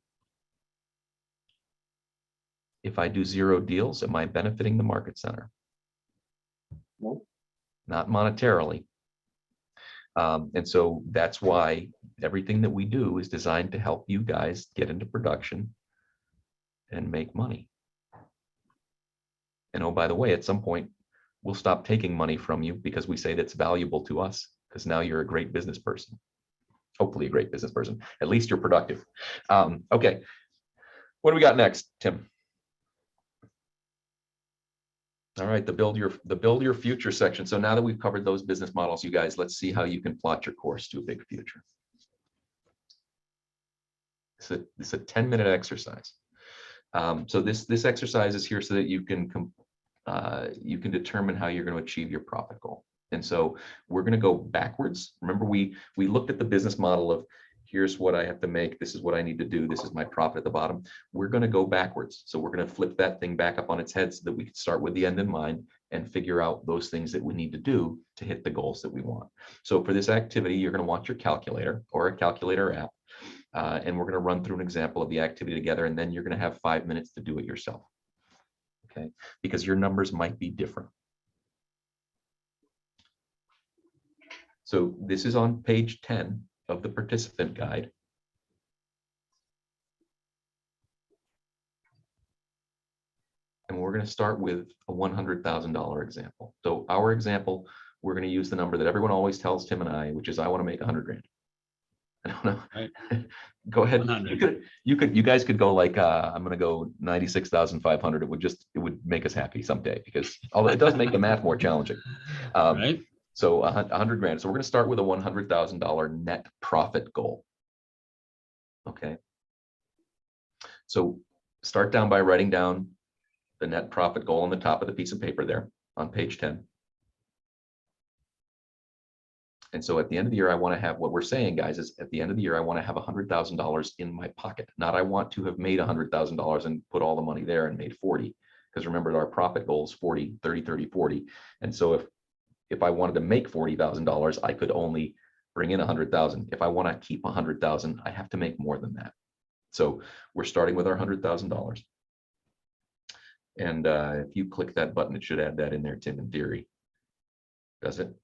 [SPEAKER 2] If I do 0 deals, am I benefiting the market center?
[SPEAKER 5] No.
[SPEAKER 2] Not monetarily. And so that's why everything that we do is designed to help you guys get into production and make money. And oh, by the way, at some point, we'll stop taking money from you because we say that's valuable to us, because now you're a great business person. Hopefully a great business person. At least you're productive. Okay. What do we got next, Tim? All right, the build your future section. So now that we've covered those business models, you guys, let's see how you can plot your course to a big future. It's a 10-minute exercise. So this exercise is here so that you can determine how you're going to achieve your profit goal. And so we're going to go backwards. Remember, we looked at the business model of here's what I have to make, this is what I need to do, this is my profit at the bottom. We're going to go backwards. So we're going to flip that thing back up on its head so that we can start with the end in mind and figure out those things that we need to do to hit the goals that we want. So for this activity, you're going to want your calculator or a calculator app. And we're going to run through an example of the activity together, and then you're going to have 5 minutes to do it yourself. Okay, because your numbers might be different. So this is on page 10 of the participant guide. And we're going to start with a $100,000 example. So our example, we're going to use the number that everyone always tells Tim and I, which is I want to make 100 grand. I don't know.
[SPEAKER 1] Right.
[SPEAKER 2] Go ahead.
[SPEAKER 1] 100.
[SPEAKER 2] You guys could go like I'm going to go 96,500. It would make us happy someday, because although it does make the math more challenging.
[SPEAKER 1] Right.
[SPEAKER 2] So 100 grand. So we're going to start with a $100,000 net profit goal. Okay. So start down by writing down the net profit goal on the top of the piece of paper there on page 10. And so at the end of the year, I want to have, what we're saying, guys, is at the end of the year, I want to have $100,000 in my pocket. Not I want to have made $100,000 and put all the money there and made 40. Because remember, our profit goal is 40, 30, 30, 40. And so if I wanted to make $40,000, I could only bring in 100,000. If I want to keep 100,000, I have to make more than that. So we're starting with our $100,000. And if you click that button, it should add that in there, Tim, in theory. Does it?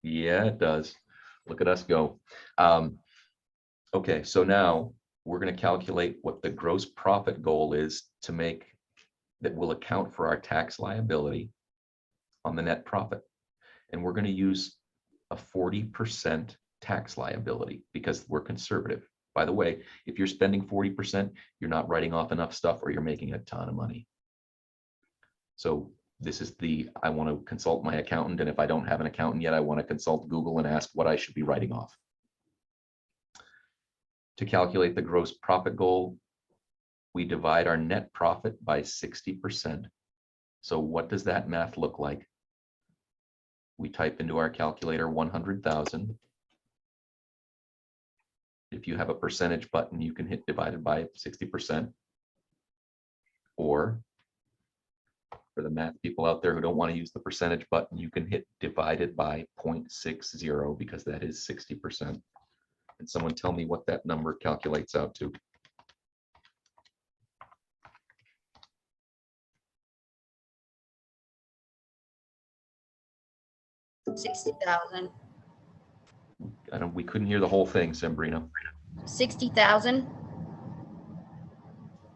[SPEAKER 2] Yeah, it does. Look at us go. Okay, so now we're going to calculate what the gross profit goal is to make that will account for our tax liability on the net profit. And we're going to use a 40% tax liability because we're conservative. By the way, if you're spending 40%, you're not writing off enough stuff or you're making a ton of money. So this is I want to consult my accountant. And if I don't have an accountant yet, I want to consult Google and ask what I should be writing off. To calculate the gross profit goal, we divide our net profit by 60%. So what does that math look like? We type into our calculator 100,000. If you have a percentage button, you can hit divided by 60%. Or for the math people out there who don't want to use the percentage button, you can hit divided by 0.60 because that is 60%. And someone tell me what that number calculates out to.
[SPEAKER 13] $60,000.
[SPEAKER 2] We couldn't hear the whole thing, Sembrino.
[SPEAKER 13] 60,000.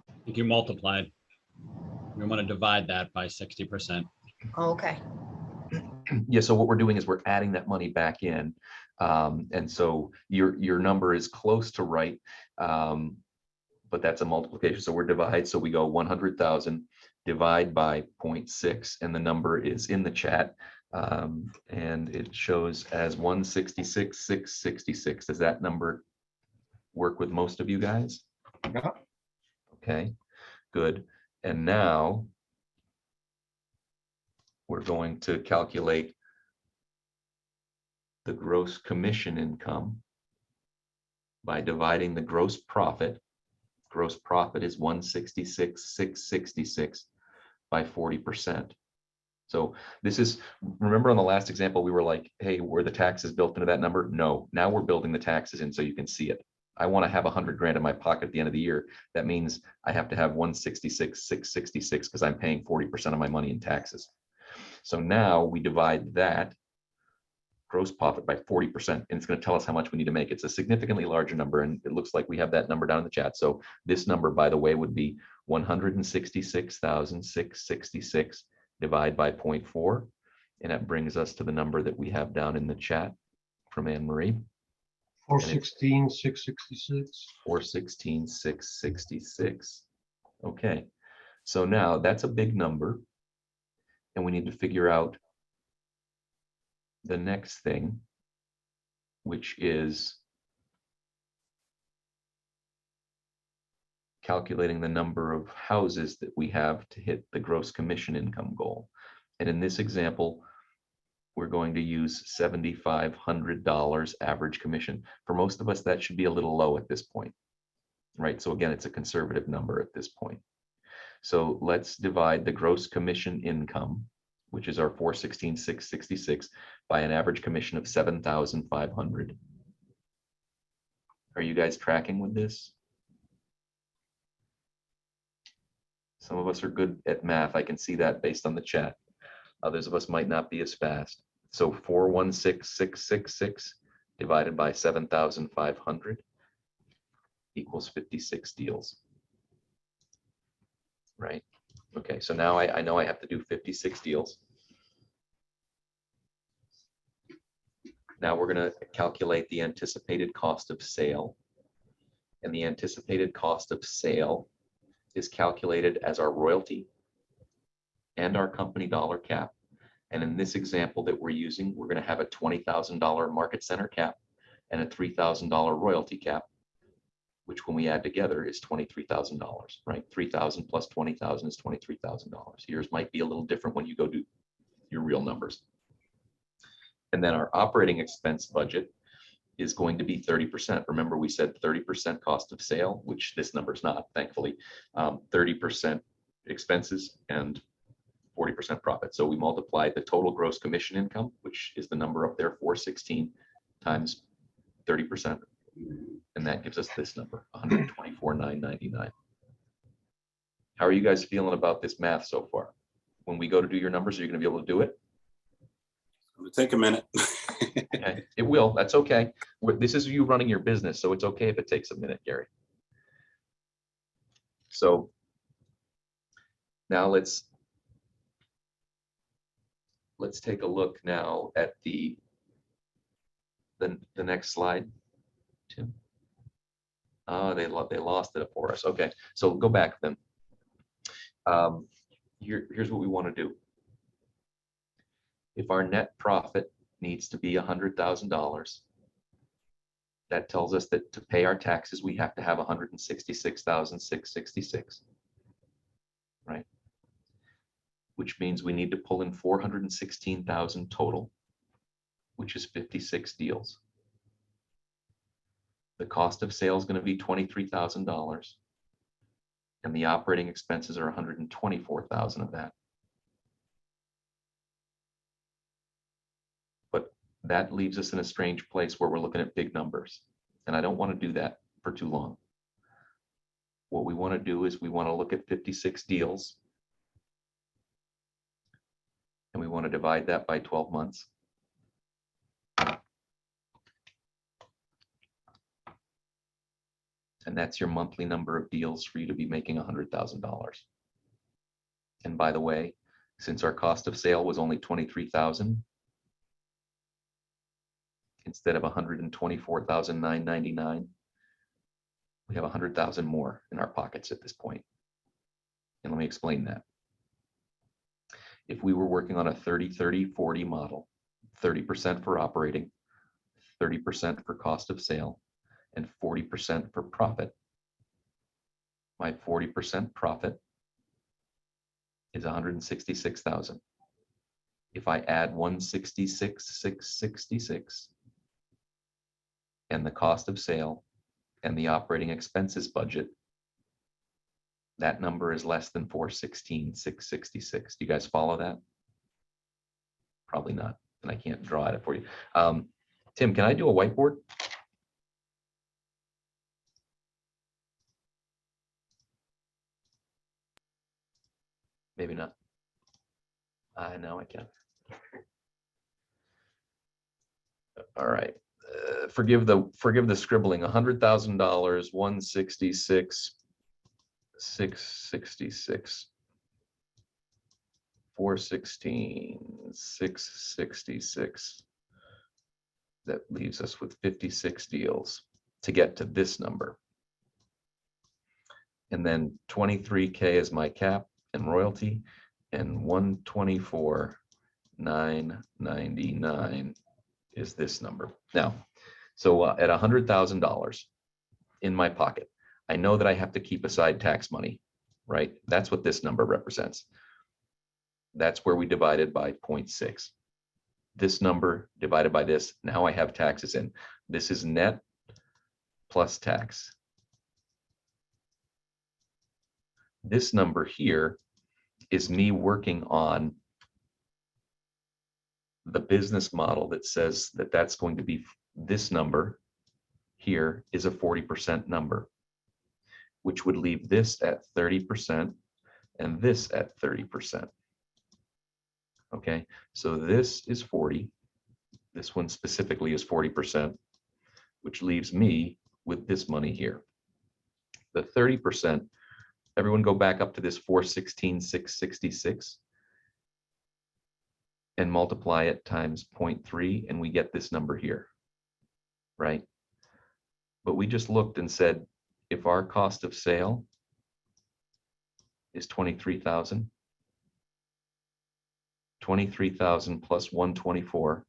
[SPEAKER 1] I think you multiplied. You want to divide that by 60%.
[SPEAKER 13] Okay.
[SPEAKER 2] Yeah, so what we're doing is we're adding that money back in. And so your number is close to right, but that's a multiplication. So we're divide. So we go 100,000 divide by 0.6, and the number is in the chat. And it shows as 166,666. Does that number work with most of you guys?
[SPEAKER 5] Yeah.
[SPEAKER 2] Okay, good. And now we're going to calculate the gross commission income by dividing the gross profit. Gross profit is 166,666 by 40%. So this is, remember on the last example, we were like, hey, were the taxes built into that number? No, now we're building the taxes in so you can see it. I want to have 100 grand in my pocket at the end of the year. That means I have to have 166,666 because I'm paying 40% of my money in taxes. So now we divide that gross profit by 40%, and it's going to tell us how much we need to make. It's a significantly larger number, and it looks like we have that number down in the chat. So this number, by the way, would be 166,666 divide by 0.4, and that brings us to the number that we have down in the chat from Anne Marie.
[SPEAKER 5] 416,666.
[SPEAKER 2] 416,666. Okay, so now that's a big number, and we need to figure out the next thing, which is calculating the number of houses that we have to hit the gross commission income goal. And in this example, we're going to use $7,500 average commission. For most of us, that should be a little low at this point, right? So again, it's a conservative number at this point. So let's divide the gross commission income, which is our 416,666, by an average commission of 7,500. Are you guys tracking with this? Some of us are good at math. I can see that based on the chat. Others of us might not be as fast. So 416,666 divided by 7,500 equals 56 deals. Right? Okay, so now I know I have to do 56 deals. Now we're going to calculate the anticipated cost of sale. And the anticipated cost of sale is calculated as our royalty and our company dollar cap. And in this example that we're using, we're going to have a $20,000 market center cap and a $3,000 royalty cap, which when we add together is $23,000, right? 3,000 plus 20,000 is $23,000. Yours might be a little different when you go do your real numbers. And then our operating expense budget is going to be 30%. Remember, we said 30% cost of sale, which this number is not, thankfully, 30% expenses and 40% profit. So we multiply the total gross commission income, which is the number up there, 416 times 30%. And that gives us this number, 124,999. How are you guys feeling about this math so far? When we go to do your numbers, are you going to be able to do it?
[SPEAKER 6] It'll take a minute.
[SPEAKER 2] Okay, it will. That's okay. This is you running your business, so it's okay if it takes a minute, Gary. So now let's take a look now at the next slide, Tim. They lost it for us. Okay, so go back then. Here's what we want to do. If our net profit needs to be $100,000, that tells us that to pay our taxes, we have to have 166,666, right? Which means we need to pull in 416,000 total, which is 56 deals. The cost of sale is going to be $23,000, and the operating expenses are 124,000 of that. But that leaves us in a strange place where we're looking at big numbers, and I don't want to do that for too long. What we want to do is we want to look at 56 deals, and we want to divide that by 12 months. And that's your monthly number of deals for you to be making $100,000. And by the way, since our cost of sale was only $23,000, instead of $124,999, we have 100,000 more in our pockets at this point. And let me explain that. If we were working on a 30-30-40 model, 30% for operating, 30% for cost of sale, and 40% for profit, my 40% profit is 166,000. If I add 166,666 and the cost of sale and the operating expenses budget, that number is less than 416,666. Do you guys follow that? Probably not, and I can't draw it for you. Tim, can I do a whiteboard? Maybe not. No, I can't. All right. Forgive the scribbling. $100,000, 166, 666, 416, 666. That leaves us with 56 deals to get to this number. And then 23K is my cap and royalty, and 124,999 is this number. Now, so at $100,000 in my pocket, I know that I have to keep aside tax money, right? That's what this number represents. That's where we divide it by 0.6. this number divided by this. Now I have taxes in. This is net plus tax. This number here is me working on the business model that says that that's going to be, this number here is a 40% number, which would leave this at 30% and this at 30%. Okay, so this is 40. This one specifically is 40%, which leaves me with this money here. The 30%, everyone go back up to this 416,666 and multiply it times 0.3, and we get this number here, right? But we just looked and said, if our cost of sale is 23,000, 23,000 plus 124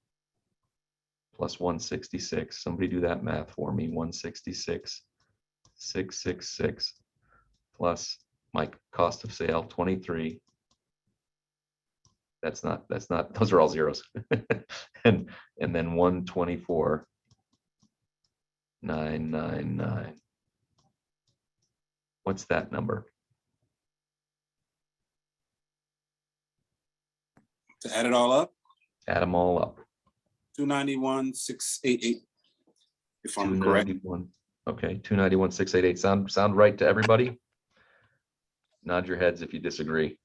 [SPEAKER 2] plus 166. Somebody do that math for me. 166, 666 plus my cost of sale, 23. That's not, those are all zeros. and then 124, 999. What's that number?
[SPEAKER 6] To add it all up,
[SPEAKER 2] Add them all up.
[SPEAKER 6] 291,688. If I'm correct.
[SPEAKER 2] 291. Okay, 291,688. Sound right to everybody? Nod your heads if you disagree.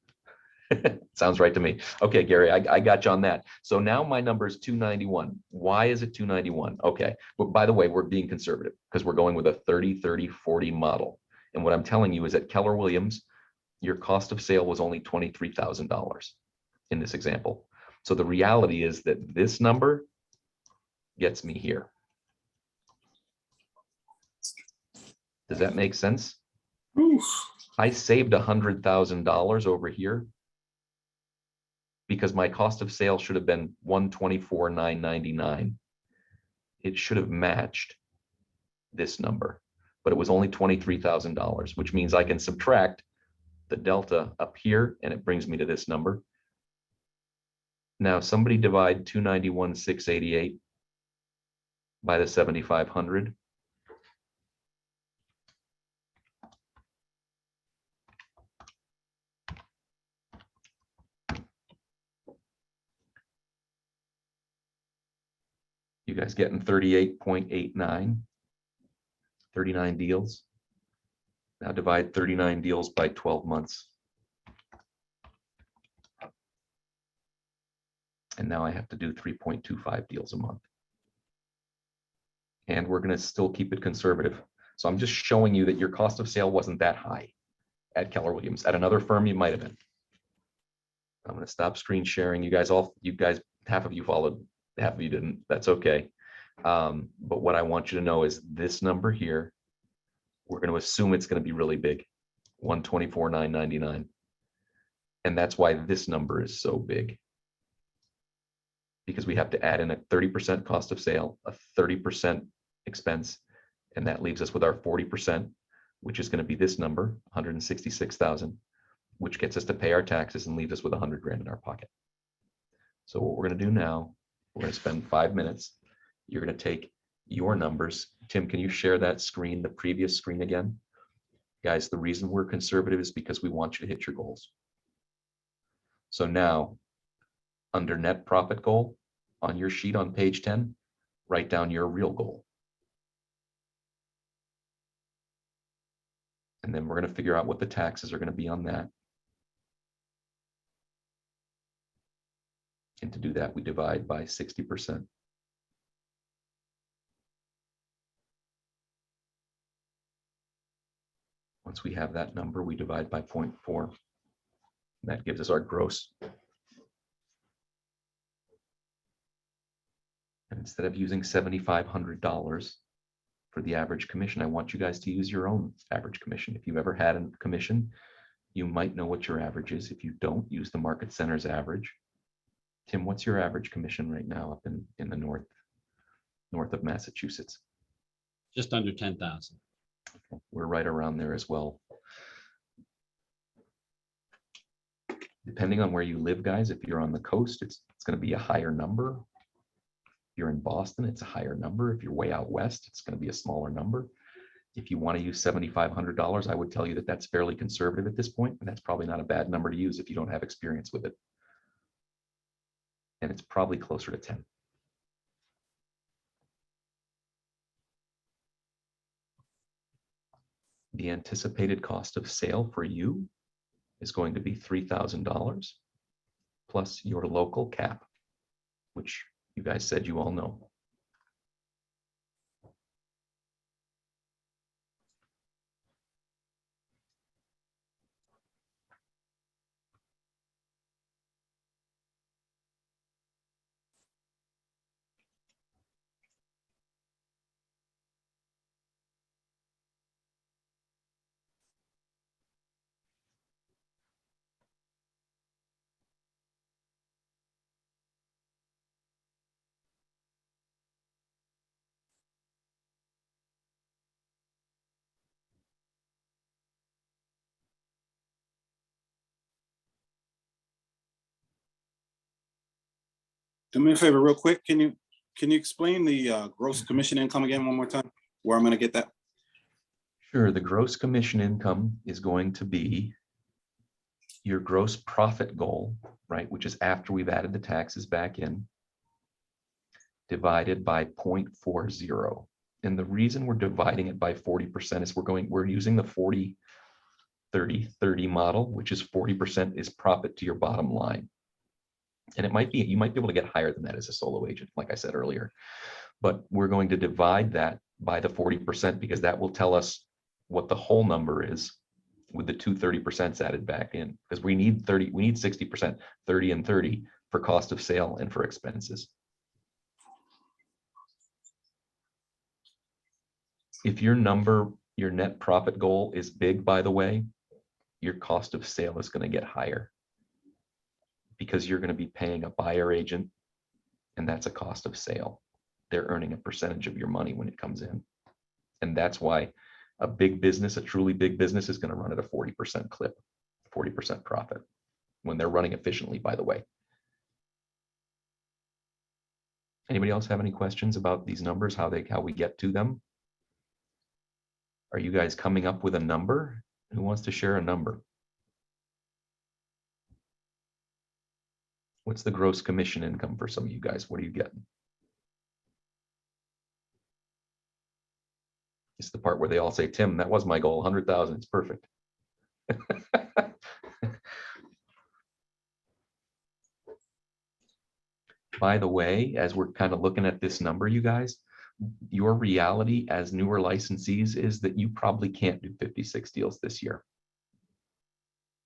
[SPEAKER 2] Sounds right to me. Okay, Gary, I got you on that. So now my number is 291. Why is it 291? Okay, but by the way, we're being conservative because we're going with a 30-30-40 model. And what I'm telling you is at Keller Williams, your cost of sale was only $23,000 in this example. So the reality is that this number gets me here. Does that make sense?
[SPEAKER 6] Oof.
[SPEAKER 2] I saved $100,000 over here because my cost of sale should have been $124,999. It should have matched this number, but it was only $23,000, which means I can subtract the delta up here and it brings me to this number. Now somebody divide 291,688 by the 7,500. You guys getting 38.89, 39 deals. Now divide 39 deals by 12 months. And now I have to do 3.25 deals a month. And we're going to still keep it conservative. So I'm just showing you that your cost of sale wasn't that high at Keller Williams. At another firm, you might have been. I'm going to stop screen sharing. You guys, half of you followed, half of you didn't. That's okay. But what I want you to know is this number here, we're going to assume it's going to be really big, 124,999. And that's why this number is so big. Because we have to add in a 30% cost of sale, a 30% expense, and that leaves us with our 40%, which is going to be this number, 166,000, which gets us to pay our taxes and leaves us with 100 grand in our pocket. So what we're going to do now, we're going to spend 5 minutes. You're going to take your numbers. Tim, can you share that screen, the previous screen again? Guys, the reason we're conservative is because we want you to hit your goals. So now, under net profit goal, on your sheet on page 10, write down your real goal. And then we're going to figure out what the taxes are going to be on that. And to do that, we divide by 60%. Once we have that number, we divide by 0.4. And that gives us our gross. And instead of using $7,500 for the average commission, I want you guys to use your own average commission. If you've ever had a commission, you might know what your average is. If you don't, use the Market Center's average. Tim, what's your average commission right now up in the north of Massachusetts?
[SPEAKER 1] Just under 10,000.
[SPEAKER 2] Okay. We're right around there as well. Depending on where you live, guys, if you're on the coast, it's going to be a higher number. If you're in Boston, it's a higher number. If you're way out west, it's going to be a smaller number. If you want to use $7,500, I would tell you that that's fairly conservative at this point, and that's probably not a bad number to use if you don't have experience with it. And it's probably closer to 10. The anticipated cost of sale for you is going to be $3,000 plus your local cap, which you guys said you all know.
[SPEAKER 6] Do me a favor real quick. Can you explain the gross commission income again one more time? Where I'm going to get that?
[SPEAKER 2] Sure, the gross commission income is going to be your gross profit goal, right? Which is after we've added the taxes back in, divided by 0.40. And the reason we're dividing it by 40% is we're using the 40-30-30 model, which is 40% is profit to your bottom line. And it might be, you might be able to get higher than that as a solo agent, like I said earlier, but we're going to divide that by the 40% because that will tell us what the whole number is with the 30% added back in, because we need 60%, 30 and 30 for cost of sale and for expenses. If your net profit goal is big, by the way, your cost of sale is going to get higher, because you're going to be paying a buyer agent, and that's a cost of sale. They're earning a percentage of your money when it comes in. And that's why a big business, a truly big business, is going to run at a 40% clip, 40% profit when they're running efficiently, by the way. Anybody else have any questions about these numbers, how we get to them? Are you guys coming up with a number? Who wants to share a number? What's the gross commission income for some of you guys? What are you getting? It's the part where they all say, Tim, that was my goal, 100,000, it's perfect. By the way, as we're kind of looking at this number, you guys, your reality as newer licensees is that you probably can't do 56 deals this year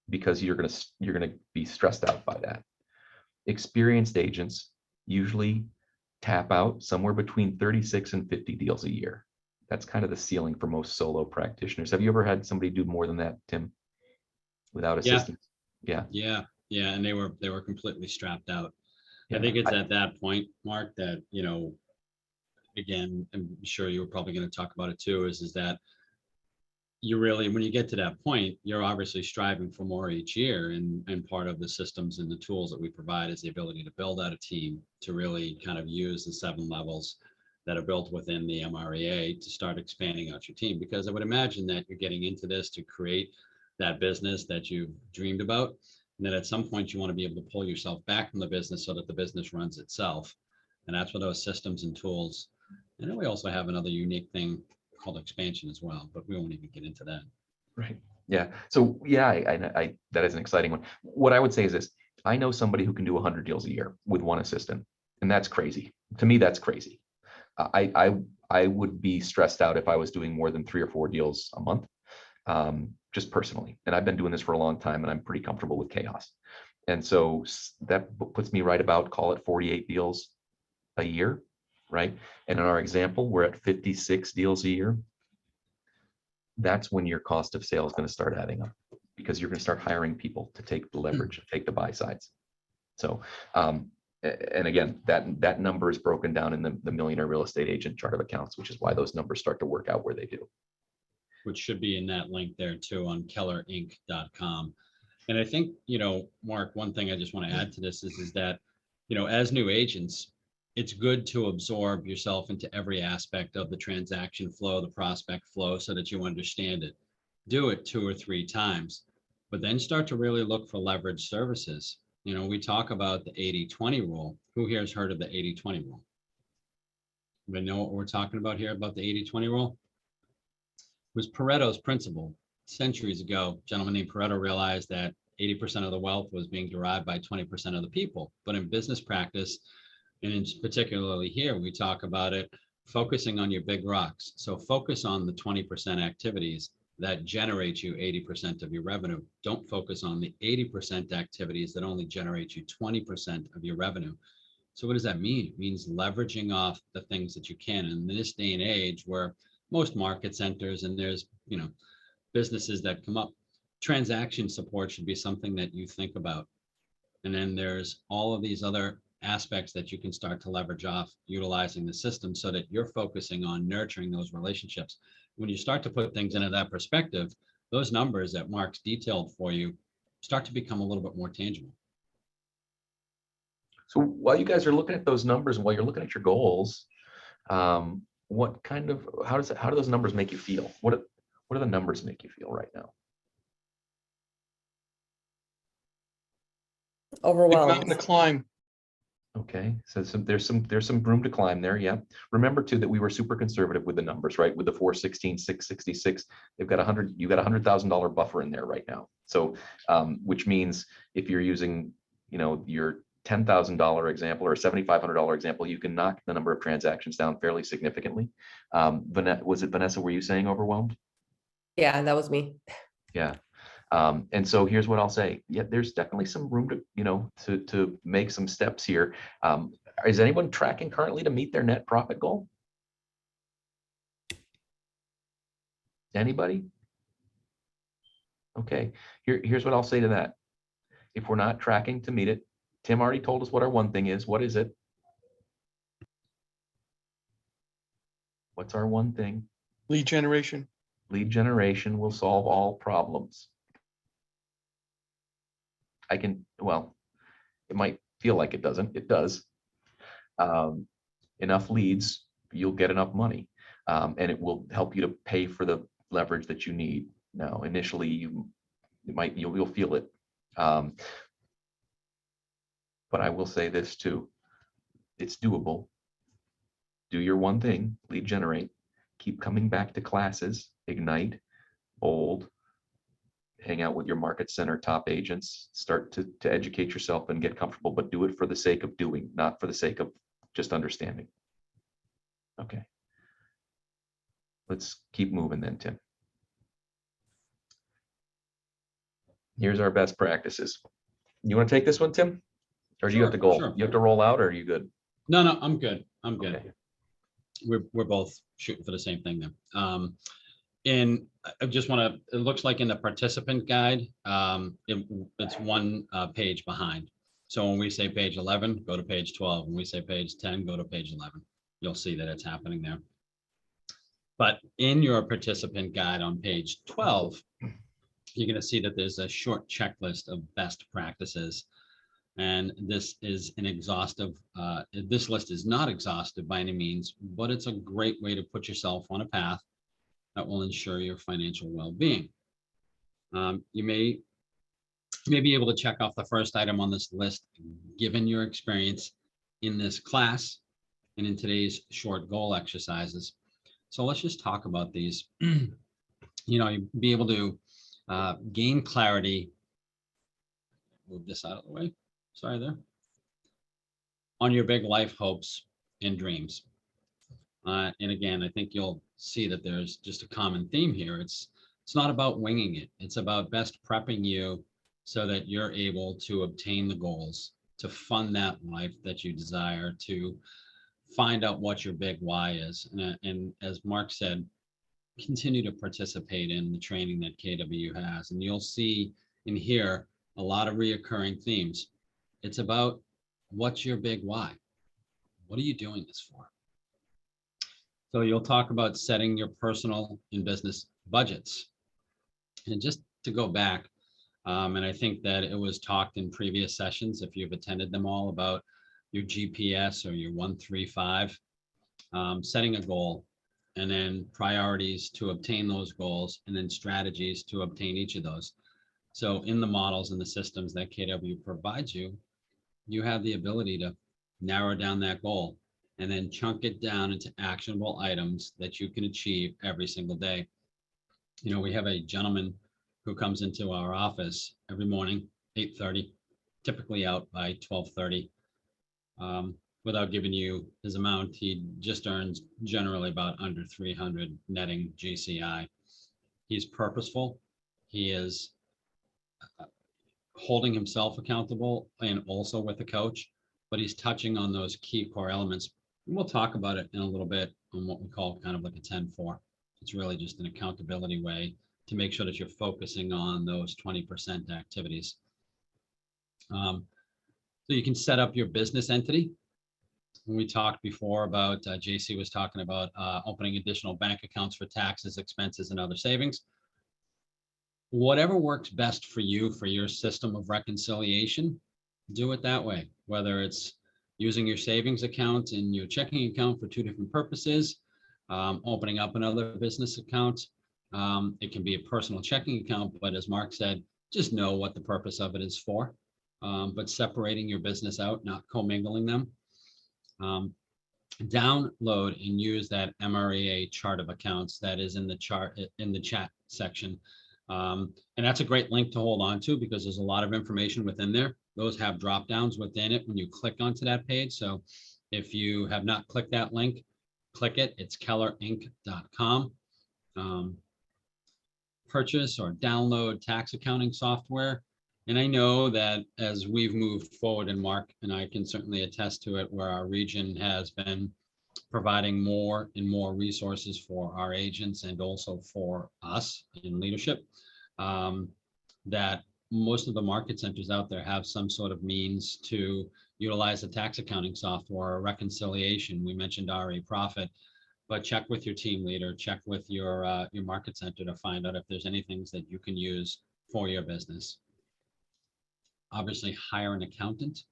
[SPEAKER 2] because you're gonna be stressed out by that. Experienced agents usually tap out somewhere between 36 and 50 deals a year. That's kind of the ceiling for most solo practitioners. Have you ever had somebody do more than that, Tim, without assistance? Yeah.
[SPEAKER 1] And they were completely strapped out. I think it's at that point, Mark, that, again, I'm sure you were probably going to talk about it too, is that you really, when you get to that point, you're obviously striving for more each year. And part of the systems and the tools that we provide is the ability to build out a team, to really kind of use the 7 levels that are built within the MREA to start expanding out your team. Because I would imagine that you're getting into this to create that business that you've dreamed about. And then at some point you want to be able to pull yourself back from the business so that the business runs itself. And that's where those systems and tools. And then we also have another unique thing called expansion as well, but we won't even get into that.
[SPEAKER 2] Right. Yeah. So yeah, I that is an exciting one. What I would say is this: I know somebody who can do 100 deals a year with one assistant, and that's crazy. To me, that's crazy. I would be stressed out if I was doing more than 3 or 4 deals a month, just personally. And I've been doing this for a long time, and I'm pretty comfortable with chaos. And so that puts me right about, call it 48 deals a year. Right. And in our example, we're at 56 deals a year. That's when your cost of sale is going to start adding up, because you're going to start hiring people to take the leverage, take the buy sides. So, and again, that number is broken down in the Millionaire Real Estate Agent chart of accounts, which is why those numbers start to work out where they do.
[SPEAKER 1] Which should be in that link there too on kellerinc.com. And I think, Mark, one thing I just want to add to this is that, as new agents, it's good to absorb yourself into every aspect of the transaction flow, the prospect flow, so that you understand it. Do it 2 or 3 times, but then start to really look for leverage services. You know, we talk about the 80-20 rule. Who here has heard of the 80-20 rule? We know what we're talking about here about the 80-20 rule? It was Pareto's principle. Centuries ago, a gentleman named Pareto realized that 80% of the wealth was being derived by 20% of the people. But in business practice, and in particularly here, we talk about it focusing on your big rocks. So focus on the 20% activities that generate you 80% of your revenue. Don't focus on the 80% activities that only generate you 20% of your revenue. So what does that mean? It means leveraging off the things that you can. And in this day and age where most market centers and there's, you know, businesses that come up, transaction support should be something that you think about. And then there's all of these other aspects that you can start to leverage off utilizing the system so that you're focusing on nurturing those relationships. When you start to put things into that perspective, those numbers that Mark's detailed for you start to become a little bit more tangible.
[SPEAKER 2] So while you guys are looking at those numbers and while you're looking at your goals, what kind of, how do those numbers make you feel? What do the numbers make you feel right now?
[SPEAKER 4] Overwhelmed. Mountain to climb.
[SPEAKER 2] Okay, so there's some room to climb there. Yeah. Remember too that we were super conservative with the numbers, right? With the 416, 666, they've got you got $100,000 buffer in there right now. So, which means if you're using, you know, your $10,000 example or a $7,500 example, you can knock the number of transactions down fairly significantly. Was it Vanessa? Were you saying overwhelmed?
[SPEAKER 14] Yeah, that was me.
[SPEAKER 2] Yeah. And so here's what I'll say. Yeah, there's definitely some room to, you know, to make some steps here. Is anyone tracking currently to meet their net profit goal? Anybody? Okay, here's what I'll say to that. If we're not tracking to meet it, Tim already told us what our one thing is. What is it? What's our one thing?
[SPEAKER 4] Lead generation.
[SPEAKER 2] Lead generation will solve all problems. Well, it might feel like it doesn't, it does. Enough leads, you'll get enough money, and it will help you to pay for the leverage that you need. Now, initially, you'll feel it. But I will say this too, it's doable. Do your one thing, lead generate, keep coming back to classes, Ignite, Bold, hang out with your market center top agents, start to educate yourself and get comfortable, but do it for the sake of doing, not for the sake of just understanding. Okay. Let's keep moving then, Tim. Here's our best practices. You want to take this one, Tim? Or do you have to go?
[SPEAKER 1] Sure.
[SPEAKER 2] You have to roll out, or are you good?
[SPEAKER 1] No, I'm good. I'm good.
[SPEAKER 2] Okay.
[SPEAKER 1] We're both shooting for the same thing then. And I just want to, it looks like in the participant guide, it's one page behind. So when we say page 11, go to page 12. When we say page 10, go to page 11. You'll see that it's happening there. But in your participant guide on page 12, you're going to see that there's a short checklist of best practices. And this is an exhaustive, this list is not exhaustive by any means, but it's a great way to put yourself on a path that will ensure your financial well-being. You may be able to check off the first item on this list, given your experience in this class and in today's short goal exercises. So let's just talk about these. You know, you'll be able to gain clarity. Move this out of the way. Sorry there. On your big life hopes and dreams. And again, I think you'll see that there's just a common theme here. It's not about winging it. It's about best prepping you so that you're able to obtain the goals, to fund that life that you desire, to find out what your big why is. And as Mark said, continue to participate in the training that KW has. And you'll see in here a lot of reoccurring themes. It's about what's your big why? What are you doing this for? So you'll talk about setting your personal and business budgets. And just to go back, and I think that it was talked in previous sessions, if you've attended them all, about, your GPS or your 135, setting a goal, and then priorities to obtain those goals, and then strategies to obtain each of those. So in the models and the systems that KW provides you, you have the ability to narrow down that goal and then chunk it down into actionable items that you can achieve every single day. You know, we have a gentleman who comes into our office every morning, 8:30, typically out by 12:30. Without giving you his amount, he just earns generally about under 300 netting GCI. He's purposeful. He is holding himself accountable and also with a coach, but he's touching on those key core elements. And we'll talk about it in a little bit on what we call kind of like a 10-4. It's really just an accountability way to make sure that you're focusing on those 20% activities. So you can set up your business entity. When we talked before about, JC was talking about opening additional bank accounts for taxes, expenses, and other savings. Whatever works best for you for your system of reconciliation, do it that way. Whether it's using your savings account and your checking account for two different purposes, opening up another business account. It can be a personal checking account, but as Mark said, just know what the purpose of it is for. But separating your business out, not commingling them. Download and use that MREA chart of accounts that is in the chart in the chat section. And that's a great link to hold on to because there's a lot of information within there. Those have drop downs within it when you click onto that page. So if you have not clicked that link, click it. It's kellerinc.com. Purchase or download tax accounting software. And I know that as we've moved forward, and Mark and I can certainly attest to it, where our region has been providing more and more resources for our agents and also for us in leadership, that most of the market centers out there have some sort of means to utilize the tax accounting software or reconciliation. We mentioned RA Profit, but check with your team leader, check with your market center to find out if there's any things that you can use for your business. Obviously, hire an accountant.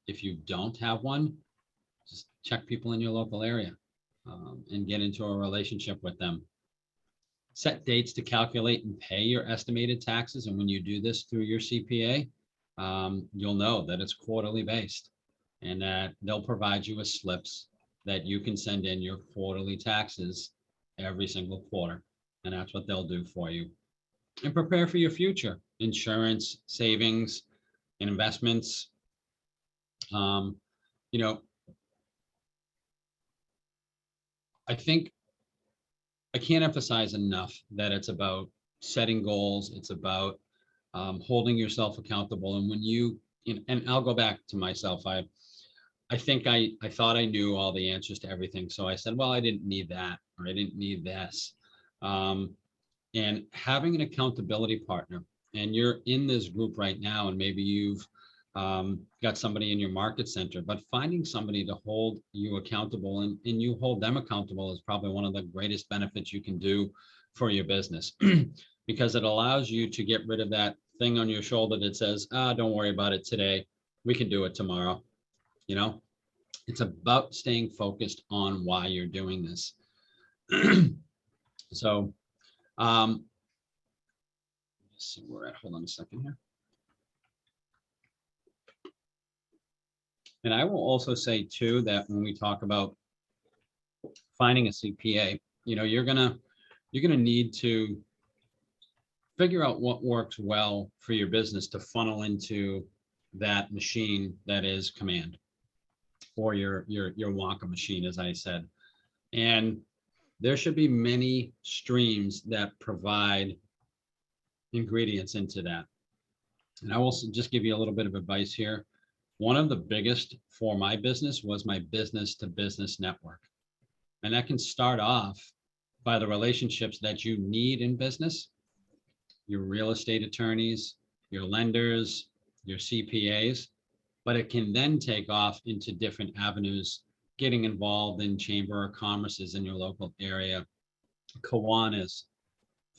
[SPEAKER 1] If you don't have one, just check people in your local area and get into a relationship with them. Set dates to calculate and pay your estimated taxes. And when you do this through your CPA, you'll know that it's quarterly based and that they'll provide you with slips that you can send in your quarterly taxes every single quarter. And that's what they'll do for you. And prepare for your future, insurance, savings, and investments. You know, I think I can't emphasize enough that it's about setting goals. It's about holding yourself accountable. And when you, and I'll go back to myself. I think I thought I knew all the answers to everything. So I said, well, I didn't need that, or I didn't need this. And having an accountability partner, and you're in this group right now, and maybe you've got somebody in your market center, but finding somebody to hold you accountable and you hold them accountable is probably one of the greatest benefits you can do for your business because it allows you to get rid of that thing on your shoulder that says, don't worry about it today. We can do it tomorrow. You know, it's about staying focused on why you're doing this. So, let's see where we're at. Hold on a second here. And I will also say too, that when we talk about finding a CPA, you know, you're gonna need to figure out what works well for your business to funnel into that machine that is Command, or your Wonka machine, as I said. And there should be many streams that provide ingredients into that. And I will just give you a little bit of advice here. One of the biggest for my business was my business to business network. And that can start off by the relationships that you need in business, your real estate attorneys, your lenders, your CPAs, but it can then take off into different avenues, getting involved in Chamber of Commerce's in your local area, Kiwanis,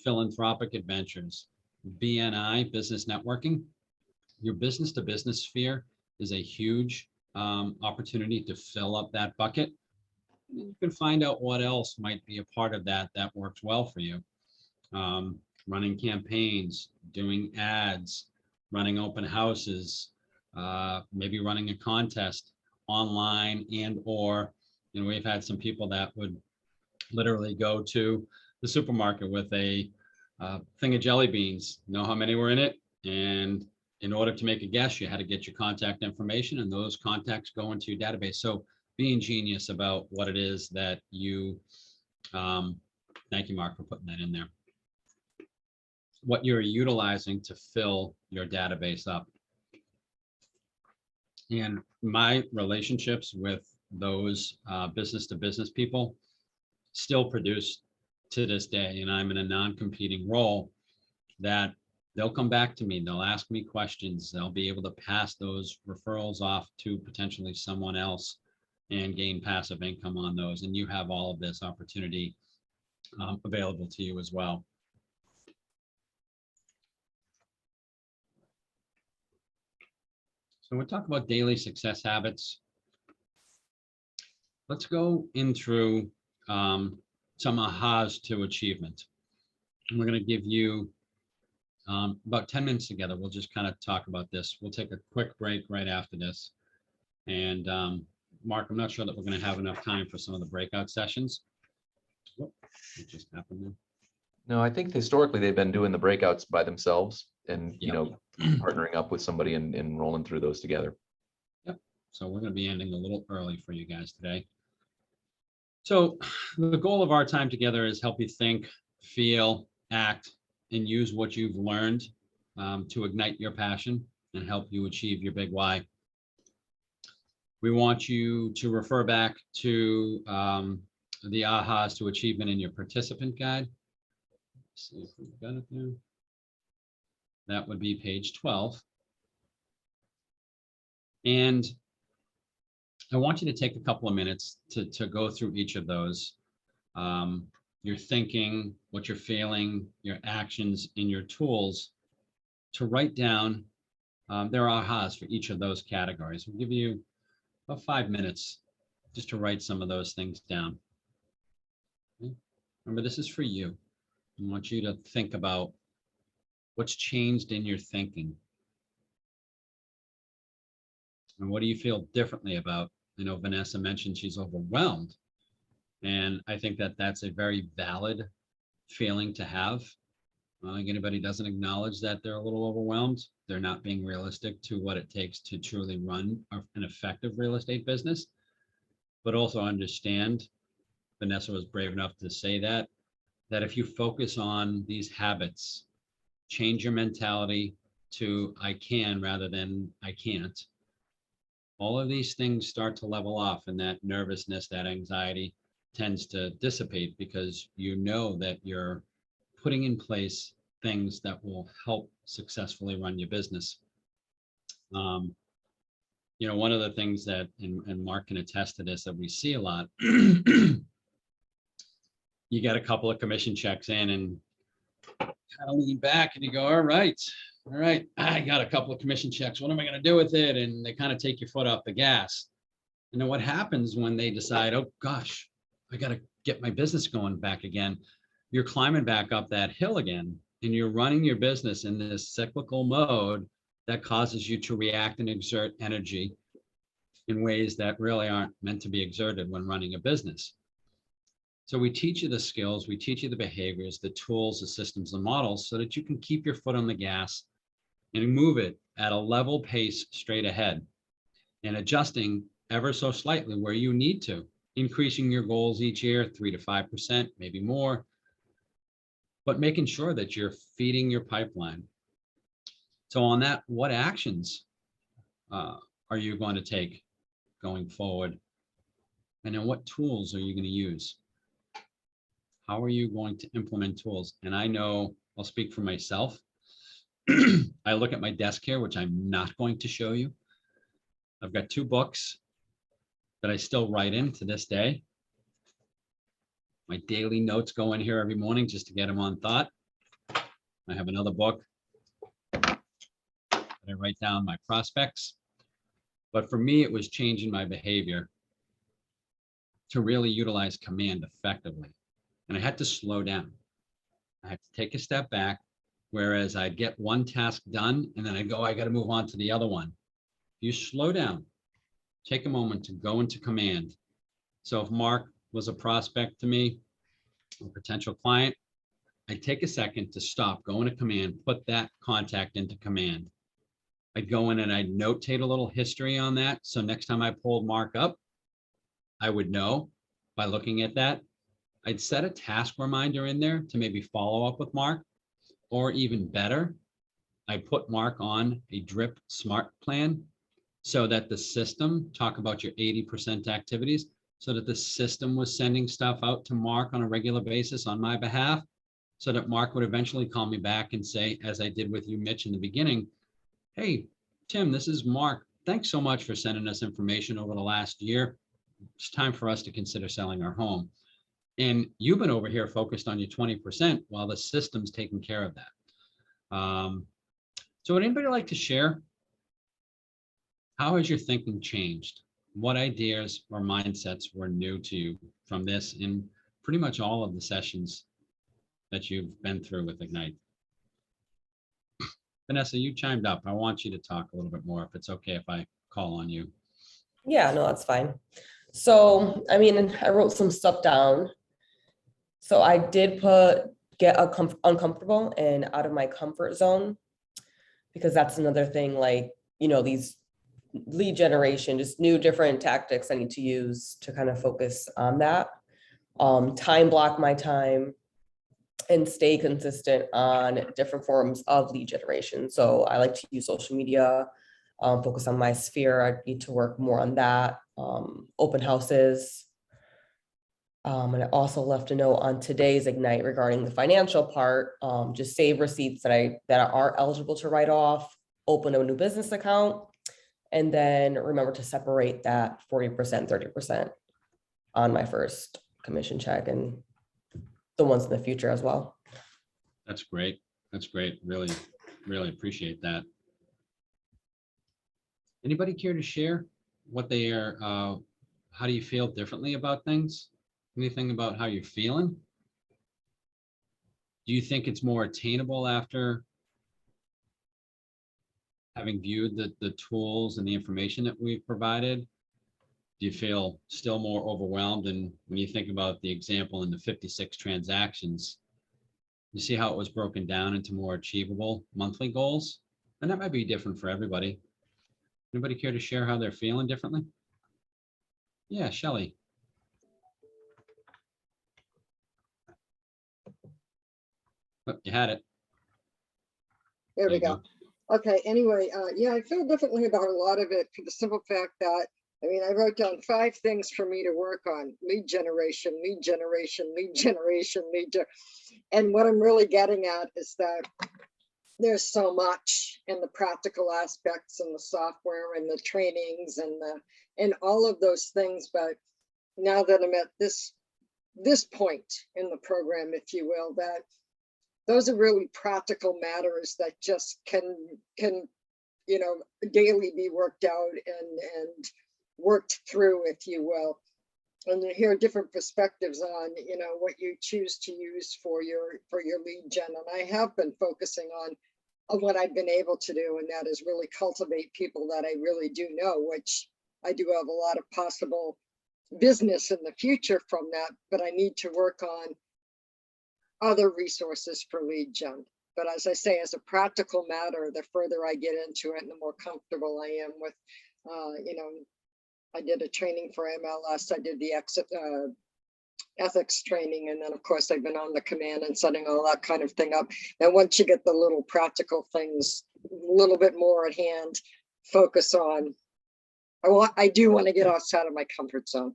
[SPEAKER 1] philanthropic adventures, BNI, business networking. Your business to business sphere is a huge opportunity to fill up that bucket. You can find out what else might be a part of that that works well for you. Running campaigns, doing ads, running open houses, maybe running a contest online and or, we've had some people that would literally go to the supermarket with a thing of jelly beans, know how many were in it, and in order to make a guess, you had to get your contact information, and those contacts go into your database. So be ingenious about what it is that you, thank you, Mark, for putting that in there, what you're utilizing to fill your database up. And my relationships with those business to business people still produce to this day, and I'm in a non-competing role, that they'll come back to me, they'll ask me questions, they'll be able to pass those referrals off to potentially someone else and gain passive income on those. And you have all of this opportunity available to you as well. So we'll talk about daily success habits. Let's go in through some ahas to achievement. And we're going to give you about 10 minutes together. We'll just kind of talk about this. We'll take a quick break right after this. And Mark, I'm not sure that we're going to have enough time for some of the breakout sessions. What just happened there?
[SPEAKER 2] No, I think historically they've been doing the breakouts by themselves and, partnering up with somebody and rolling through those together.
[SPEAKER 1] Yep. So we're going to be ending a little early for you guys today. So the goal of our time together is help you think, feel, act, and use what you've learned to ignite your passion and help you achieve your big why. We want you to refer back to the ahas to achievement in your participant guide. Let's see if we've got it there. That would be page 12. And I want you to take a couple of minutes to go through each of those. Your thinking, what you're feeling, your actions, and your tools to write down their ahas for each of those categories. We'll give you about 5 minutes just to write some of those things down. Okay. Remember, this is for you. I want you to think about what's changed in your thinking. And what do you feel differently about? I know Vanessa mentioned she's overwhelmed. And I think that that's a very valid feeling to have. I don't think anybody doesn't acknowledge that they're a little overwhelmed. They're not being realistic to what it takes to truly run an effective real estate business. But also understand, Vanessa was brave enough to say that if you focus on these habits, change your mentality to I can rather than I can't, all of these things start to level off, and that nervousness, that anxiety tends to dissipate because you know that you're putting in place things that will help successfully run your business. One of the things that, and Mark can attest to this, that we see a lot, you get a couple of commission checks in and kind of lean back and you go, all right, I got a couple of commission checks. What am I going to do with it? And they kind of take your foot off the gas. And then what happens when they decide, oh gosh, I got to get my business going back again. You're climbing back up that hill again, and you're running your business in this cyclical mode that causes you to react and exert energy in ways that really aren't meant to be exerted when running a business. So we teach you the skills, we teach you the behaviors, the tools, the systems, the models, so that you can keep your foot on the gas and move it at a level pace straight ahead, and adjusting ever so slightly where you need to, increasing your goals each year, 3 to 5%, maybe more, but making sure that you're feeding your pipeline. So on that, what actions are you going to take going forward? And then what tools are you going to use? How are you going to implement tools? And I know, I'll speak for myself. I look at my desk here, which I'm not going to show you. I've got 2 books that I still write in to this day. My daily notes go in here every morning just to get them on thought. I have another book that I write down my prospects. But for me, it was changing my behavior to really utilize command effectively. And I had to slow down. I had to take a step back, whereas I'd get one task done and then I go, I got to move on to the other one. You slow down, take a moment to go into command. So if Mark was a prospect to me, a potential client, I'd take a second to stop, go into command, put that contact into command. I'd go in and I'd notate a little history on that. So next time I pulled Mark up, I would know by looking at that. I'd set a task reminder in there to maybe follow up with Mark, or even better, I put Mark on a drip smart plan so that the system, talk about your 80% activities, so that the system was sending stuff out to Mark on a regular basis on my behalf, so that Mark would eventually call me back and say, as I did with you, Mitch, in the beginning, hey, Tim, this is Mark. Thanks so much for sending us information over the last year. It's time for us to consider selling our home. And you've been over here focused on your 20% while the system's taking care of that. So would anybody like to share? How has your thinking changed? What ideas or mindsets were new to you from this in pretty much all of the sessions that you've been through with Ignite? Vanessa, you chimed up. I want you to talk a little bit more, if it's okay if I call on you.
[SPEAKER 14] Yeah, no, that's fine. So, I mean, I wrote some stuff down. So I did get uncomfortable and out of my comfort zone, because that's another thing, like, you know, these lead generation, just new different tactics I need to use to kind of focus on that. Time block my time and stay consistent on different forms of lead generation. So I like to use social media, focus on my sphere. I need to work more on that. Open houses. And I also left a note on today's Ignite regarding the financial part. Just save receipts that are eligible to write off, open a new business account, and then remember to separate that 40%, 30% on my first commission check and the ones in the future as well.
[SPEAKER 1] That's great. That's great. Really, really appreciate that. Anybody care to share what they are, how do you feel differently about things? Anything about how you're feeling? Do you think it's more attainable after having viewed the tools and the information that we've provided? Do you feel still more overwhelmed? And when you think about the example in the 56 transactions, you see how it was broken down into more achievable monthly goals? And that might be different for everybody. Anybody care to share how they're feeling differently? Yeah, Shelley. Oh, you had it.
[SPEAKER 3] There we go. Okay, anyway, yeah, I feel differently about a lot of it for the simple fact that, I mean, I wrote down 5 things for me to work on: lead generation, lead generation, lead generation, and what I'm really getting at is that there's so much in the practical aspects and the software and the trainings and all of those things. But now that I'm at this point in the program, if you will, that those are really practical matters that just can you know, daily be worked out and worked through, if you will, and to hear different perspectives on, you know, what you choose to use for your lead gen. And I have been focusing on what I've been able to do, and that is really cultivate people that I really do know, which I do have a lot of possible business in the future from that, but I need to work on other resources for lead gen. But as I say, as a practical matter, the further I get into it and the more comfortable I am with, you know, I did a training for MLS, I did the ethics training, and then of course I've been on the command and setting all that kind of thing up. And once you get the little practical things a little bit more at hand, focus on, I do want to get outside of my comfort zone.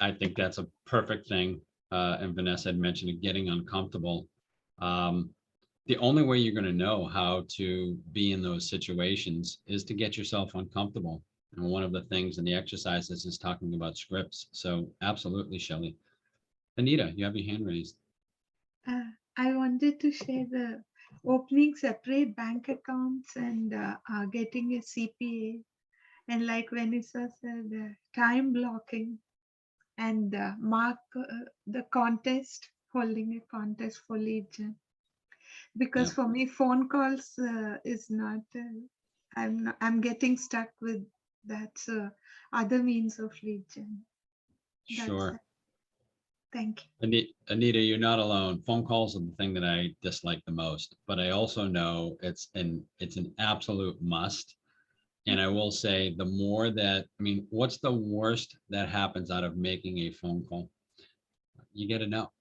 [SPEAKER 1] I think that's a perfect thing. And Vanessa had mentioned it, getting uncomfortable. The only way you're going to know how to be in those situations is to get yourself uncomfortable. And one of the things in the exercises is talking about scripts. So absolutely, Shelley. Anita, you have your hand raised.
[SPEAKER 9] I wanted to share opening separate bank accounts and getting a CPA. And like Vanessa said, time blocking and mark the contest, holding a contest for lead gen. Because
[SPEAKER 1] Yeah.
[SPEAKER 9] for me, phone calls is not, I'm getting stuck with that. So other means of lead gen. That's
[SPEAKER 1] Sure.
[SPEAKER 9] it. Thank you.
[SPEAKER 1] Anita, you're not alone. Phone calls are the thing that I dislike the most, but I also know it's an absolute must. And I will say the more that, I mean, what's the worst that happens out of making a phone call? You get a no,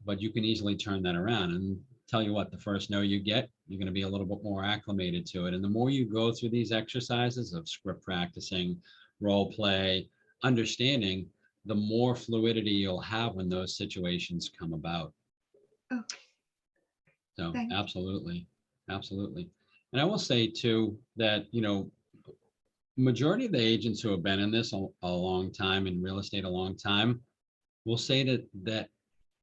[SPEAKER 1] but you can easily turn that around and tell you what, the first no you get, you're going to be a little bit more acclimated to it. And the more you go through these exercises of script practicing, role play, understanding, the more fluidity you'll have when those situations come about.
[SPEAKER 9] Okay.
[SPEAKER 1] So
[SPEAKER 9] Thank you.
[SPEAKER 1] absolutely, absolutely. And I will say too, that, you know, majority of the agents who have been in this a long time, in real estate a long time, will say that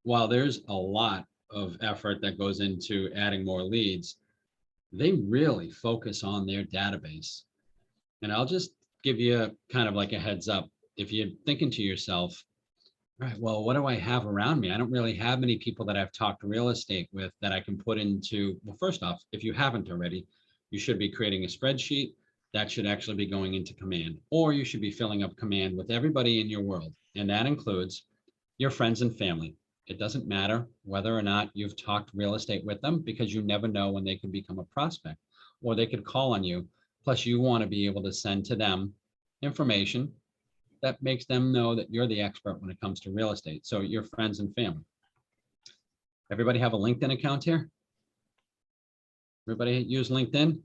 [SPEAKER 1] while there's a lot of effort that goes into adding more leads, they really focus on their database. And I'll just give you kind of like a heads up. If you're thinking to yourself, right, well, what do I have around me? I don't really have many people that I've talked real estate with that I can put into, well, first off, if you haven't already, you should be creating a spreadsheet that should actually be going into Command, or you should be filling up Command with everybody in your world. And that includes your friends and family. It doesn't matter whether or not you've talked real estate with them, because you never know when they could become a prospect or they could call on you. Plus, you want to be able to send to them information that makes them know that you're the expert when it comes to real estate. So your friends and family. Everybody have a LinkedIn account here? Everybody use LinkedIn?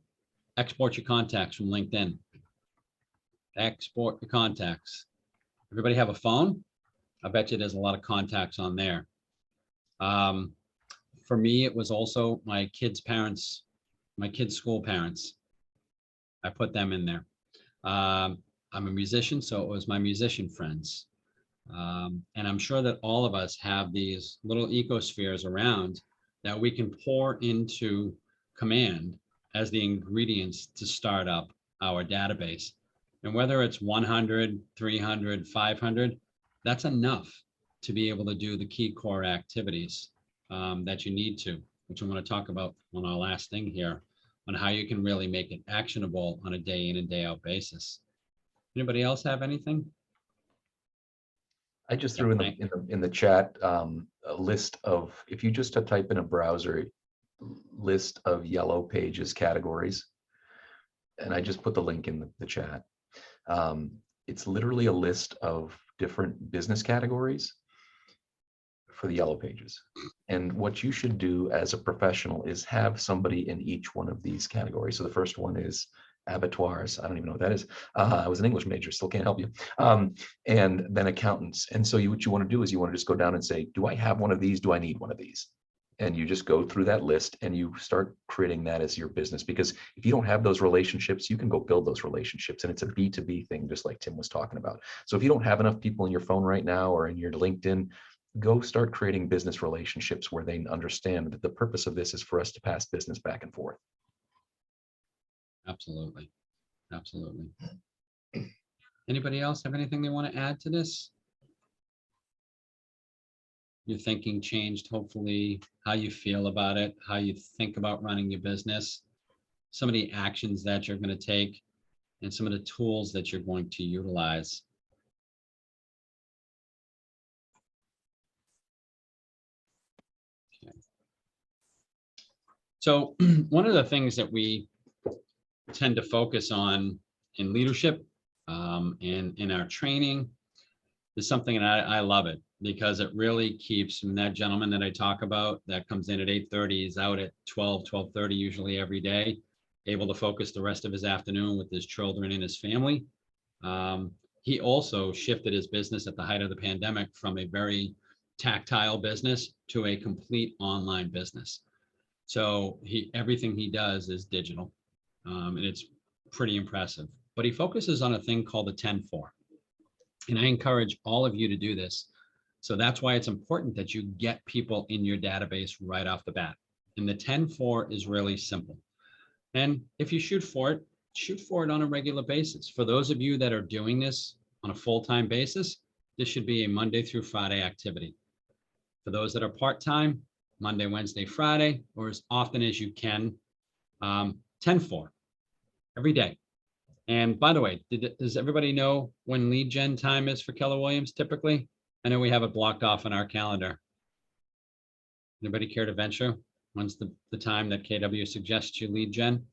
[SPEAKER 1] Export your contacts from LinkedIn. Export your contacts. Everybody have a phone? I bet you there's a lot of contacts on there. For me, it was also my kids' parents, my kids' school parents. I put them in there. I'm a musician, so it was my musician friends. And I'm sure that all of us have these little ecospheres around that we can pour into Command as the ingredients to start up our database. And whether it's 100, 300, 500, that's enough to be able to do the key core activities that you need to, which I'm going to talk about on our last thing here, on how you can really make it actionable on a day in and day out basis. Anybody else have anything?
[SPEAKER 2] I just threw in the chat a list of, if you just type in a browser, list of Yellow Pages categories, and I just put the link in the chat. It's literally a list of different business categories for the Yellow Pages. And what you should do as a professional is have somebody in each one of these categories. So the first one is abattoirs. I don't even know what that is. I was an English major, still can't help you. And then accountants. And so what you want to do is you want to just go down and say, do I have one of these? Do I need one of these? And you just go through that list and you start creating that as your business. Because if you don't have those relationships, you can go build those relationships. And it's a B2B thing, just like Tim was talking about. So if you don't have enough people in your phone right now or in your LinkedIn, go start creating business relationships where they understand that the purpose of this is for us to pass business back and forth.
[SPEAKER 1] Absolutely. Absolutely. Anybody else have anything they want to add to this? Your thinking changed, hopefully, how you feel about it, how you think about running your business, some of the actions that you're going to take, and some of the tools that you're going to utilize. Okay. So one of the things that we tend to focus on in leadership and in our training is something, and I love it because it really keeps, and that gentleman that I talk about that comes in at 8:30 is out at 12:30 usually every day, able to focus the rest of his afternoon with his children and his family. He also shifted his business at the height of the pandemic from a very tactile business to a complete online business. So everything he does is digital, and it's pretty impressive. But he focuses on a thing called the 10-4. And I encourage all of you to do this. So that's why it's important that you get people in your database right off the bat. And the 10-4 is really simple. And if you shoot for it on a regular basis. For those of you that are doing this on a full-time basis, this should be a Monday through Friday activity. For those that are part-time, Monday, Wednesday, Friday, or as often as you can, 10-4 every day. And by the way, does everybody know when lead gen time is for Keller Williams typically? I know we have it blocked off on our calendar. Anybody care to venture? When's the time that KW suggests you lead gen?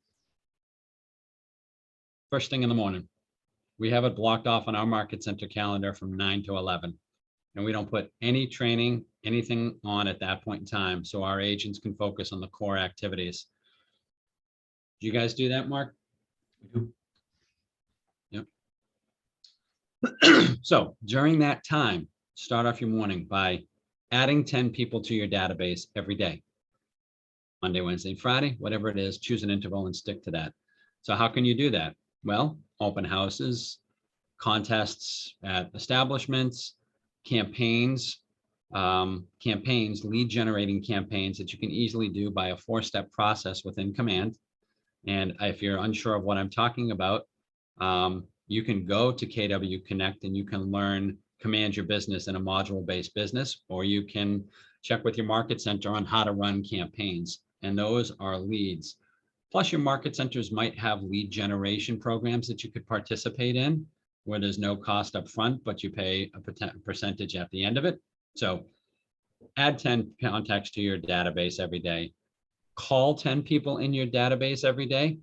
[SPEAKER 1] First thing in the morning. We have it blocked off on our market center calendar from 9 to 11. And we don't put any training, anything on at that point in time. So our agents can focus on the core activities. Do you guys do that, Mark?
[SPEAKER 2] We do.
[SPEAKER 1] So during that time, start off your morning by adding 10 people to your database every day. Monday, Wednesday, Friday, whatever it is, choose an interval and stick to that. So how can you do that? Well, open houses, contests at establishments, campaigns, lead generating campaigns that you can easily do by a 4-step process within Command. And if you're unsure of what I'm talking about, you can go to KW Connect and you can learn Command Your Business in a module-based business, or you can check with your market center on how to run campaigns. And those are leads. Plus your market centers might have lead generation programs that you could participate in where there's no cost up front, but you pay a percentage at the end of it. So add 10 contacts to your database every day. Call 10 people in your database every day.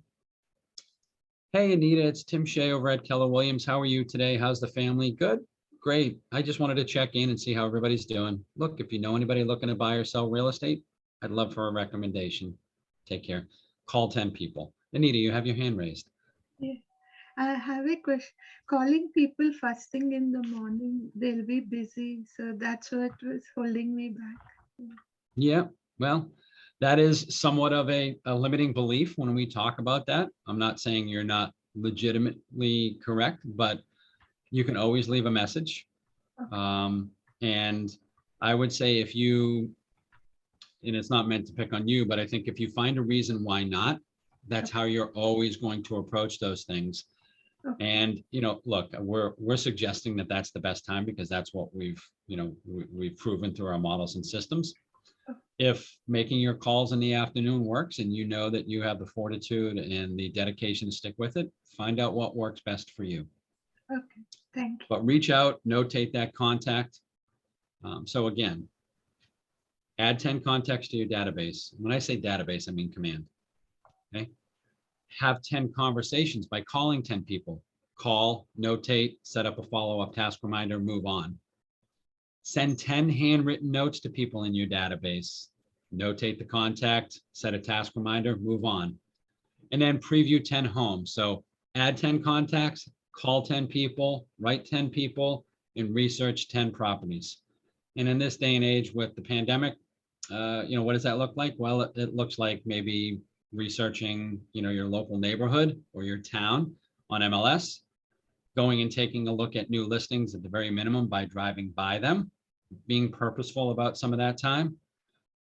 [SPEAKER 1] Hey, Anita, it's Tim Shea over at Keller Williams. How are you today? How's the family? Good. Great. I just wanted to check in and see how everybody's doing. Look, if you know anybody looking to buy or sell real estate, I'd love for a recommendation. Take care. Call 10 people. Anita, you have your hand raised.
[SPEAKER 9] Yeah. I have a question. Calling people first thing in the morning, they'll be busy. So that's what was holding me back.
[SPEAKER 1] Yeah, well, that is somewhat of a limiting belief when we talk about that. I'm not saying you're not legitimately correct, but you can always leave a message. And I would say if you, and it's not meant to pick on you, but I think if you find a reason why not, that's how you're always going to approach those things. And, you know, look, we're suggesting that that's the best time because that's what we've proven through our models and systems. If making your calls in the afternoon works and you know that you have the fortitude and the dedication to stick with it, find out what works best for you.
[SPEAKER 9] Okay, thank you.
[SPEAKER 1] But reach out, notate that contact. So again, add 10 contacts to your database. When I say database, I mean Command. Okay. Have 10 conversations by calling 10 people. Call, notate, set up a follow-up task reminder, move on. Send 10 handwritten notes to people in your database. Notate the contact, set a task reminder, move on. And then preview 10 homes. So add 10 contacts, call 10 people, write 10 people, and research 10 properties. And in this day and age with the pandemic, what does that look like? Well, it looks like maybe researching, your local neighborhood or your town on MLS, going and taking a look at new listings at the very minimum by driving by them, being purposeful about some of that time.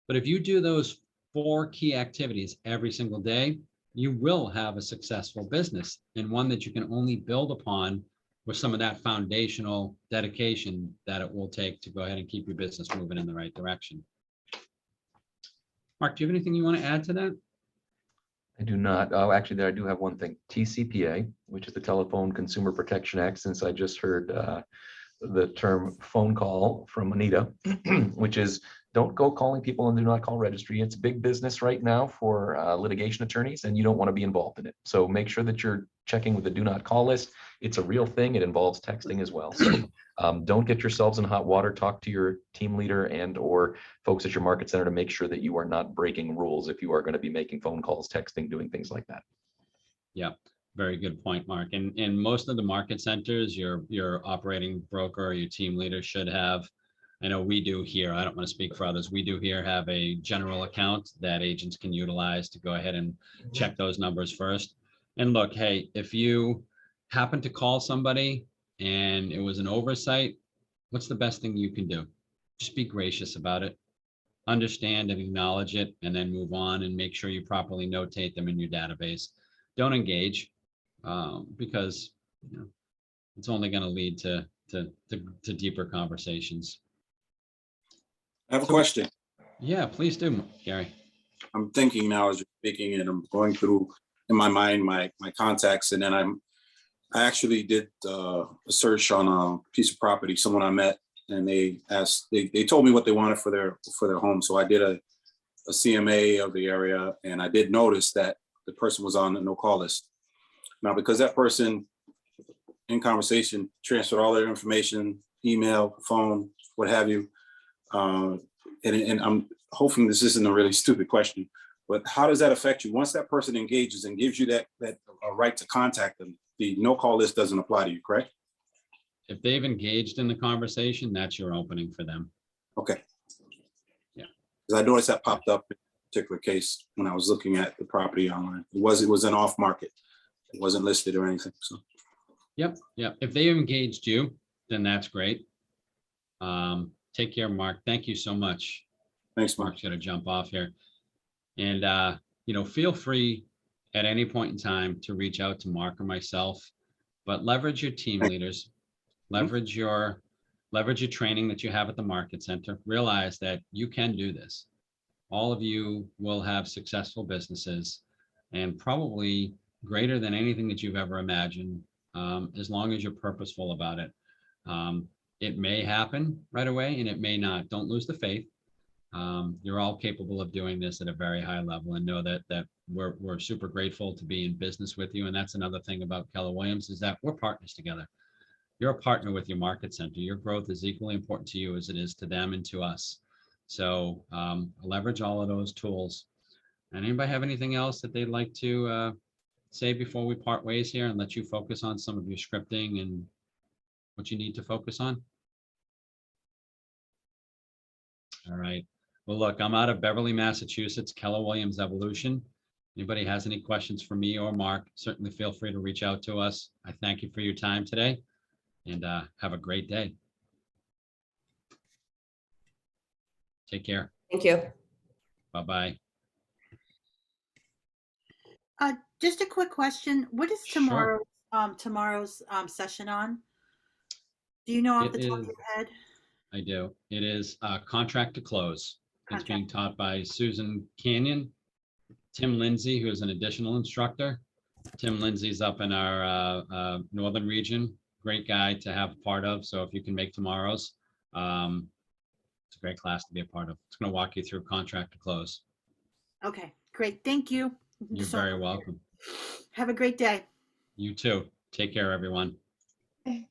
[SPEAKER 1] But if you do those 4 key activities every single day, you will have a successful business and one that you can only build upon with some of that foundational dedication that it will take to go ahead and keep your business moving in the right direction. Mark, do you have anything you want to add to that?
[SPEAKER 2] I do not. Oh, actually, I do have one thing. TCPA, which is the Telephone Consumer Protection Act, since I just heard the term phone call from Anita, which is don't go calling people in the do not call registry. It's big business right now for litigation attorneys, and you don't want to be involved in it. So make sure that you're checking with the do not call list. It's a real thing. It involves texting as well. So don't get yourselves in hot water. Talk to your team leader and or folks at your market center to make sure that you are not breaking rules if you are going to be making phone calls, texting, doing things like that.
[SPEAKER 1] Yeah, very good point, Mark. And in most of the market centers, your operating broker or your team leader should have, I know we do here, I don't want to speak for others, we do here have a general account that agents can utilize to go ahead and check those numbers first. And look, hey, if you happen to call somebody and it was an oversight, what's the best thing you can do? Just be gracious about it. understand and acknowledge it, and then move on and make sure you properly notate them in your database. Don't engage because you know, it's only going to lead to deeper conversations.
[SPEAKER 6] I have a question.
[SPEAKER 1] Yeah, please do, Gary.
[SPEAKER 6] I'm thinking now as you're speaking, and I'm going through in my mind my contacts, and then I actually did a search on a piece of property, someone I met, and they told me what they wanted for their home. So I did a CMA of the area, and I did notice that the person was on the no-call list. Now, because that person in conversation transferred all their information, email, phone, what have you, and I'm hoping this isn't a really stupid question, but how does that affect you? Once that person engages and gives you that right to contact them, the no-call list doesn't apply to you, correct?
[SPEAKER 1] If they've engaged in the conversation, that's your opening for them.
[SPEAKER 6] Okay.
[SPEAKER 1] Yeah.
[SPEAKER 6] Because I noticed that popped up in a particular case when I was looking at the property online. It was an off market. It wasn't listed or anything. So.
[SPEAKER 1] Yep. If they engaged you, then that's great. Take care, Mark. Thank you so much.
[SPEAKER 6] Thanks, Mark.
[SPEAKER 1] Mark's got to jump off here. And, feel free at any point in time to reach out to Mark or myself, but leverage your team leaders, leverage your training that you have at the Market Center. Realize that you can do this. All of you will have successful businesses, and probably greater than anything that you've ever imagined, as long as you're purposeful about it. It may happen right away and it may not. Don't lose the faith. You're all capable of doing this at a very high level, and know that we're super grateful to be in business with you. And that's another thing about Keller Williams, is that we're partners together. You're a partner with your Market Center. Your growth is equally important to you as it is to them and to us. So leverage all of those tools. And anybody have anything else that they'd like to say before we part ways here, and let you focus on some of your scripting and what you need to focus on? All right. Well, look, I'm out of Beverly, Massachusetts, Keller Williams Evolution. Anybody has any questions for me or Mark, certainly feel free to reach out to us. I thank you for your time today, and have a great day. Take care.
[SPEAKER 14] Thank you.
[SPEAKER 1] Bye-bye.
[SPEAKER 15] Just a quick question. What is
[SPEAKER 1] Sure.
[SPEAKER 15] tomorrow's session on? Do you know off the top of your head?
[SPEAKER 1] I do. It is Contract to Close. It's being taught by Susan Canyon, Tim Lindsay, who is an additional instructor. Tim Lindsay's up in our northern region. Great guy to have a part of. So if you can make tomorrow's, it's a great class to be a part of. It's going to walk you through Contract to Close.
[SPEAKER 15] Okay, great. Thank you.
[SPEAKER 1] You're very welcome.
[SPEAKER 15] Have a great day.
[SPEAKER 1] You too. Take care, everyone.
[SPEAKER 9] Okay.